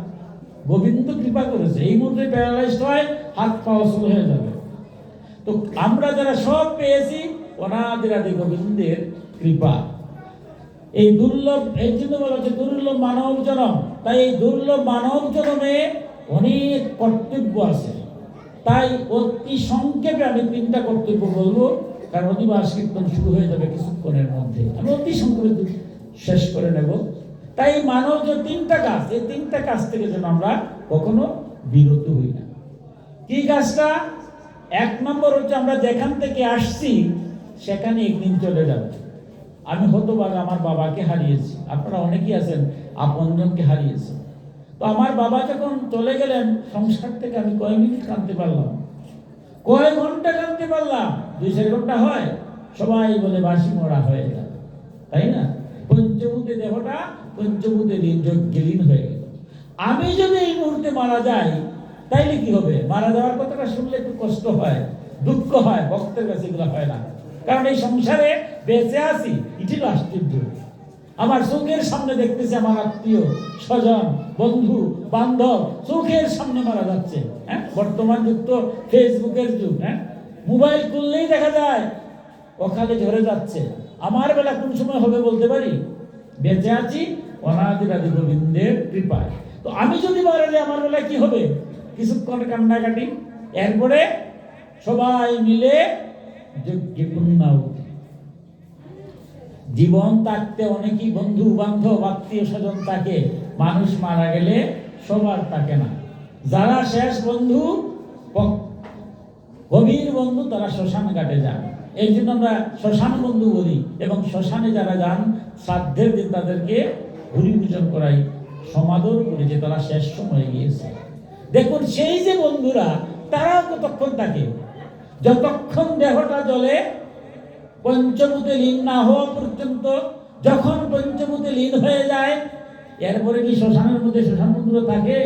গোবিন্দ কৃপা করেছে, এই মুহূর্তে প্যারালাইজড হয়, হাত পা অচল হয়ে যাবে। তো আমরা যারা সব পেয়েছি অনাদিরাদি গোবিন্দের কৃপা। এই দুর্লভ, এই জন্য বলা হচ্ছে দুর্লভ মানব জন্ম। তাই এই দুর্লভ মানব জন্মে অনেক কর্তব্য আছে। তাই অতি সংক্ষেপে আমি 3টা কর্তব্য বলবো, কারণ অধিবাস কীর্তন শুরু হয়ে যাবে কিছুক্ষণের মধ্যে। আমি অতি সংক্ষেপে শেষ করে নেব। তাই মানব যে 3টা কাজ, এই 3টা কাজ থেকে যেন আমরা কখনো বিরত হই না। কি কাজটা? 1 নম্বর হচ্ছে আমরা যেখান থেকে আসছি সেখানে একদিন চলে যাব। আমি হতভাগা, আমার বাবাকে হারিয়েছি। আপনারা অনেকেই আছেন আপনজনকে হারিয়েছে। তো আমার বাবা যখন চলে গেলেন সংসার থেকে, আমি কয় মিনিট কাঁদতে পারলাম, কয় ঘন্টা কাঁদতে পারলাম? 2-4 ঘন্টা হয়? সবাই বলে বাসি মরা হয়ে যায়, তাই না? পঞ্চভূতে দেহটা পঞ্চভূতে লীন হয়ে গেল। আমি যদি এই মুহূর্তে মারা যাই তাইলে কি হবে? মারা যাওয়ার কথাটা শুনলে একটু কষ্ট হয়, দুঃখ হয়, ভক্তের কাছে এগুলো হয় না। কারণ এই সংসারে বেঁচে আছি, এটি আশ্চর্য। আমার চোখের সামনে দেখতেছে আমার আত্মীয় স্বজন বন্ধু বান্ধব চোখের সামনে মারা যাচ্ছে। হ্যাঁ, বর্তমান যুগ তো ফেসবুকের যুগ। হ্যাঁ, মোবাইল খুললেই দেখা যায় অকালে ঝরে যাচ্ছে। আমার বেলা কোন সময় হবে বলতে পারি? বেঁচে আছি অনাদিরাদি গোবিন্দের কৃপায়। তো আমি যদি মারা যাই আমার বেলা কি হবে? কিছুক্ষণ কান্নাকাটি, এরপরে সবাই মিলে যজ্ঞে পূর্ণাহুতি। জীবন থাকতে অনেকই বন্ধু বান্ধব আত্মীয় স্বজন থাকে, মানুষ মারা গেলে সবার থাকে না। যারা শেষ বন্ধু, গভীর বন্ধু, তারা শ্মশান ঘাটে যান। এই জন্য আমরা শ্মশান বন্ধু বলি। এবং শ্মশানে যারা যান শ্রাদ্ধের দিন তাদেরকে ভূরিভূজন করাই, সমাদর করে যে তারা শেষ সময়ে গিয়েছে। দেখুন সেই যে বন্ধুরা, তারাও কতক্ষণ থাকে? যতক্ষণ দেহটা জ্বলে, পঞ্চভূতে লীন না হওয়া পর্যন্ত। যখন পঞ্চভূতে লীন হয়ে যায়, এরপরে কি শ্মশানের মধ্যে শ্মশান বন্ধুরা থাকে?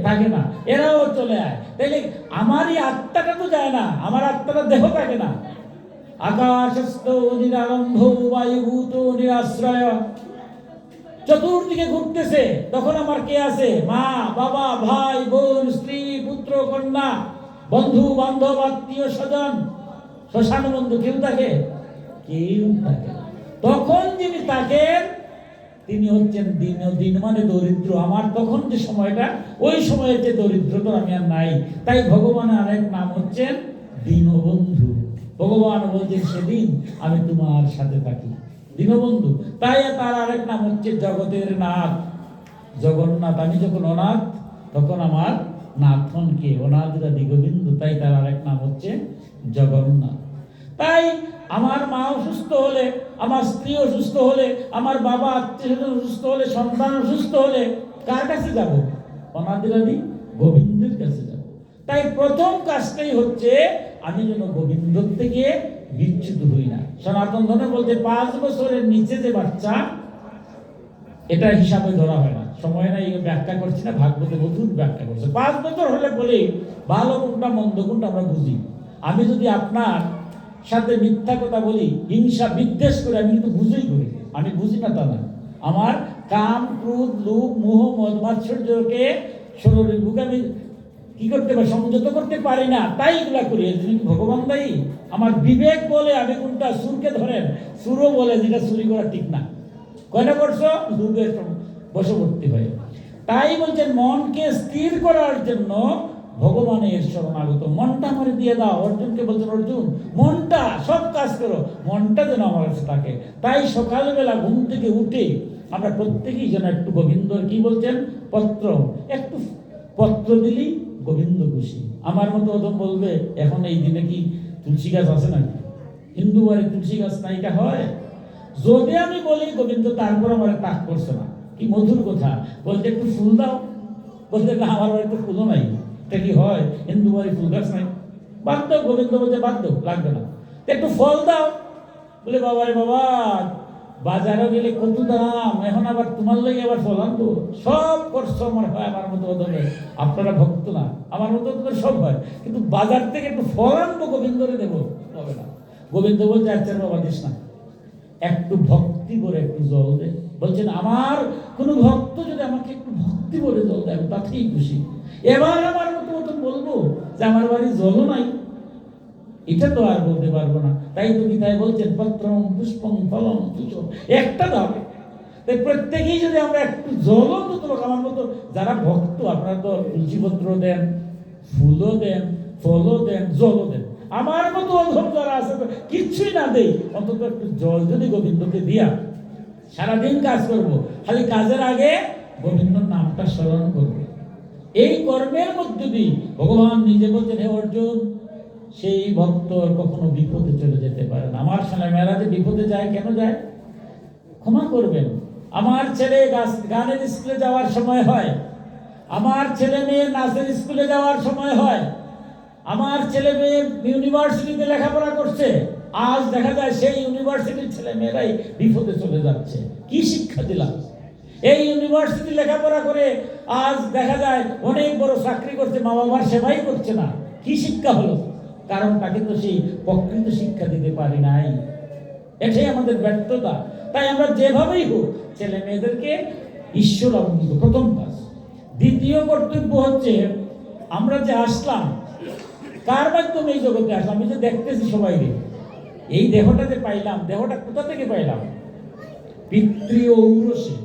থাকে না, এরাও চলে যায়। তাইলে আমারই আত্মাটা তো যায় না, আমার আত্মাটা দেহ থাকে না। আকাশস্থ নিরারম্ভ বায়ুভূত নিরাশ্রয়, চতুর্দিকে ঘুরতেছে। তখন আমার কে আছে? মা বাবা ভাই বোন স্ত্রী পুত্র কন্যা বন্ধু বান্ধব আত্মীয় স্বজন। শ্মশান বন্ধু কেউ থাকে? কেউ থাকে। তখন যিনি থাকেন তিনি হচ্ছেন দিন মানে দরিদ্র। আমার তখন যে সময়টা, ওই সময়ের যে দরিদ্রতা আমি আর নাই। তাই ভগবানের আরেক নাম হচ্ছেন দীনবন্ধু। ভগবান বলছেন সেদিন আমি তোমার সাথে থাকি, দীনবন্ধু। তাই তার আরেক নাম হচ্ছে জগতের নাথ, জগন্নাথ। আমি যখন অনাথ তখন আমার নাথন কে? অনাদিরাদি গোবিন্দ। তাই তার আরেক নাম হচ্ছে জগন্নাথ। তাই আমার মা অসুস্থ হলে, আমার স্ত্রী অসুস্থ হলে, আমার বাবা আত্মীয় অসুস্থ হলে, সন্তান অসুস্থ হলে কার কাছে যাব? অনাদিরাদি গোবিন্দের কাছে যাব। তাই প্রথম কাজটাই হচ্ছে আমি যেন গোবিন্দর থেকে বিচ্যুত হই না। সনাতন ধর্মে বলতে 5 বছরের নিচে যে বাচ্চা, এটা হিসাবে ধরা হয় না। সময় নাই ব্যাখ্যা করছি না, ভাগবতে মধুর ব্যাখ্যা করছে। 5 বছর হলে বলে ভালো কোনটা মন্দ কোনটা আমরা বুঝি। আমি যদি আপনার সাথে মিথ্যা কথা বলি, হিংসা বিদ্বেষ করে, আমি কিন্তু বুঝেই করি, আমি বুঝি না তা না। আমার কাম, ক্রোধ, লোভ, মোহ, মদ মাৎসর্যকে শরীরের বুকে আমি কি করতে পারি, সংযত করতে পারি না, তাই এগুলা করি। ভগবান দায়ী? আমার বিবেক বলে আমি কোনটা, সুরকে ধরেন, সুরও বলে যেটা চুরি করা ঠিক না। কয়টা করছো? লোভের বশবর্তী হয়ে। তাই বলছেন মনকে স্থির করার জন্য ভগবানের শরণাগত, মনটা আমারে দিয়ে দাও। অর্জুনকে বলছেন, অর্জুন মনটা, সব কাজ করো, মনটা যেন আমার কাছে থাকে। তাই সকালবেলা ঘুম থেকে উঠে আমরা প্রত্যেকেই যেন একটু গোবিন্দর, কি বলছেন, পত্র, একটু পত্র দিলেই গোবিন্দ খুশি। আমার মতো ওদম বলবে, এখন এই দিনে কি তুলসী গাছ আছে নাকি? হিন্দু বাড়ি তুলসী গাছ নাই, এটা হয়? যদি আমি বলি গোবিন্দ, তারপর আমার তাক করছে না, কি মধুর কথা, বলতে একটু ফুল দাও, বলতে না আমার বাড়িতে ফুলও নাই, এটা কি হয়? হিন্দু বাড়ি ফুল গাছ নাই, বাদ দাও। গোবিন্দ বলতে বাদ দাও, লাগবে না। একটু ফল দাও, বলে বাবা রে বাবা, বাজারে গেলে কত দাম, এখন আবার তোমার লাগে আবার ফল আনবো, সব করছো আমার হয়। আমার মতো ওদের, আপনারা ভক্ত না, আমার মতো তোদের সব হয়, কিন্তু বাজার থেকে একটু ফল আনবো গোবিন্দরে দেবো, হবে না। গোবিন্দ বলতে, আচ্ছা বাবা দিস না, একটু ভক্তি করে একটু জল দে। বলছেন আমার কোনো ভক্ত যদি আমাকে একটু ভক্তি করে জল দেয়, তাতেই খুশি। এবার আমার মতো বলবো যে আমার বাড়ি জলও নাই, এটা তো আর বলতে পারবো না। তাই তো গীতায় বলছেন, পত্রম পুষ্পম ফলম তুচ্ছ, একটা দাও। তাই প্রত্যেকেই যদি আমরা একটু জলও তো তোমাকে, আমার মতো যারা ভক্ত, আপনারা তো তুলসীপত্র দেন, ফুলও দেন, ফলও দেন, জলও দেন। আমার মতো অধম যারা আছে কিচ্ছুই না দেই, অন্তত একটু জল যদি গোবিন্দকে দিয়া সারাদিন কাজ করব, খালি কাজের আগে গোবিন্দর নামটা স্মরণ করব। এই কর্মের মধ্যে দিয়ে ভগবান নিজে বলছেন, হে অর্জুন, সেই ভক্ত কখনো বিপদে চলে যেতে পারে না। আমার ছেলেমেয়েরা যে বিপদে যায়, কেন যায়? ক্ষমা করবেন। আমার ছেলে গানের স্কুলে যাওয়ার সময় হয়, আমার ছেলে মেয়ে নাচের স্কুলে যাওয়ার সময় হয়, আমার ছেলে মেয়ে ইউনিভার্সিটিতে লেখাপড়া করছে, আজ দেখা যায় সেই ইউনিভার্সিটির ছেলে মেয়েরাই বিপদে চলে যাচ্ছে। কি শিক্ষা দিলাম? এই ইউনিভার্সিটি লেখাপড়া করে আজ দেখা যায় অনেক বড় চাকরি করছে, মা বাবার সেবাই করছে না। কি শিক্ষা হলো? কারণ তাকে তো সেই প্রকৃত শিক্ষা দিতে পারি নাই। এটাই আমাদের ব্যর্থতা। তাই আমরা যেভাবেই হোক ছেলে মেয়েদেরকে ঈশ্বর অবহিত প্রথম কাজ। দ্বিতীয় কর্তব্য হচ্ছে, আমরা যে আসলাম, কার মাধ্যমে এই জগতে আসলাম? আমি যে দেখতেছি সবাইকে, এই দেহটা যে পাইলাম, দেহটা কোথা থেকে পাইলাম? পিতৃ ঔরসে,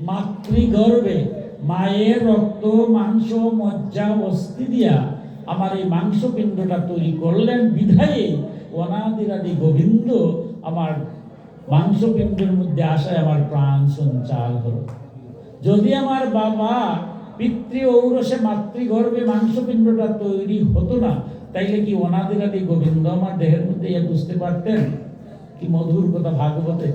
মাতৃগর্ভে মায়ের রক্ত, মাংস, মজ্জা, অস্থি দিয়া আমার এই মাংসপিণ্ডটা তৈরি করলেন বিধায়ে অনাদিরাদি গোবিন্দ আমার মাংসপিণ্ডের মধ্যে আসায় আমার প্রাণ সঞ্চার হলো। যদি আমার বাবা পিতৃ ঔরসে মাতৃগর্ভে মাংসপিণ্ডটা তৈরি হতো না, তাইলে কি অনাদিরাদি গোবিন্দ আমার দেহের মধ্যে বুঝতে পারতেন? কি মধুর কথা ভাগবতে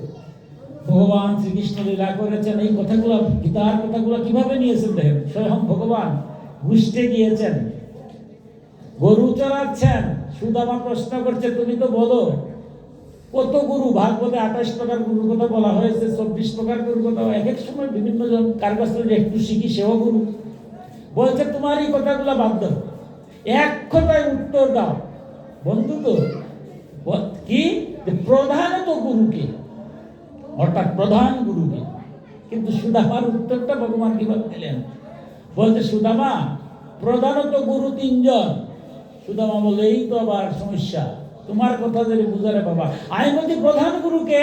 ভগবান শ্রীকৃষ্ণ লীলা করেছেন। এই কথাগুলো, গীতার কথাগুলো কিভাবে নিয়েছেন দেখেন। স্বয়ং ভগবান বুঝতে গিয়েছেন, গরু চড়াচ্ছেন, সুদামা প্রশ্ন করছে, তুমি তো বলো কত গুরু? ভাগবতে 28 প্রকার গুরুর কথা বলা হয়েছে, 24 প্রকার গুরুর কথা। এক এক সময় বিভিন্ন জন কার কাছ থেকে একটু শিখি, সেও গুরু। বলছে তোমার এই কথাগুলো বাদ দাও, এক কথায় উত্তর দাও। বন্ধু তো কি, প্রধানত গুরুকে, অর্থাৎ প্রধান গুরুকে। কিন্তু সুদামার উত্তরটা ভগবান কিভাবে দিলেন? বলছে, সুদামা প্রধানত গুরু 3 জন। সুদামা বলে, এই তো আবার সমস্যা, তোমার কথা যদি বুঝারে বাবা। আমি বলছি প্রধান গুরুকে,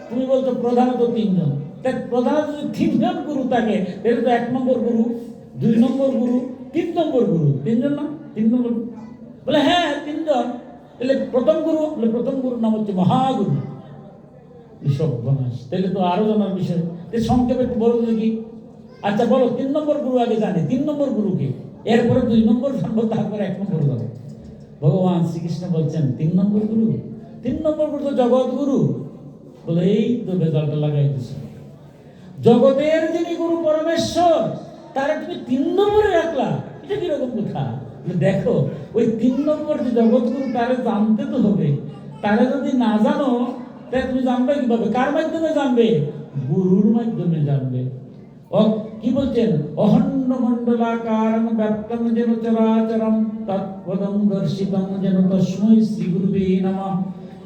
তুমি বলতো প্রধানত 3 জন। তাই প্রধানত যদি 3 জন গুরু থাকে, তাহলে তো 1 নম্বর গুরু, 2 নম্বর গুরু, 3 নম্বর গুরু। 3 জন না? 3 নম্বর। বলে হ্যাঁ 3 জন। তাহলে প্রথম গুরু, বলে প্রথম গুরুর নাম হচ্ছে মহাগুরু। তাহলে তো আরো জানার বিষয়, সংক্ষেপে একটু বলো দেখি। আচ্ছা বলো, 3 নম্বর গুরু আগে জানে, 3 নম্বর গুরুকে, এরপরে 2 নম্বর জানবো, তারপরে 1 নম্বর জানবো। ভগবান শ্রীকৃষ্ণ বলছেন 3 নম্বর গুরু, 3 নম্বর গুরু তো জগৎ গুরু। বলে এই তো বেজালটা লাগাই দিচ্ছে, জগতের যিনি গুরু পরমেশ্বর, তারা তুমি 3 নম্বরে রাখলা, এটা কিরকম কথা? দেখো, ওই 3 নম্বর যে জগৎ গুরু, তারা জানতে তো হবে। তারা যদি না জানো, তাহলে তুমি জানবে কিভাবে? কার মাধ্যমে জানবে? গুরুর মাধ্যমে জানবে। কি বলছেন, অখণ্ড মণ্ডলাকারং ব্যাপ্তং যেন চরাচরম তৎপদং দর্শিতং যেন তস্মৈ শ্রী গুরুবে নমঃ।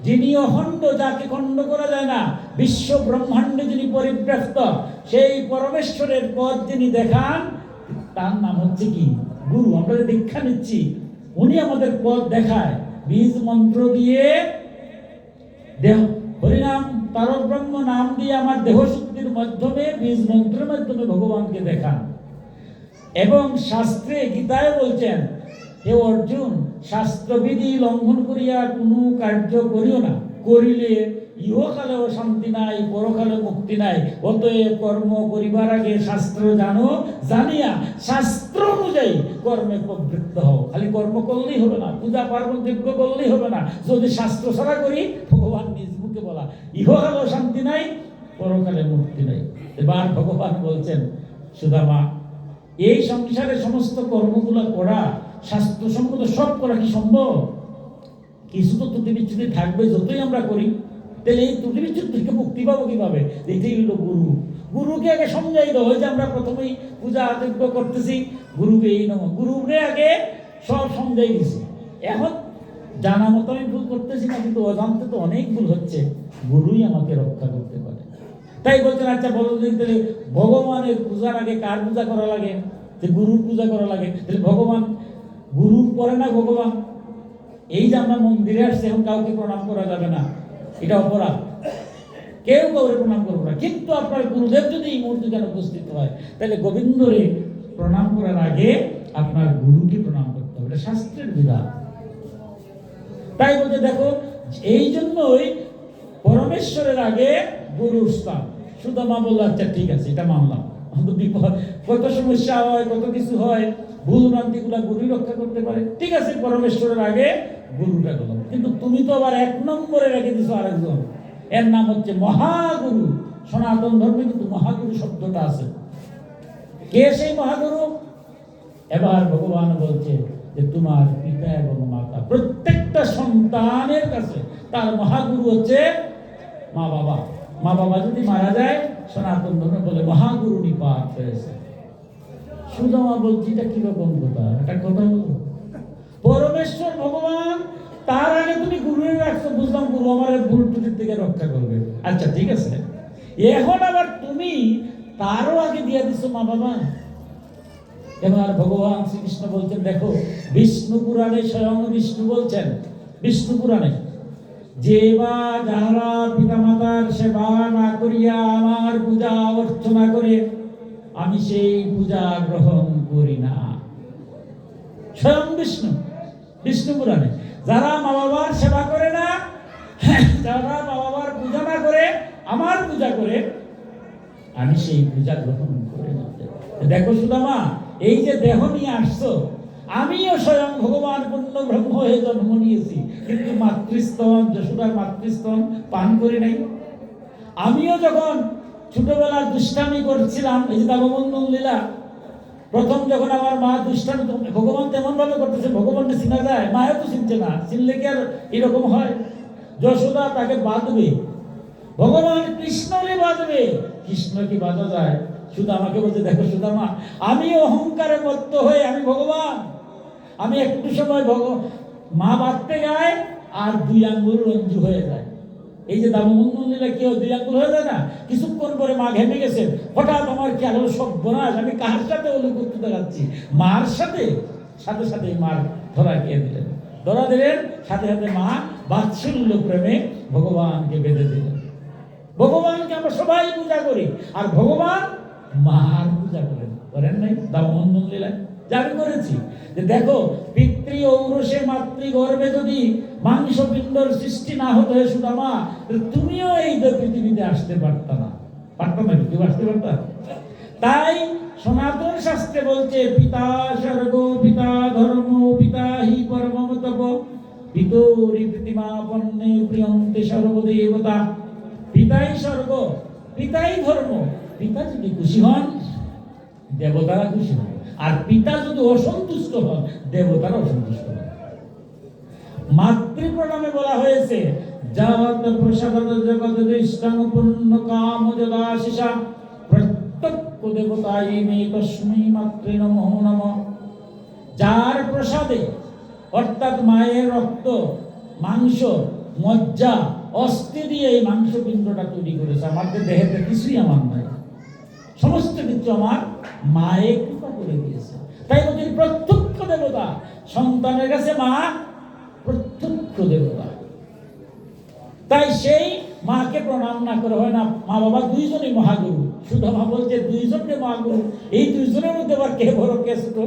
যিনি অখণ্ড, যাকে খণ্ড করা যায় না, বিশ্ব ব্রহ্মাণ্ডে যিনি পরিব্যাপ্ত, সেই পরমেশ্বরের পদ যিনি দেখান, তার নাম হচ্ছে কি গুরু। আমরা যে দীক্ষা নিচ্ছি, উনি আমাদের পদ দেখায় বীজ মন্ত্র দিয়ে, দেহ হরিনাম পরব্রহ্ম নাম দিয়ে আমার দেহ শুদ্ধির মাধ্যমে, বীজ মন্ত্রের মাধ্যমে ভগবানকে দেখান। এবং শাস্ত্রে গীতায় বলছেন, হে অর্জুন, শাস্ত্রবিধি লঙ্ঘন করিয়া কোনো কার্য করিও না, করিলে ইহকালেও শান্তি নাই, পরকালে মুক্তি নাই। অতএব কর্ম করিবার আগে শাস্ত্র জানো, জানিয়া শাস্ত্র অনুযায়ী কর্মে প্রবৃত্ত হও। খালি কর্ম করলেই হবে না, পূজা পার্বণ যজ্ঞ করলেই হবে না, যদি শাস্ত্র ছাড়া করি, ভগবান নিজ মুখে বলা, ইহকালেও শান্তি নাই, পরকালে মুক্তি নাই। এবার ভগবান বলছেন, সুদামা, এই সংসারে সমস্ত কর্মগুলো করা, শাস্ত্রসম্মত সব করা কি সম্ভব? কিছু তো ত্রুটি বিচ্ছুতি থাকবে, যতই আমরা করি। তাহলে এই ত্রুটি বিচ্ছুতি থেকে মুক্তি পাবো কিভাবে? এটাই হলো গুরু। গুরুকে আগে সমঝাই দাও। ওই যে আমরা প্রথমেই পূজা যজ্ঞ করতেছি, গুরুকে এই নমঃ, গুরুকে আগে সব সমঝাই দিছি। এখন জানা মতো আমি ভুল করতেছি না, কিন্তু অজান্তে তো অনেক ভুল হচ্ছে, গুরুই আমাকে রক্ষা করতে পারে। তাই বলছেন, আচ্ছা বলো তাহলে ভগবানের পূজার আগে কার পূজা করা লাগে? যে গুরুর পূজা করা লাগে। তাহলে ভগবান গুরুর পরে না ভগবান? এই যে আমরা মন্দিরে আসছি, এখন কাউকে প্রণাম করা যাবে না, এটা অপরাধ, কেউ কাউকে প্রণাম করবো না। কিন্তু আপনার গুরুদেব যদি এই মুহূর্তে যেন উপস্থিত হয়, তাহলে গোবিন্দরে প্রণাম করার আগে আপনার গুরুকে প্রণাম করতে হবে, এটা শাস্ত্রের বিধান। তাই বলতে দেখো, এই জন্যই পরমেশ্বরের আগে গুরুর স্থান। সুদামা বলল, আচ্ছা ঠিক আছে, এটা মানলাম। বিপদ, কত সমস্যা হয়, কত কিছু হয়, ভুল ভ্রান্তি গুলা গুরুই রক্ষা করতে পারে। ঠিক আছে, পরমেশ্বরের আগে গুরুটা গেলাম। কিন্তু তুমি তো আবার এক নম্বরে রেখে দিছো আরেকজন, এর নাম হচ্ছে মহাগুরু। সনাতন ধর্মে কিন্তু মহাগুরু শব্দটা আছে। কে সেই মহাগুরু? এবার ভগবান বলছে যে তোমার পিতা এবং মাতা, প্রত্যেকটা সন্তানের কাছে তার মহাগুরু হচ্ছে মা বাবা। মা বাবা যদি মারা যায়, সনাতন ধর্মে বলে মহাগুরু নিপাত হয়েছে। সুদামা বলছি, এটা কিরকম কথা? এটা কথা বলো, পরমেশ্বর ভগবান, তার আগে তুমি গুরুর রাখছো, বুঝলাম গুরু আমার ভুল ত্রুটির থেকে রক্ষা করবে। আচ্ছা ঠিক আছে, এখন আবার তুমি তারও আগে দিয়ে দিছো মা বাবা। এবার ভগবান শ্রীকৃষ্ণ বলছেন, দেখো বিষ্ণু পুরাণে স্বয়ং বিষ্ণু বলছেন, বিষ্ণু পুরাণে, যে বা যাহারা পিতামাতার সেবা না করিয়া আমার পূজা অর্চনা করে, আমি সেই পূজা গ্রহণ করি না। স্বয়ং বিষ্ণু, বিষ্ণু পুরাণে, যারা মা বাবার সেবা করে না, যারা মা বাবার পূজা না করে আমার পূজা করে, আমি সেই পূজা গ্রহণ করি না। দেখো সুদামা, এই যে দেহ নিয়ে আসছো, আমিও স্বয়ং ভগবান পূর্ণ ব্রহ্ম হয়ে জন্ম নিয়েছি, কিন্তু মাতৃস্তন, যশোদার মাতৃস্তন পান করি নাই। আমিও যখন ছোটবেলা দুষ্টামি করছিলাম, এই যে দামোদর লীলা, প্রথম যখন আমার মা দুষ্টামি, ভগবান তেমন ভাবে করতেছে, ভগবানকে চিনা যায়, মায়ের তো চিনছে না, চিনলে কি আর এরকম হয়? যশোদা তাকে বাঁধবে, ভগবান কৃষ্ণরে বাঁধবে, কৃষ্ণ কি বাঁধা যায়? সুদামাকে বলছে, দেখো সুদামা, আমি অহংকারে মত্ত হয়ে, আমি ভগবান, আমি একটু সময় মা বাঁধতে গায় আর 2 আঙ্গুল রঞ্জু হয়ে যায়। এই যে দামোদর লীলা কেউ 2 আঙ্গুল হয়ে যায় না? কিছুক্ষণ পরে মা ঘেমে গেছে, হঠাৎ আমার কি আলো সব বনাস, আমি কার সাথে ওলি করতে দেখাচ্ছি? মার সাথে। সাথে সাথে মার ধরা খেয়ে দিলেন, ধরা দিলেন, সাথে সাথে মা বাৎসল্য প্রেমে ভগবানকে বেঁধে দিলেন। ভগবানকে আমরা সবাই পূজা করি, আর ভগবান মার পূজা করেন, করেন নাই? দামোদর লীলায় জানি করেছি যে দেখো, পিতৃ ঔরসে মাতৃ গর্ভে যদি মাংস পিণ্ডর সৃষ্টি না হতো হে সুদামা, তুমিও এই পৃথিবীতে আসতে পারত না। পারত না? কেউ আসতে পারত? তাই সনাতন শাস্ত্রে বলছে, পিতা স্বর্গ, পিতা ধর্ম, পিতা হি পরমম তপ, পিতরি প্রতিমাপন্নে প্রিয়ন্তে সর্বদেবতা। পিতাই স্বর্গ, পিতাই ধর্ম। পিতা যদি খুশি হন, দেবতারা খুশি হন, আর পিতা যদি অসন্তুষ্ট হন, দেবতারা অসন্তুষ্ট হন। মাতৃ প্রণামে বলা হয়েছে, জাত প্রসাদত জগৎ দৃষ্টাং পূর্ণ কাম যদাশিষা প্রত্যক্ষ দেবতায় মে তস্मै মাতৃ নমো নমঃ। যার প্রসাদে অর্থাৎ মায়ের রক্ত, মাংস, মজ্জা, অস্থি দিয়ে এই মাংসপিণ্ডটা তৈরি করেছে। আমাদের দেহেতে কিছুই আমার নাই, সমস্ত কিছু আমার মায়ে কৃপা করে দিয়েছে। তাই বলছি প্রত্যক্ষ দেবতা, সন্তানের কাছে মা প্রত্যক্ষ দেবতা। তাই সেই মাকে প্রণাম না করে হয় না। মা বাবা দুইজনই মহাগুরু। শুধু মা বলছে দুইজনকে মহাগুরু, এই দুইজনের মধ্যে আবার কে বড় কে ছোট?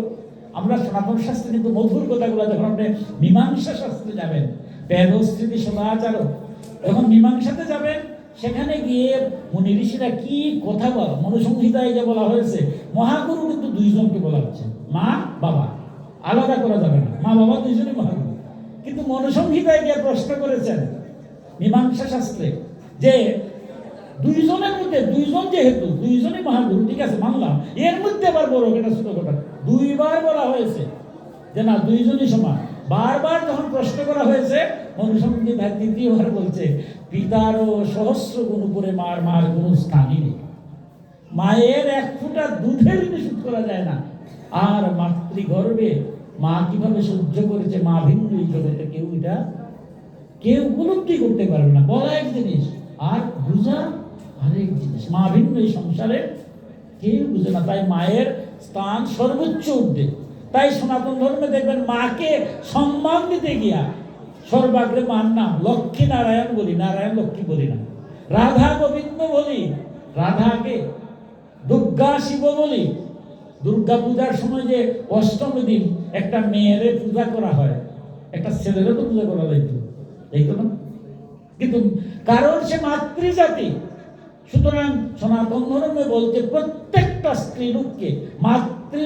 আমরা সনাতন শাস্ত্রে কিন্তু মধুর কথাগুলো যখন আপনি মীমাংসা শাস্ত্রে যাবেন, বেদ স্মৃতি সদাচার, যখন মীমাংসাতে যাবেন সেখানে গিয়ে মুনি ঋষিরা কি কথা বলা, মনুসংহিতায় যে বলা হয়েছে মহাগুরু কিন্তু দুইজনকে বলা হচ্ছে, মা বাবা আলাদা করা যাবে না, মা বাবা দুইজনই মহাগুরু। কিন্তু মনুসংহিতায় গিয়ে প্রশ্ন করেছেন মীমাংসা শাস্ত্রে যে দুইজনের মধ্যে দুইজন, যেহেতু দুইজনই মহাগুরু, ঠিক আছে মানলাম, এর মধ্যে আবার বড় কেটা ছোট কথা দুইবার বলা হয়েছে যে না দুইজনই সমান। বারবার যখন প্রশ্ন করা হয়েছে মনুসংহিতা তৃতীয়বার বলছে পিতারও সহস্র গুণ উপরে মার, মার গুণ স্থানই নেই। মায়ের এক ফোঁটা দুধের নিষেধ করা যায় না। আর মাতৃগর্ভে মা কিভাবে সহ্য করেছে, মা ভিন্ন এই জগতে কেউ উপলব্ধি করতে পারবে না। বলা এক জিনিস আর বুঝা আরেক জিনিস। মা ভিন্ন এই সংসারে কেউ বুঝে না। তাই মায়ের স্থান সর্বোচ্চ ঊর্ধ্বে। তাই সনাতন ধর্মে দেখবেন মাকে সম্মান দিতে গিয়া সর্বাগ্রে মার নাম লক্ষ্মী নারায়ণ বলি, নারায়ণ লক্ষ্মী বলি না। রাধা গোবিন্দ বলি, রাধাকে দুর্গা শিব বলি। দুর্গা পূজার সময় যে অষ্টমী দিন একটা মেয়ের পূজা করা হয়, একটা ছেলেরও তো পূজা করা যাইতো, এইতো না? কিন্তু কারণ সে মাতৃজাতি। সুতরাং সনাতন ধর্মে বলতে প্রত্যেকটা স্ত্রী লোককে মাতৃ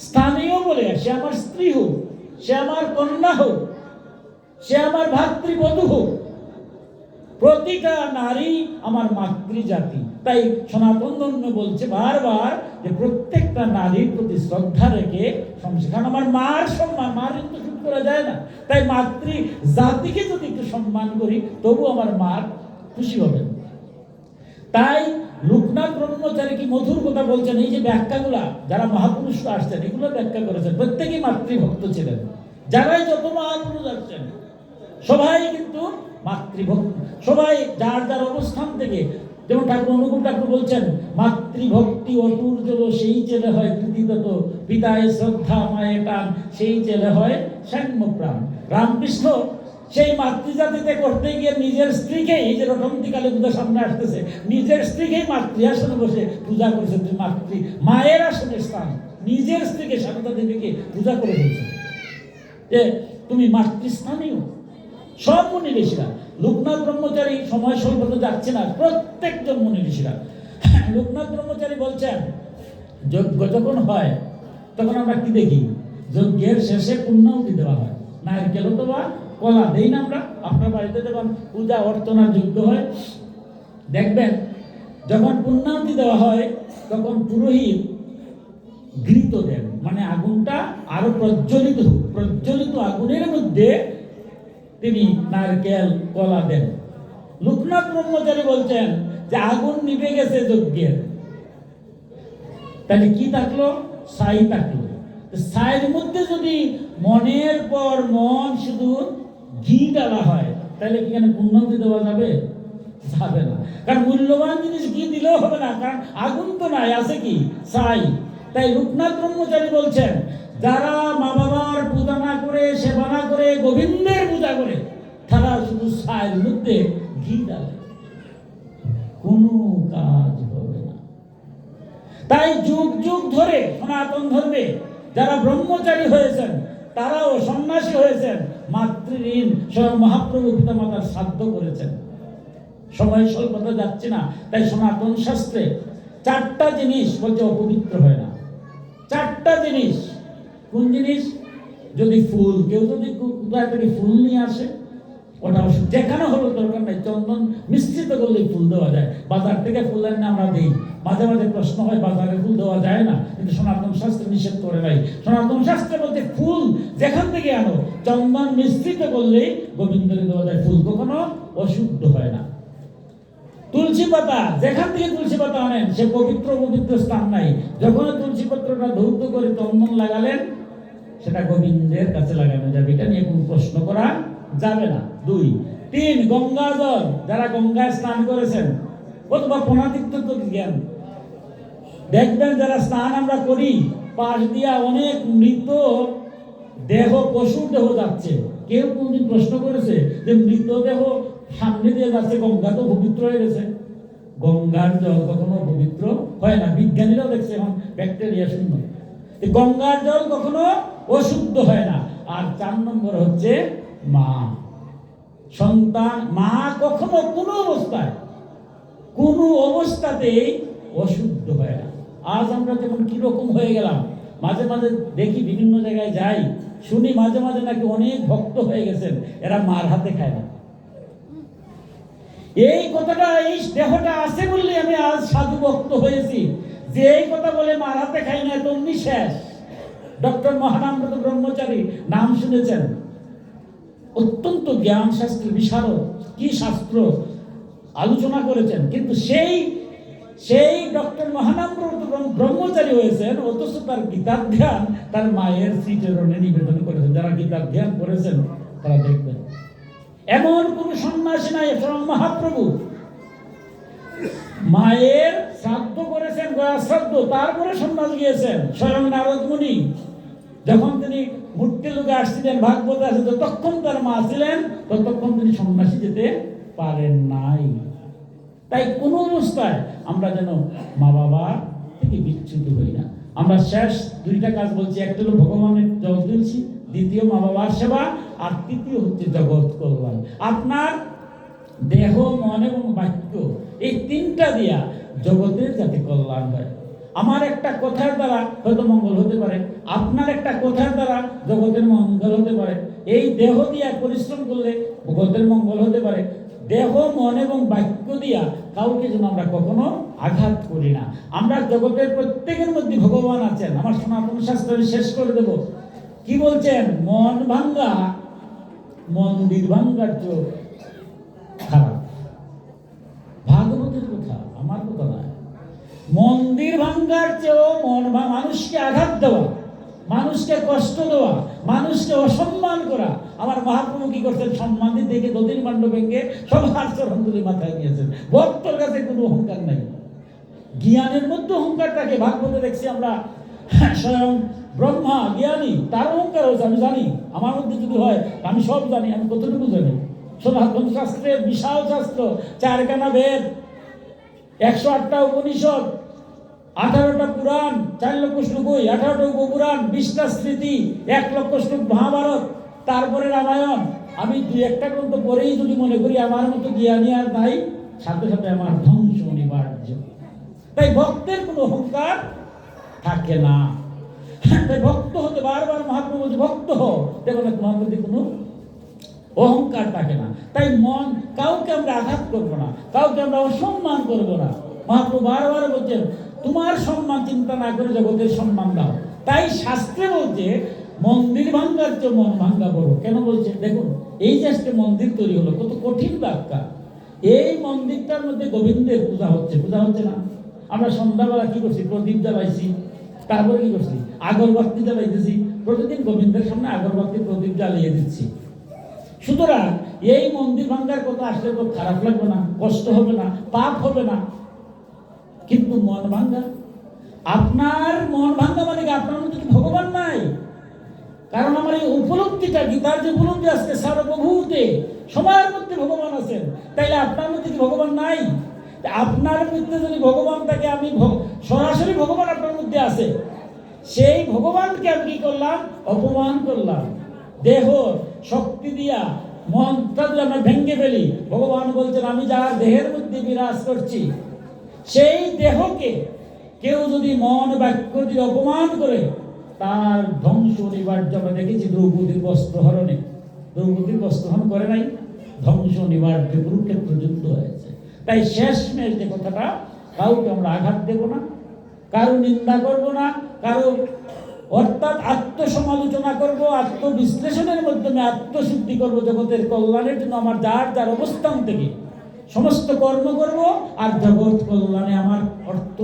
স্থানীয় বলে, সে আমার স্ত্রী হোক, সে আমার কন্যা হোক, সে আমার ভাতৃবধূ হোক, প্রতিটা নারী আমার মাতৃজাতি। তাই সনাতন ধর্ম বলছে বারবার যে প্রত্যেকটা নারীর প্রতি শ্রদ্ধা রেখে সংস্কার। আমার মার সম্মান, মার কিন্তু চুপ করা যায় না। তাই মাতৃ জাতিকে যদি একটু সম্মান করি তবু আমার মার খুশি হবেন। তাই লোকনাথ ব্রহ্মচারী কি মধুর কথা বলছেন। এই যে ব্যাখ্যাগুলা যারা মহাপুরুষরা আসছেন এগুলো ব্যাখ্যা করেছেন, প্রত্যেকেই মাতৃভক্ত ছিলেন। যারাই যত মহাপুরুষ আসছেন সবাই কিন্তু মাতৃভক্ত, সবাই যার যার অবস্থান থেকে। যেমন ঠাকুর অনুকূল ঠাকুর বলছেন মাতৃভক্তি অতুর্জল সেই ছেলে হয় কৃতিদত, পিতায় শ্রদ্ধা মায়ে টান সেই ছেলে হয় সাম্য প্রাণ। রামকৃষ্ণ সেই মাতৃজাতিতে করতে গিয়ে নিজের স্ত্রীকেই, এই যে রটন্তি কালী পূজা সামনে আসতেছে, নিজের স্ত্রীকেই মাতৃ আসনে বসে পূজা করেছে। মায়ের আসনের স্থান, নিজের স্ত্রীকে সারদা দেবীকে পূজা করে দিয়েছে যে তুমি মাতৃস্থানীয়। সব মুনি ঋষিরা, লোকনাথ ব্রহ্মচারী সময় স্বল্পতা যাচ্ছে না, প্রত্যেকজন মুনি ঋষিরা। লোকনাথ ব্রহ্মচারী বলছেন যজ্ঞ যখন হয় তখন আমরা কি দেখি, যজ্ঞের শেষে পুণ্যাহুতি দেওয়া হয়। নারকেল অথবা কলা দেই না আমরা। আপনার বাড়িতে যখন পূজা অর্চনার যজ্ঞ হয় দেখবেন যখন পুণ্যাহুতি দেওয়া হয় তখন পুরোহিত ঘৃত দেন, মানে আগুনটা আরো প্রজ্বলিত হোক, প্রজ্বলিত আগুনের মধ্যে তিনি নারকেল কলা দেন। লোকনাথ ব্রহ্মচারী বলছেন যে আগুন নিভে গেছে যজ্ঞের, তাহলে কি থাকলো? ছাই থাকলো। ছাইয়ের মধ্যে যদি মনের পর মন শুধু ঘি ডালা হয় তাহলে কি এখানে পুণ্যাহুতি দেওয়া যাবে? যাবে না। কারণ মূল্যবান জিনিস ঘি দিলেও হবে না, কারণ আগুন তো নাই, আছে কি? ছাই। তাই লোকনাথ ব্রহ্মচারী বলছেন যারা মা বাবার পূজা না করে, সেবা না করে, গোবিন্দের পূজা করে, তারা শুধু ছাইয়ের মধ্যে ঘি ডালে, কোনো কাজ হবে না। তাই যুগ যুগ ধরে সনাতন ধর্মে যারা ব্রহ্মচারী হয়েছেন তারাও সন্ন্যাসী হয়েছেন, মাতৃঋণ স্বয়ং মহাপ্রভু পিতামাতার শ্রাদ্ধ করেছেন। সময় স্বল্পতা যাচ্ছে না। তাই সনাতন শাস্ত্রে 4টা জিনিস বলছে অপবিত্র হয় না। 4টা জিনিস। কোন জিনিস? যদি ফুল, কেউ যদি কোথায় থেকে ফুল নিয়ে আসে ওটা যেখানে হলো দরকার নাই, চন্দন মিশ্রিত করলে ফুল দেওয়া যায়। বাজার থেকে ফুল এনে আমরা দিই। মাঝে মাঝে প্রশ্ন হয় বাজারে ফুল দেওয়া যায় না, কিন্তু সনাতন শাস্ত্র নিষেধ করে নাই। সনাতন শাস্ত্রে বলতে ফুল যেখান থেকে আনো চন্দন মিশ্রিত করলেই গোবিন্দকে দেওয়া যায়। ফুল কখনো অশুদ্ধ হয় না। তুলসী পাতা, যেখান থেকে তুলসী পাতা আনেন সে পবিত্র পবিত্র স্থান নাই, যখন তুলসী পত্রটা ধৌত করে চন্দন লাগালেন সেটা গোবিন্দের কাছে লাগানো যাবে, এটা নিয়ে কোনো প্রশ্ন করা যাবে না। 2, 3 গঙ্গা জল, যারা গঙ্গায় স্নান করেছেন অথবা প্রণাতীর্থ জ্ঞান দেখবেন, যারা স্নান আমরা করি পাশ দিয়া অনেক মৃত দেহ, পশুর দেহ যাচ্ছে। কেউ কোনদিন প্রশ্ন করেছে যে মৃতদেহ সামনে দিয়ে যাচ্ছে, গঙ্গা তো পবিত্র হয়ে গেছে? গঙ্গার জল কখনো পবিত্র হয় না, বিজ্ঞানীরাও দেখছে এখন ব্যাকটেরিয়া শূন্য। গঙ্গার জল কখনো অশুদ্ধ হয় না। আর 4 নম্বর হচ্ছে মা, সন্তান। মা কখনো কোনো অবস্থাতেই অশুদ্ধ হয় না। আজ আমরা যেমন কিরকম হয়ে গেলাম, মাঝে মাঝে দেখি বিভিন্ন জায়গায় যাই, শুনি মাঝে মাঝে নাকি অনেক ভক্ত হয়ে গেছেন, এরা মার হাতে খায় না। এই কথাটা, এই দেহটা আছে বললে আমি আজ সাধু ভক্ত হয়েছি। যে এই কথা বলে মার হাতে খাই না, তমনি শেষ। ডক্টর মহানামব্রত ব্রহ্মচারী নাম শুনেছেন, অত্যন্ত জ্ঞান শাস্ত্র বিশারদ, কি শাস্ত্র আলোচনা করেছেন, কিন্তু সেই ডক্টর মহানামব্রত ব্রহ্মচারী হয়েছেন, অথচ তার গীতার ধ্যান তার মায়ের শ্রীচরণে নিবেদন করেছেন। যারা গীতার ধ্যান করেছেন তারা দেখবেন এমন কোন সন্ন্যাসী নাই। স্বয়ং মহাপ্রভু মায়ের শ্রাদ্ধ করেছেন, গয়া শ্রাদ্ধ, তারপরে সন্ন্যাস গিয়েছেন। স্বয়ং নারদ মুনি যখন তিনি মূর্তি লোকে আসছিলেন, ভাগবত আছে, যতক্ষণ তার মা ছিলেন ততক্ষণ তিনি সন্ন্যাসী যেতে পারেন নাই। তাই কোন অবস্থায় আমরা যেন মা বাবা থেকে বিচ্যুত হই না। আমরা শেষ 2টা কাজ বলছি, একটা হলো ভগবানের জল তুলছি, দ্বিতীয় মা বাবার সেবা, আর তৃতীয় হচ্ছে জগৎ কল্যাণ। আপনার দেহ, মন এবং বাক্য, এই 3টা দিয়া জগতের যাতে কল্যাণ হয়। আমার একটা কথার দ্বারা হয়তো মঙ্গল হতে পারে, আপনার একটা কথার দ্বারা জগতের মঙ্গল হতে পারে। এই দেহ দিয়া পরিশ্রম করলে জগতের মঙ্গল হতে পারে। দেহ, মন এবং বাক্য দিয়া কাউকে যেন আমরা কখনো আঘাত করি না। আমরা জগতের প্রত্যেকের মধ্যে ভগবান আছেন। আমার সনাতন শাস্ত্র শেষ করে দেব, কি বলছেন? মন ভাঙ্গা মন্দির ভাঙ্গার চোখ খারাপ। ভাগবতের কথা, আমার কথা না। মন্দির ভাঙ্গার চেয়েও মানুষকে আঘাত দেওয়া, মানুষকে কষ্ট দেওয়া, মানুষকে অসম্মান করা। আমার মহাপ্রভু কি করছেন? সম্মান দিতে দেখে দধির মান্ড ভেঙে সবার চরণ তুলে মাথায় নিয়েছেন। ভক্তর কাছে কোনো অহংকার নাই, জ্ঞানের মধ্যে অহংকার থাকে। ভাগবতে দেখছি আমরা, স্বয়ং ব্রহ্মা জ্ঞানী, তার অহংকার হয়েছে। আমি জানি, আমার মধ্যে যদি হয় আমি সব জানি। আমি কতটুকু জানি? সনাতন শাস্ত্রের বিশাল শাস্ত্র, 4 খানা বেদ, 108টা উপনিষদ, 18টা পুরাণ, 4 লক্ষ শ্লোক, 18টা উপপুরাণ, 20টা স্মৃতি, 1 লক্ষ শ্লোক মহাভারত, তারপরে রামায়ণ। আমি 2-1টা গ্রন্থ পড়েই যদি মনে করি আমার মতো জ্ঞানী আর নাই, সাথে সাথে আমার ধ্বংস অনিবার্য। তাই ভক্তের কোনো অহংকার থাকে না। তাই ভক্ত হতে বারবার মহাপ্রভু বলছে, ভক্ত হও, দেখো না তোমার মধ্যে কোনো অহংকার থাকে না। তাই মন, কাউকে আমরা আঘাত করবো না, কাউকে আমরা অসম্মান করবো না। মহাপ্রভু বারবার বলছেন, তোমার সম্মান চিন্তা না করে জগতের সম্মান দাও। তাই শাস্ত্রে বলছে মন্দির ভাঙ্গার চেয়ে মন ভাঙ্গা বড়। কেন বলছে? দেখুন, এই যে আজকে মন্দির তৈরি হলো, কত কঠিন ব্যাখ্যা। এই মন্দিরটার মধ্যে গোবিন্দের পূজা হচ্ছে না? আমরা সন্ধ্যাবেলা কি করছি? প্রদীপ জ্বালাইছি, তারপরে কি করছি? আগরবাতি জ্বালাইতেছি। প্রতিদিন গোবিন্দের সামনে আগরবাতি প্রদীপ জ্বালিয়ে দিচ্ছি। সুতরাং এই মন্দির ভাঙ্গার কথা আসলে তো খারাপ লাগবে না, কষ্ট হবে না, পাপ হবে না। কিন্তু মন ভাঙ্গা, আপনার মন ভাঙ্গা মানে কি আপনার মধ্যে ভগবান নাই? কারণ আমার এই উপলব্ধিটা, গীতার যে উপলব্ধি আসছে, সার্বভৌতে সময়ের মধ্যে ভগবান আছেন, তাইলে আপনার মধ্যে কি ভগবান নাই? আপনার মধ্যে যদি ভগবান থাকে, আমি সরাসরি ভগবান আপনার মধ্যে আছে, সেই ভগবানকে আমি কি করলাম? অপমান করলাম। দেহ শক্তি দিয়া, মনটা যদি আমরা ভেঙে ফেলি, ভগবান বলছেন আমি যার দেহের মধ্যে বিরাজ করছি, সেই দেহকে কেউ যদি মন বাক্য দিয়ে অপমান করে, তার ধ্বংস অনিবার্য। আমরা দেখেছি দ্রৌপদীর বস্ত্রহরণে, দ্রৌপদীর বস্ত্রহরণ করে নাই, ধ্বংস অনিবার্য, কুরুক্ষেত্র যুদ্ধ হয়েছে। তাই শেষমেশ যে কথাটা, কাউকে আমরা আঘাত দেব না, কারো নিন্দা করব না, কারো অর্থাৎ আত্মসমালোচনা করব, আত্মবিশ্লেষণের মাধ্যমে আত্মশুদ্ধি করব, জগতের কল্যাণের জন্য আমার যার যার অবস্থান থেকে সমস্ত কর্ম করব, আর জগৎ কল্যাণে আমার অর্থ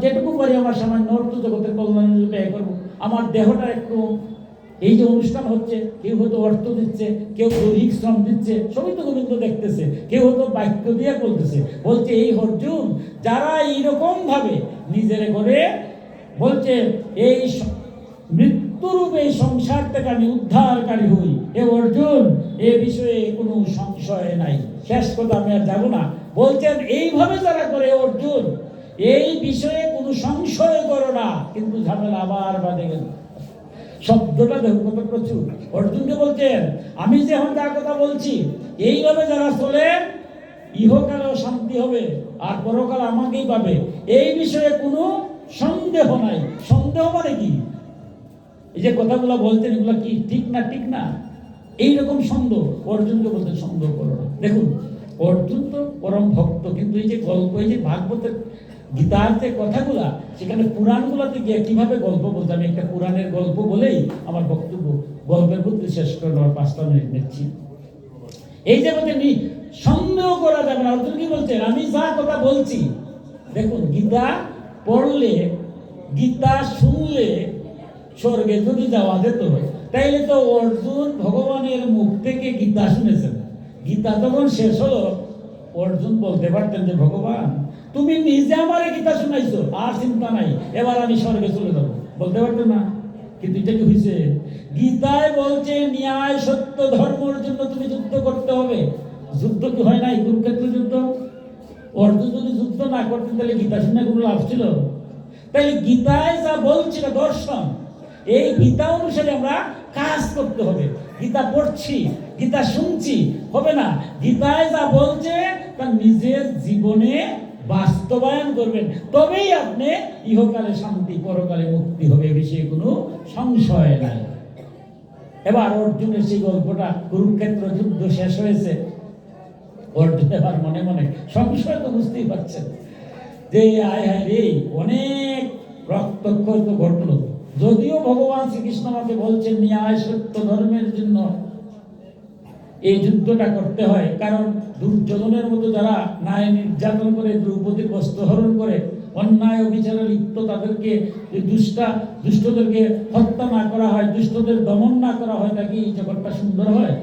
যেটুকু পারি আমার সামান্য অর্থ জগতের কল্যাণে ব্যয় করবো। আমার দেহটা একটু, এই যে অনুষ্ঠান হচ্ছে, কেউ হয়তো অর্থ দিচ্ছে, কেউ দৈহিক শ্রম দিচ্ছে, সবই তো গোবিন্দ দেখতেছে, কেউ হয়তো বাক্য দিয়ে বলতেছে। বলছে এই অর্জুন, যারা এইরকম ভাবে নিজের করে বলছে এই মৃত্যুরূপ এই সংসার থেকে আমি উদ্ধারকারী হই, এ অর্জুন এ বিষয়ে কোনো সংশয় নাই। শেষ কথা আমি আর যাবো না। বলছেন এইভাবে যারা করে অর্জুন, এই বিষয়ে কোনো সংশয় করো না, কিন্তু ঝামেলা আবার বাঁধে গেল। শব্দটা দেখো কত প্রচুর। অর্জুনকে বলছেন আমি যে এখন যার কথা বলছি, এইভাবে যারা চলে ইহকালেও শান্তি হবে আর পরকাল আমাকেই পাবে, এই বিষয়ে কোনো সন্দেহ নাই। সন্দেহ মানে কি? এই যে কথাগুলো বলতেন এগুলো কি ঠিক না? ঠিক না, এইরকম সন্দেহ। অর্জুনকে বলতেন সন্দেহ করো না। দেখুন অর্জুন তো পরম ভক্ত, কিন্তু এই যে গল্প, এই যে ভাগবতের গীতার যে কথাগুলা, সেখানে পুরাণগুলোতে গিয়ে কিভাবে গল্প বলতে, আমি একটা পুরাণের গল্প বলেই আমার বক্তব্য গল্পের বুদ্ধি শেষ করে 5 মিনিট নিচ্ছি। এই যে বলতে সন্দেহ করা যাবে না। অর্জুন কি বলছেন? আমি যা কথা বলছি, দেখুন গীতা পড়লে, গীতা শুনলে স্বর্গে যদি যাওয়া যেত, তাইলে তো অর্জুন ভগবানের মুখ থেকে গীতা শুনেছেন। গীতা যখন শেষ হলো, অর্জুন বলতে পারতেন যে ভগবান তুমি নিজে আমারে গীতা শুনাইছো, আর চিন্তা নাই, এবার আমি স্বর্গে চলে যাবো, বলতে পারতেন না? কিন্তু এটা কি হয়েছে? গীতায় বলছে ন্যায় সত্য ধর্মের জন্য তুমি যুদ্ধ করতে হবে। যুদ্ধ কি হয় নাই? কুরুক্ষেত্র যুদ্ধ। অর্জুন যদি যুদ্ধ না করতেন তাহলে গীতা শুনে কোনো লাভ ছিল? তাইলে গীতায় যা বলছিল দর্শন, এই গীতা অনুসারে আমরা কাজ করতে হবে। গীতা পড়ছি, গীতা শুনছি হবে না। গীতায় যা বলছে তা নিজের জীবনে বাস্তবায়ন করবেন, তবেই আপনি ইহকালে শান্তি, পরকালে মুক্তি হবে, বিষয়ে কোনো সংশয় নাই। এবার অর্জুনের সেই গল্পটা, কুরুক্ষেত্র যুদ্ধ শেষ হয়েছে, অর্জুন এবার মনে মনে সংশয় তো বুঝতেই পারছেন যে আয় হায় রে, অনেক রক্তক্ষয় তো ঘটলো। যদিও ভগবান শ্রীকৃষ্ণ আমাকে বলছেন ন্যায় সত্য ধর্মের জন্য এই যুদ্ধটা করতে হয়, কারণ দুর্যোধনের মতো যারা ন্যায় নির্যাতন করে, দ্রৌপদীর বস্ত্রহরণ করে, অন্যায় অবিচারে লিপ্ত, তাদেরকে দুষ্টদেরকে হত্যা না করা হয়, দুষ্টদের দমন না করা হয়, নাকি এই জগৎটা সুন্দর হয়?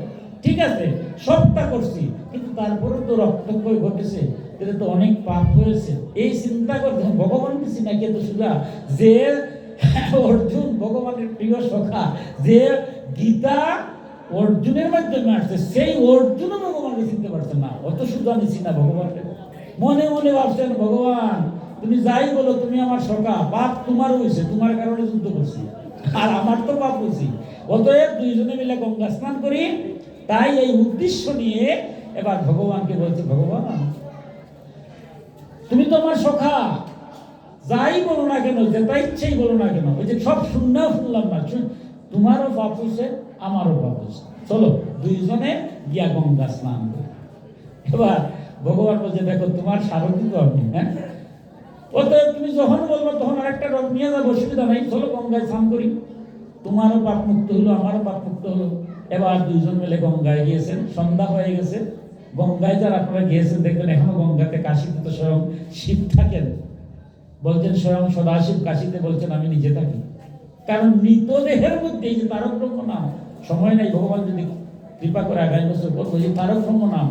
ঠিক আছে, সবটা করছি, কিন্তু তারপরে তো রক্তক্ষয় ঘটেছে, এটা তো অনেক পাপ হয়েছে। এই চিন্তা করতে ভগবান কি নাকি এত সুদা যে অর্জুন ভগবানের প্রিয় সখা, যে গীতা অর্জুনের মাধ্যমে আসছে, সেই অর্জুনও ভগবানকে চিনতে পারছেন না। অত শুধু আমি চিনা ভগবানকে, মনে মনে ভাবছেন ভগবান তুমি যাই বলো, তুমি আমার সখা, পাপ তোমার হয়েছে, তোমার কারণে যুদ্ধ করছি, আর আমার তো পাপ হয়েছি, অতএব দুইজনে মিলে গঙ্গা স্নান করি। তাই এই উদ্দেশ্য নিয়ে এবার ভগবানকে বলছে ভগবান তুমি তো আমার সখা, যাই বলো না কেন, যেটা ইচ্ছেই বলো না কেন, ওই যে সব শুনলাম না, তোমারও পাপ হয়েছে আমারও পাপ হয়েছে, চলো দুইজনে গিয়া গঙ্গা স্নান করি। এবার ভগবান বলছে দেখো তোমার সারথি তো আমি, হ্যাঁ, অতএব তুমি যখন বলবো তখন আরেকটা রথ নিয়ে যাবো, অসুবিধা নাই, চলো গঙ্গায় স্নান করি, তোমারও পাপ মুক্ত হলো আমারও পাপ মুক্ত হলো। এবার দুইজন মিলে গঙ্গায় গিয়েছেন, সন্ধ্যা হয়ে গেছে। গঙ্গায় যারা আপনারা গিয়েছেন দেখবেন এখনো গঙ্গাতে, কাশীতে তো স্বয়ং শিব থাকেন, বলছেন স্বয়ং সদাশিব কাশীতে বলছেন আমি নিজে থাকি, কারণ মৃতদেহের মধ্যে এই যে তারক ব্রহ্ম নাম, সময় নাই, ভগবান যদি কৃপা করে আগামী বছর করবো, যে তারক ব্রহ্ম নাম,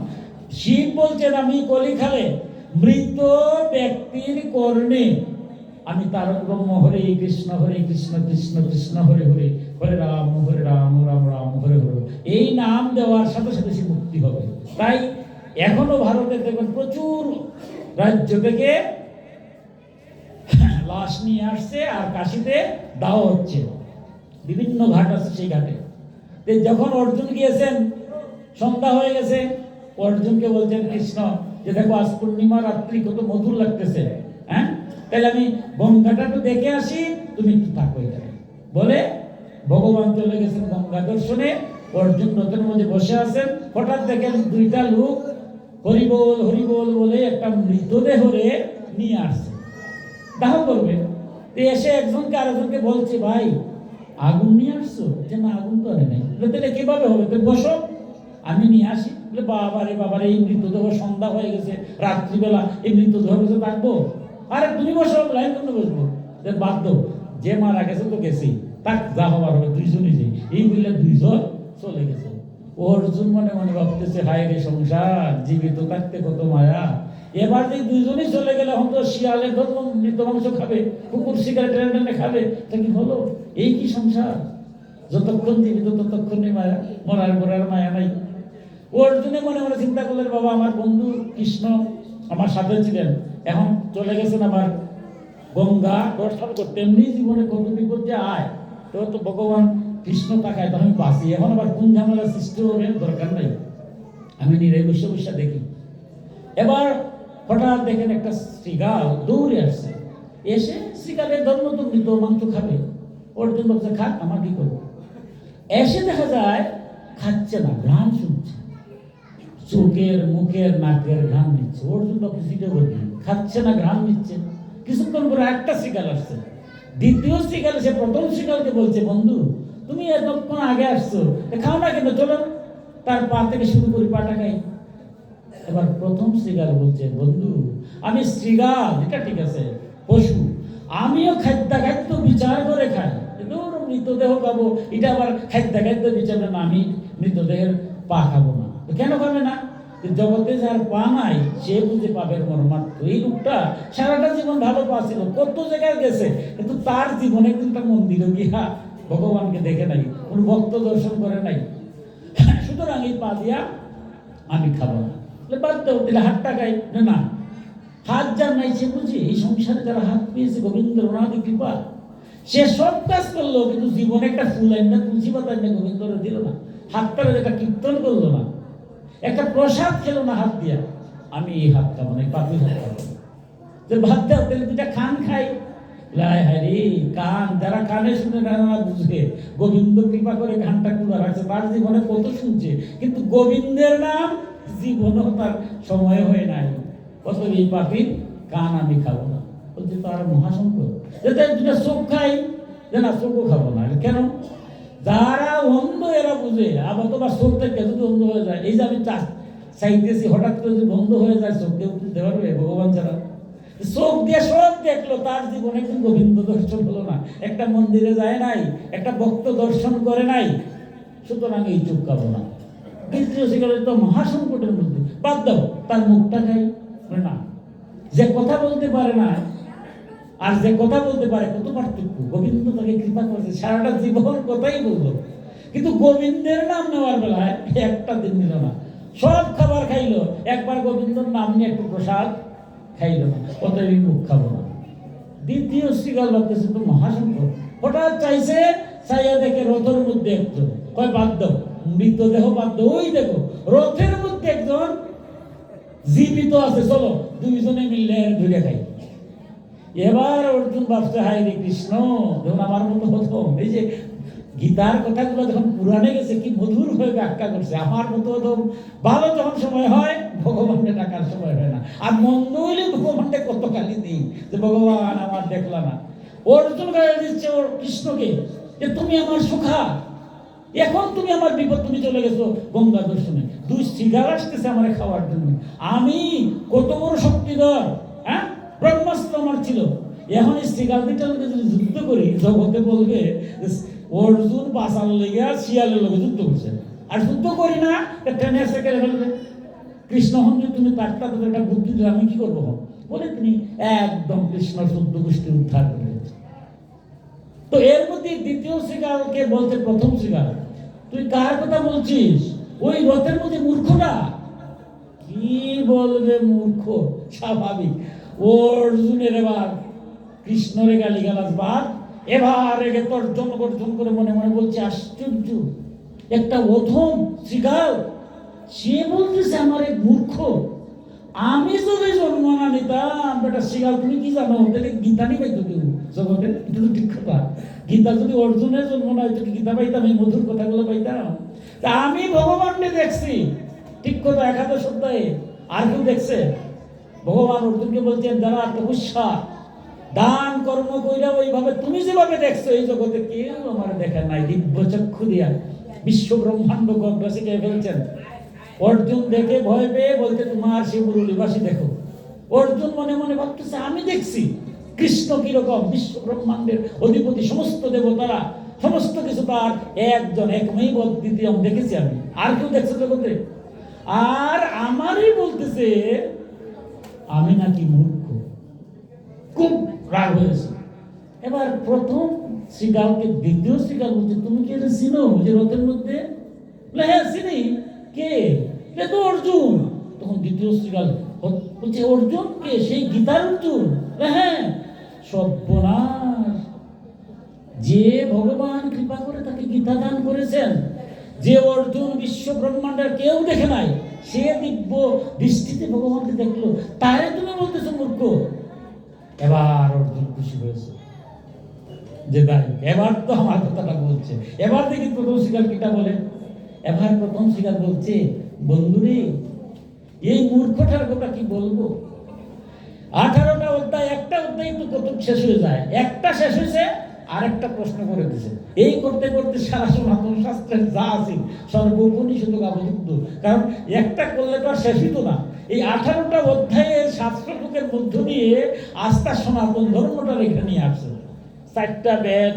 শিব বলছেন আমি কলিকালে মৃত ব্যক্তির কর্ণে আমি তারক ব্রহ্ম হরে কৃষ্ণ কৃষ্ণ কৃষ্ণ হরে হরে, হরে রাম রাম রাম হরে হরে, এই নাম দেওয়ার সাথে সাথে সে মুক্তি হবে। তাই এখনো ভারতে দেখবেন প্রচুর রাজ্য থেকে লাশ নিয়ে আসছে আর কাশীতে দাহ হচ্ছে, বিভিন্ন ঘাট আছে সেই ঘাটে। যখন অর্জুন গিয়েছেন, সন্ধ্যা হয়ে গেছে, অর্জুনকে বলছেন কৃষ্ণ যে দেখো আজ পূর্ণিমা রাত্রি কত মধুর লাগতেছে, হ্যাঁ, তাহলে আমি গঙ্গাটা তো দেখে আসি, তুমি একটু থাকো এখানে বলে ভগবান চলে গেছেন গঙ্গা দর্শনে। অর্জুন রথের মধ্যে বসে আছেন, হঠাৎ দেখেন দুইটা লোক হরিবোল বলে একটা মৃতদেহ নিয়ে আসছে, দাহ করবে। এসে একজনকে আরেকজনকে বলছে ভাই আগুন নিয়ে আসছো, যে না আগুন তো আনে নাই। তাহলে কিভাবে হবে, তো বসো আমি নিয়ে আসি। বলে বাবারে এই মৃতদেহ সন্ধ্যা হয়ে গেছে, রাত্রিবেলা এই মৃতদেহ বসে থাকবো? আরে তুমি বসো, লাইন কেন বসবো? বাধ্য, যে মারা গেছে তো গেছেই, তাক যা হবার হবে দুইজনই যে, এই বললে দুইজন চলে গেছে। অর্জুন মনে মনে ভাবতেছে, হায় রে সংসার, জীবিত থাকতে কত মায়া। এবার যে দুইজনই চলে গেলে এখন তো শিয়ালে ধরুন মৃত মাংস খাবে, কুকুর শিকারে টেনে টেনে খাবে, তা কি হলো? এই কি সংসার? যতক্ষণ জীবিত ততক্ষণই মায়া, মরার পরার মায়া নাই। অর্জুনে মনে মনে চিন্তা করলেন, বাবা আমার বন্ধু কৃষ্ণ আমার সাথে ছিলেন, এখন চলে গেছেন আবার গঙ্গা দর্শন করতে, এমনি জীবনে কত বিপদ যে আয়, তো ভগবান কৃষ্ণ তাকায়, তো আমি বাঁচি, এখন আবার কোন ঝামেলা সৃষ্টি হবে, দরকার নাই, আমি নিরাই বসে বসে দেখি। এবার হঠাৎ দেখেন একটা শ্রীগাল দৌড়ে আসছে, এসে শ্রীগালের ধর্ম তো মৃত মাংস খাবে। অর্জুন বলছে, খাক, আমার কি করবো? এসে দেখা যায় খাচ্ছে না, ঘ্রাণ শুনছে, চোখের মুখের নাকের ঘ্রাণ নিচ্ছে। অর্জুন বাবু সিটে বলছে, খাচ্ছে না, ঘ্রাণ নিচ্ছে। কিছুক্ষণ পরে একটা শ্রীগাল আসছে, দ্বিতীয় শ্রীগাল সে প্রথম শ্রীগালকে বলছে, বন্ধু তুমি এতক্ষণ আগে আসছো, খাও না কিন্তু, চলো তার পা থেকে শুরু করি, পাটা খাই। এবার প্রথম শ্রীগাল বলছে, বন্ধু আমি শ্রীগাল, এটা ঠিক আছে পশু, আমিও খাদ্য বিচার করে খাই, মৃতদেহ খাবো, এটা আবার খাদ্য বিচার না, আমি মৃতদেহের পা খাবো না। কেন খাবে না? জগতে যার পা নাই সে বুঝে পাবের মর্মার্থ। এই লোকটা সারাটা জীবন ভালো পা ছিল, কত জায়গায় গেছে, কিন্তু তার জীবনে কিন্তু মন্দিরে গিয়া ভগবানকে দেখে নাই, কোন ভক্ত দর্শন করে নাই। সুতরাং এই পা দিয়া আমি খাবো না। বাদ দাও, তাহলে হাতটা খাই না। হাত যার নাই সে বুঝি, এই সংসারে যারা হাত পেয়েছে গোবিন্দের অনাদি কৃপা, সে সব কাজ করলো, কিন্তু জীবনে একটা ফুল আইন না, তুলসী পাতা আইন না, গোবিন্দরে দিল না। হাতটারে একটা কীর্তন করলো না, একটা প্রসাদ খেলো না হাত দিয়া। আমি এই হাত খাবো না, এই পাপি হাত খাবো না। ভাত দাও, তাহলে দুটা কান খাই। কান, যারা কানে শুনে না বুঝে, গোবিন্দ কৃপা করে কানটা খোলা রাখছে, তার জীবনে কত শুনছে, কিন্তু গোবিন্দের নাম জীবনও তার সময় হয়ে নাই। কত এই পাপির কান আমি খাবো না, বলছে তার মহাসংকট। দুটা চোখ খাই, যে না চোখও খাবো না। কেন? যারা অন্ধ এরা বুঝে। আবার তোমার চোখ থেকে যদি অন্ধ হয়ে যায়, এই যে আমি চাইতেছি, হঠাৎ করে যদি বন্ধ হয়ে যায়, চোখ কেউ বুঝতে পারবে ভগবান ছাড়া? চোখ দিয়ে সব দেখলো, তার জীবনে কিন্তু গোবিন্দ দর্শন হলো না, একটা মন্দিরে যায় নাই, একটা ভক্ত দর্শন করে নাই। সুতরাং এই চোখ খাবো না। দ্বিতীয় শিকারে তো মহাসংকটের মধ্যে, বাদ দাও, তার মুখটা খাই না। যে কথা বলতে পারে না আর যে কথা বলতে পারে, কত পার্থক্য। গোবিন্দ তাকে কৃপা করেছে, সারাটা জীবন কথাই বললো, কিন্তু গোবিন্দের নাম নেওয়ার বেলায় একটা দিন নিল না। সব খাবার খাইলো, একবার গোবিন্দর নাম নিয়ে একটু প্রসাদ খাইল না, অতএব মুখ খাবো না। দ্বিতীয় শ্রীগাল ভাবতেছে তো মহাসংকট। হঠাৎ চাইছে, চাইয়া দেখে রথের মধ্যে একজন, কয় বাদ দাও, মৃতদেহ বাদ দাও, ওই দেখো রথের মধ্যে একজন জীবিত আছে, চলো দুইজনে মিললে ধরে খাই। এবার অর্জুন ভাবছে, হায় রে কৃষ্ণ, যখন আমার মতো হতো, এই যে গীতার কথাগুলো যখন পুরাণে গেছে, কি মধুর হয়ে ব্যাখ্যা করছে। আমার মতো হতো, ভালো যখন সময় হয় ভগবানকে ডাকার সময় হয় না, আর মন্দ হইলে ভগবানকে কত গালি দিই, যে ভগবান আমার দেখলা না। অর্জুন গালি দিচ্ছে ওর কৃষ্ণকে, যে তুমি আমার সুখা, এখন তুমি আমার বিপদ, তুমি চলে গেছো গঙ্গা দর্শনে, দুই শ্রীগাল আসতেছে আমার খাওয়ার জন্য। আমি কত বড় শক্তিধর, হ্যাঁ, ব্রহ্মাস্ত্র আমার ছিল। এখন এই শ্রীগাল দুইটার লোকে যদি যুদ্ধ করি, জগতে বলবে অর্জুন বাঁচার লেগে শিয়ালের লোকে যুদ্ধ করছে, আর যুদ্ধ করি না টেনে এসে কেড়ে ফেলবে। কৃষ্ণ হন যে তুমি তারটা তোদের একটা বুদ্ধি দিলে, আমি কি করবো বলে তিনি একদম কৃষ্ণ শুদ্ধ গোষ্ঠী উদ্ধার করে। তো এর মধ্যে দ্বিতীয় শ্রীগালকে বলতে প্রথম শ্রীগাল, তুই কার কথা বলছিস? ওই রথের মধ্যে মূর্খটা। কি বলবে মূর্খ, স্বাভাবিক। অর্জুনের এবার কৃষ্ণরে গালি গালাজ বাদ, এবার একে তর্জন গর্জন করে মনে মনে বলছে, আশ্চর্য, একটা অধম শ্রীগাল, সে বলতেছে আমার এক মূর্খ। আমি যদি জন্ম না নিতাম, বেটা শ্রীগাল তুমি কি জানো, তাহলে গীতা নি পাইতো কেউ জগতে? এটা তো ঠিক কথা। গীতা যদি অর্জুনের জন্ম না হইতো, গীতা পাইতাম, এই মধুর কথাগুলো পাইতাম। তা আমি ভগবানকে দেখছি, ঠিক কথা, একাদশ অধ্যায়ে। আর কেউ দেখছে? ভগবান অর্জুনকে বলছেন, যারা তপস্যা দান কর্ম কইরা ওইভাবে তুমি যেভাবে দেখছো, এই জগতে কেউ আমার দেখা নাই। দিব্য চক্ষু দিয়া বিশ্ব ব্রহ্মাণ্ড গগ্রাসে কে ফেলছেন। অর্জুন দেখে ভয় পেয়ে বলতে তোমার সে মুরলীবাসী দেখো। অর্জুন মনে মনে ভাবতেছে আমি দেখছি কৃষ্ণ কিরকম, বিশ্ব ব্রহ্মাণ্ডের অধিপতি, সমস্ত দেবতারা, সমস্ত কিছু তার একজন একমেই দ্বিতীয় দেখেছি আমি, আর কেউ দেখছে জগতে? আর আমারই বলতেছে আমি নাকি মূর্খ। খুব রাগ হয়েছে। এবার প্রথম শ্রীগালকে দ্বিতীয় শ্রীগাল বলছে তুমি কি এটা চিনো যে রথের মধ্যে? হ্যাঁ চিনি। কে? এ তো অর্জুন। তখন দ্বিতীয় শ্রীগাল বলছে অর্জুন কে? সেই গীতার অর্জুন? হ্যাঁ। সর্বনাশ, যে ভগবান কৃপা করে তাকে গীতা দান করেছেন, যে অর্জুন বিশ্ব ব্রহ্মাণ্ডের কেউ দেখে নাই, সে দিব্য দৃষ্টিতে ভগবানকে দেখলো, তারে তুমি বলতেছো মূর্খ। এবার অর্জুন খুশি হয়েছে যে তাই এবার তো আমার কথাটা বলছে। এবার দেখি প্রথম শিকার কিটা বলে। এবার প্রথম শিকার বলছে বন্ধুরে এই মূর্খটার কথা কি বলবো। 18টা অধ্যায়, একটা অধ্যায় একটু কত শেষ হয়ে যায়, একটা শেষ হয়েছে আরেকটা প্রশ্ন করে দিছে। এই করতে করতে সারা সনাতন শাস্ত্রের যা আছে সর্বোপনিষদ আবদ্ধ, কারণ একটা করলে তো আর শেষ হতো না। এই 18টা অধ্যায়ের শাস্ত্রটুকের মধ্য দিয়ে আস্থা সনাতন ধর্মটা রেখে নিয়ে আসছে। 4টা বেদ,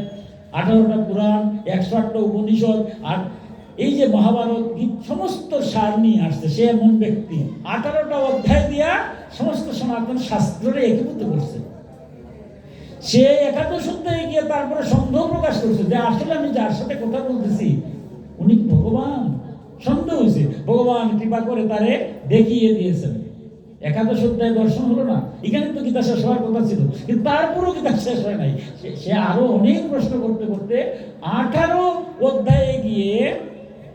18টা পুরাণ, 108টা উপনিষদ, আর এই যে মহাভারত গীত, সমস্ত সার নিয়ে আসছে সে এমন ব্যক্তি। 18টা অধ্যায় দিয়া সমস্ত সনাতন শাস্ত্রে একীভূত করছে। সে একাদশ অধ্যায়ে গিয়ে তারপরে সন্দেহ প্রকাশ করছে যে আসলে আমি যার সাথে কথা বলতেছি উনি ভগবান। সন্দেহ হয়েছে, ভগবান কৃপা করে তারে দেখিয়ে দিয়েছেন। একাদশ অধ্যায় দর্শন হলো না, এখানে তো গীতা শেষ হওয়ার কথা ছিল, কিন্তু তারপরও গীতা শেষ হয় নাই। সে আরো অনেক প্রশ্ন করতে করতে 18 অধ্যায়ে গিয়ে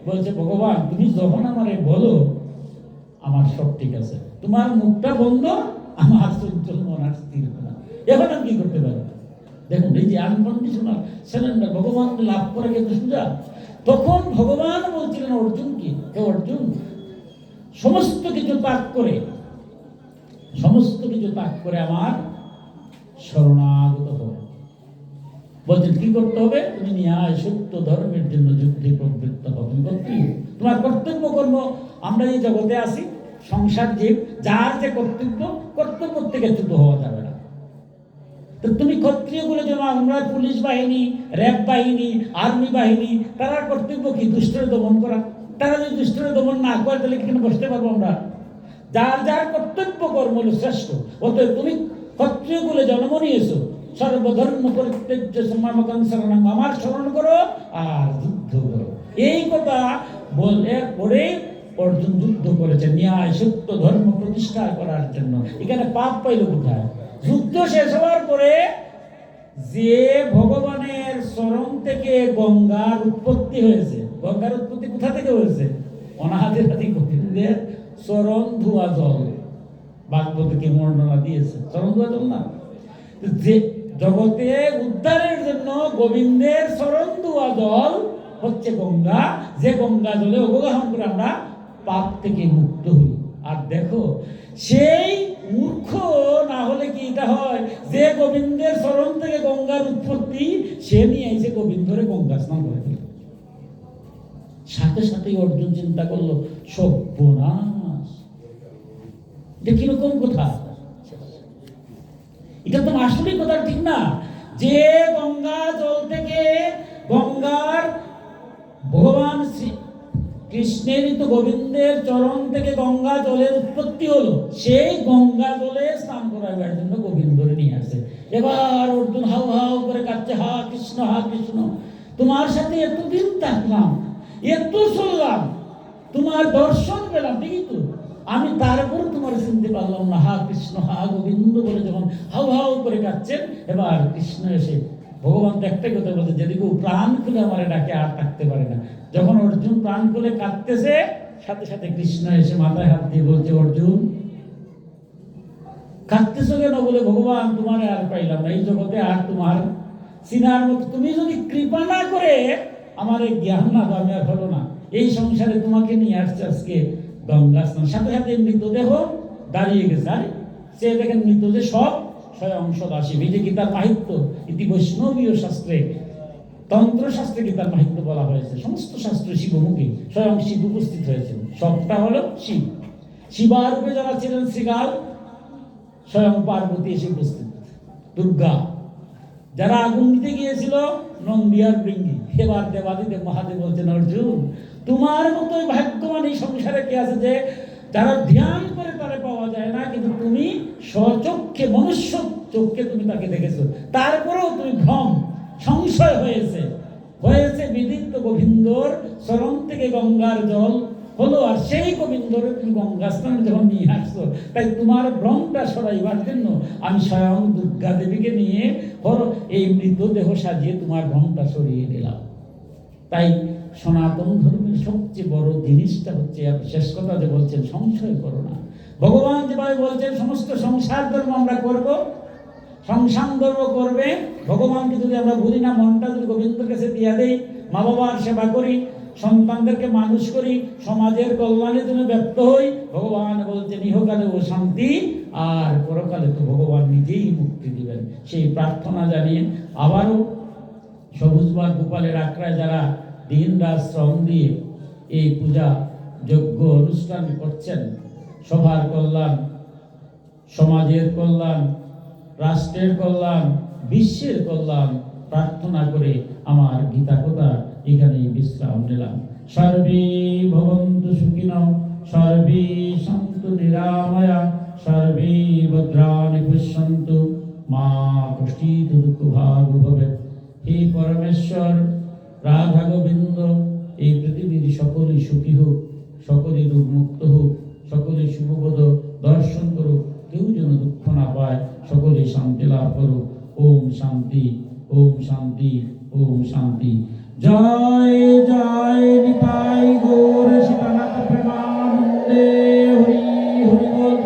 বলছে ভগবান তুমি যখন আমারে বলো আমার সব ঠিক আছে, তোমার মুখটা বন্ধ, আমার চঞ্চল মন আর স্থির না, এখন আমি কি করতে পারবো? দেখুন এই যে আনকন্ডিশনাল সারেন্ডার, ভগবান লাভ করে কিন্তু সোজা। তখন ভগবান বলছিলেন অর্জুন কি, হে অর্জুন সমস্ত কিছু ত্যাগ করে, সমস্ত কিছু ত্যাগ করে আমার শরণাগত হবে। বলছেন কি করতে হবে? তুমি ন্যায় সত্য ধর্মের জন্য যুদ্ধে প্রবৃত্ত হবে। তোমার কর্তব্য কর্ম, আমরা এই জগতে আছি সংসার জীব, যার যে কর্তব্য, কর্তব্য থেকে চ্যুত হওয়া যাবে না। তো তুমি ক্ষত্রিয় বলে যেন আমরা পুলিশ বাহিনী, র্যাব বাহিনী, আর্মি বাহিনী, তারা কর্তব্য কি দুষ্টরে দমন করা। তারা যদি দুষ্টরে দমন না করে তাহলে কিখানে বসতে পারবো আমরা? যার যার কর্তব্য কর্ম হলো শ্রেষ্ঠ। অতএব তুমি ক্ষত্রিয় বলে জন্ম নিয়েছো, সর্বধর্ম পরিত্যাজ্য মামকং শরণং, আমার স্মরণ করো আর যুদ্ধ করো। এই কথা বলে পরে অর্জুন যুদ্ধ করেছে ন্যায় সত্য ধর্ম প্রতিষ্ঠা করার জন্য। এখানে পাপ পাইল কোথায়? যুদ্ধ শেষ হওয়ার পরে যে ভগবানের চরণ থেকে গঙ্গার উৎপত্তি হয়েছে, গঙ্গার উৎপত্তি কোথা থেকে হয়েছে? অনাদি আদি গোবিন্দের চরণ ধোয়া জল, ভাগবতকে বর্ণনা দিয়েছে। চরণ ধোয়া জল না, যে জগতে উদ্ধারের জন্য গোবিন্দের চরণ ধোয়া জল হচ্ছে গঙ্গা, যে গঙ্গা জলে অবগাহন করে আমরা পাপ থেকে মুক্ত হই। আর দেখো সেই মূর্খ না হলে কি এটা হয় যে গোবিন্দের চরণ থেকে গঙ্গার উৎপত্তি, সে নিয়ে এসে গোবিন্দরে গঙ্গা স্নান করে দিল। সাথে সাথে অর্জুন চিন্তা করলো সর্বনাশ, এটা কিরকম কথা? এটা তো আসলেই কথা ঠিক না। যে গঙ্গা জল থেকে, গঙ্গার ভগবান কৃষ্ণেরই তো গোবিন্দের চরণ থেকে গঙ্গা জলের উৎপত্তি হলো, সেই গঙ্গা জলে স্নান করাবার জন্য গোবিন্দরে নিয়ে আসে। এবার অর্জুন হাউ হাউ করে কাঁদছে, হা কৃষ্ণ হা কৃষ্ণ, তোমার সাথে এতদিন থাকলাম, এত চললাম, তোমার দর্শন পেলাম ঠিকই তো, আমি তারপর তোমার চিনতে পারলাম না, হা কৃষ্ণ হা গোবিন্দ বলে যখন হাউ হাউ করে কাঁদছেন, এবার কৃষ্ণ এসে, ভগবান তো একটাই কথা বলছে, যদি কেউ প্রাণ খুলে আমার ডাকে আর থাকতে পারে না। যখন অর্জুন প্রাণ খুলে কাঁদতেছে, সাথে সাথে কৃষ্ণ এসে মাথায় হাত দিয়ে বলছে, অর্জুন কাঁদতেছো কেন? বলে ভগবান তোমার আর পাইলাম না, এই জগতে আর তোমার চিনার মতো, তুমি যদি কৃপা না করে আমার এই জ্ঞান না দাও, আমি আর হলো না। এই সংসারে তোমাকে নিয়ে আসছে আজকে গঙ্গা স্নান। সাথে সাথে মৃতদেহ দাঁড়িয়ে গেছে। আরে সে দেখেন মৃতদেহ সব স্বয়ং সদাশিব। এই যে গীতার মাহিত্য ইতি বৈষ্ণবীয় শাস্ত্রে তন্ত্রশাস্ত্রে গীতার মাহাত্ম্য বলা হয়েছে, সমস্ত শাস্ত্র শিবমুখী, স্বয়ং শিব উপস্থিত হয়েছেন। সবটা হলো শিব। শিবারূপে যারা ছিলেন শ্রীকাল, স্বয়ং পার্বতী এসে উপস্থিত, দুর্গা। যারা আগুন দিতে গিয়েছিল, নন্দী আর বৃঙ্গি। এবার দেবাদিদেব মহাদেব বলছেন, অর্জুন তোমার মতোই ভাগ্যবান এই সংসারে কে আছে যে যারা ধ্যান করে তারা পাওয়া যায় না, কিন্তু তুমি স্বচক্ষে, মনুষ্য চক্ষে তুমি তাকে দেখেছো, তারপরেও তুমি ভ্রম, সংশয় হয়েছে। বিদিত গোবিন্দর চরণ থেকে গঙ্গার জল হলো, আর সেই গোবিন্দর তুমি গঙ্গা স্নানে যখন নিয়ে আসছো, তাই তোমার ভ্রমটা সরাইবার জন্য আমি স্বয়ং দুর্গা দেবীকে নিয়ে এই মৃতদেহ সাজিয়ে তোমার ভ্রমটা সরিয়ে দিলাম। তাই সনাতন ধর্মের সবচেয়ে বড় জিনিসটা হচ্ছে, শেষ কথা যে বলছেন, সংশয় করো না। ভগবান যেভাবে বলছেন সমস্ত সংসার ধর্ম আমরা করব, সংসার ধর্ম করবে। ভগবানকে যদি আমরা ভুলি না, মনটা যদি গোবিন্দর কাছে দিয়ে দেই, মা বাবার সেবা করি, সন্তানদেরকে মানুষ করি, সমাজের কল্যাণের জন্য ব্যপ্ত হই, ভগবান বলছেন ইহকালে ও শান্তি, আর পরকালে তো ভগবান নিজেই মুক্তি দিবেন। সেই প্রার্থনা জানিয়ে আবারও সবুজবাগ গোপালের আখড়ায় যারা দিন রাত শ্রম দিয়ে এই পূজা যজ্ঞ অনুষ্ঠান করছেন, সবার কল্যাণ, সমাজের কল্যাণ, রাষ্ট্রের কল্যাণ, বিশ্বের কল্যাণ প্রার্থনা করে আমার গীতা কথা এখানেই বিশ্রাম নিলাম। সর্বে ভবন্তু সুখিনঃ, সর্বে সন্তু নিরাময়া, সর্বে ভদ্রাণি পশ্যন্তু, মা কষ্টিত দুঃখভাগ ভবেৎ। হে পরমেশ্বর, রাধা গোবিন্দ, এই পৃথিবীর সকলেই সুখী হোক, সকলেই রোগ মুক্ত হোক, সকলেই শুভবোধ দর্শন করুক, কেউ যেন দুঃখ না পায়, সকলেই শান্তি লাভ করুক। ওম শান্তি, ওম শান্তি, ওম শান্তি। জয় জয় নিতাই গৌর সীতানাথ প্রেমানন্দে, হরি হরি বল।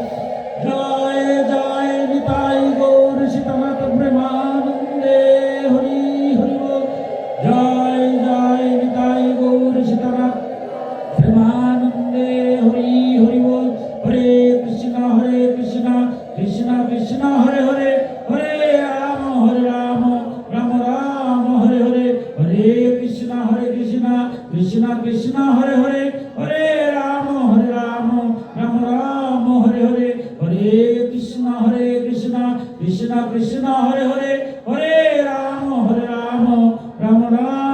জয় জয় নিতাই গৌর সীতানাথ প্রেমানন্দে, হরি হরি বল। জয় জয় নিতাই গৌর সীতানাথ প্রেমানন্দে, হরি হরি বল। হরে কৃষ্ণ কৃষ্ণ কৃষ্ণ হরে হরে, হরে রাম রাম রাম হরে হরে, হরে কৃষ্ণ কৃষ্ণ কৃষ্ণ হরে হরে, হরে রাম রাম রাম হরে হরে, হরে কৃষ্ণ কৃষ্ণ কৃষ্ণ হরে হরে, হরে রাম রাম রাম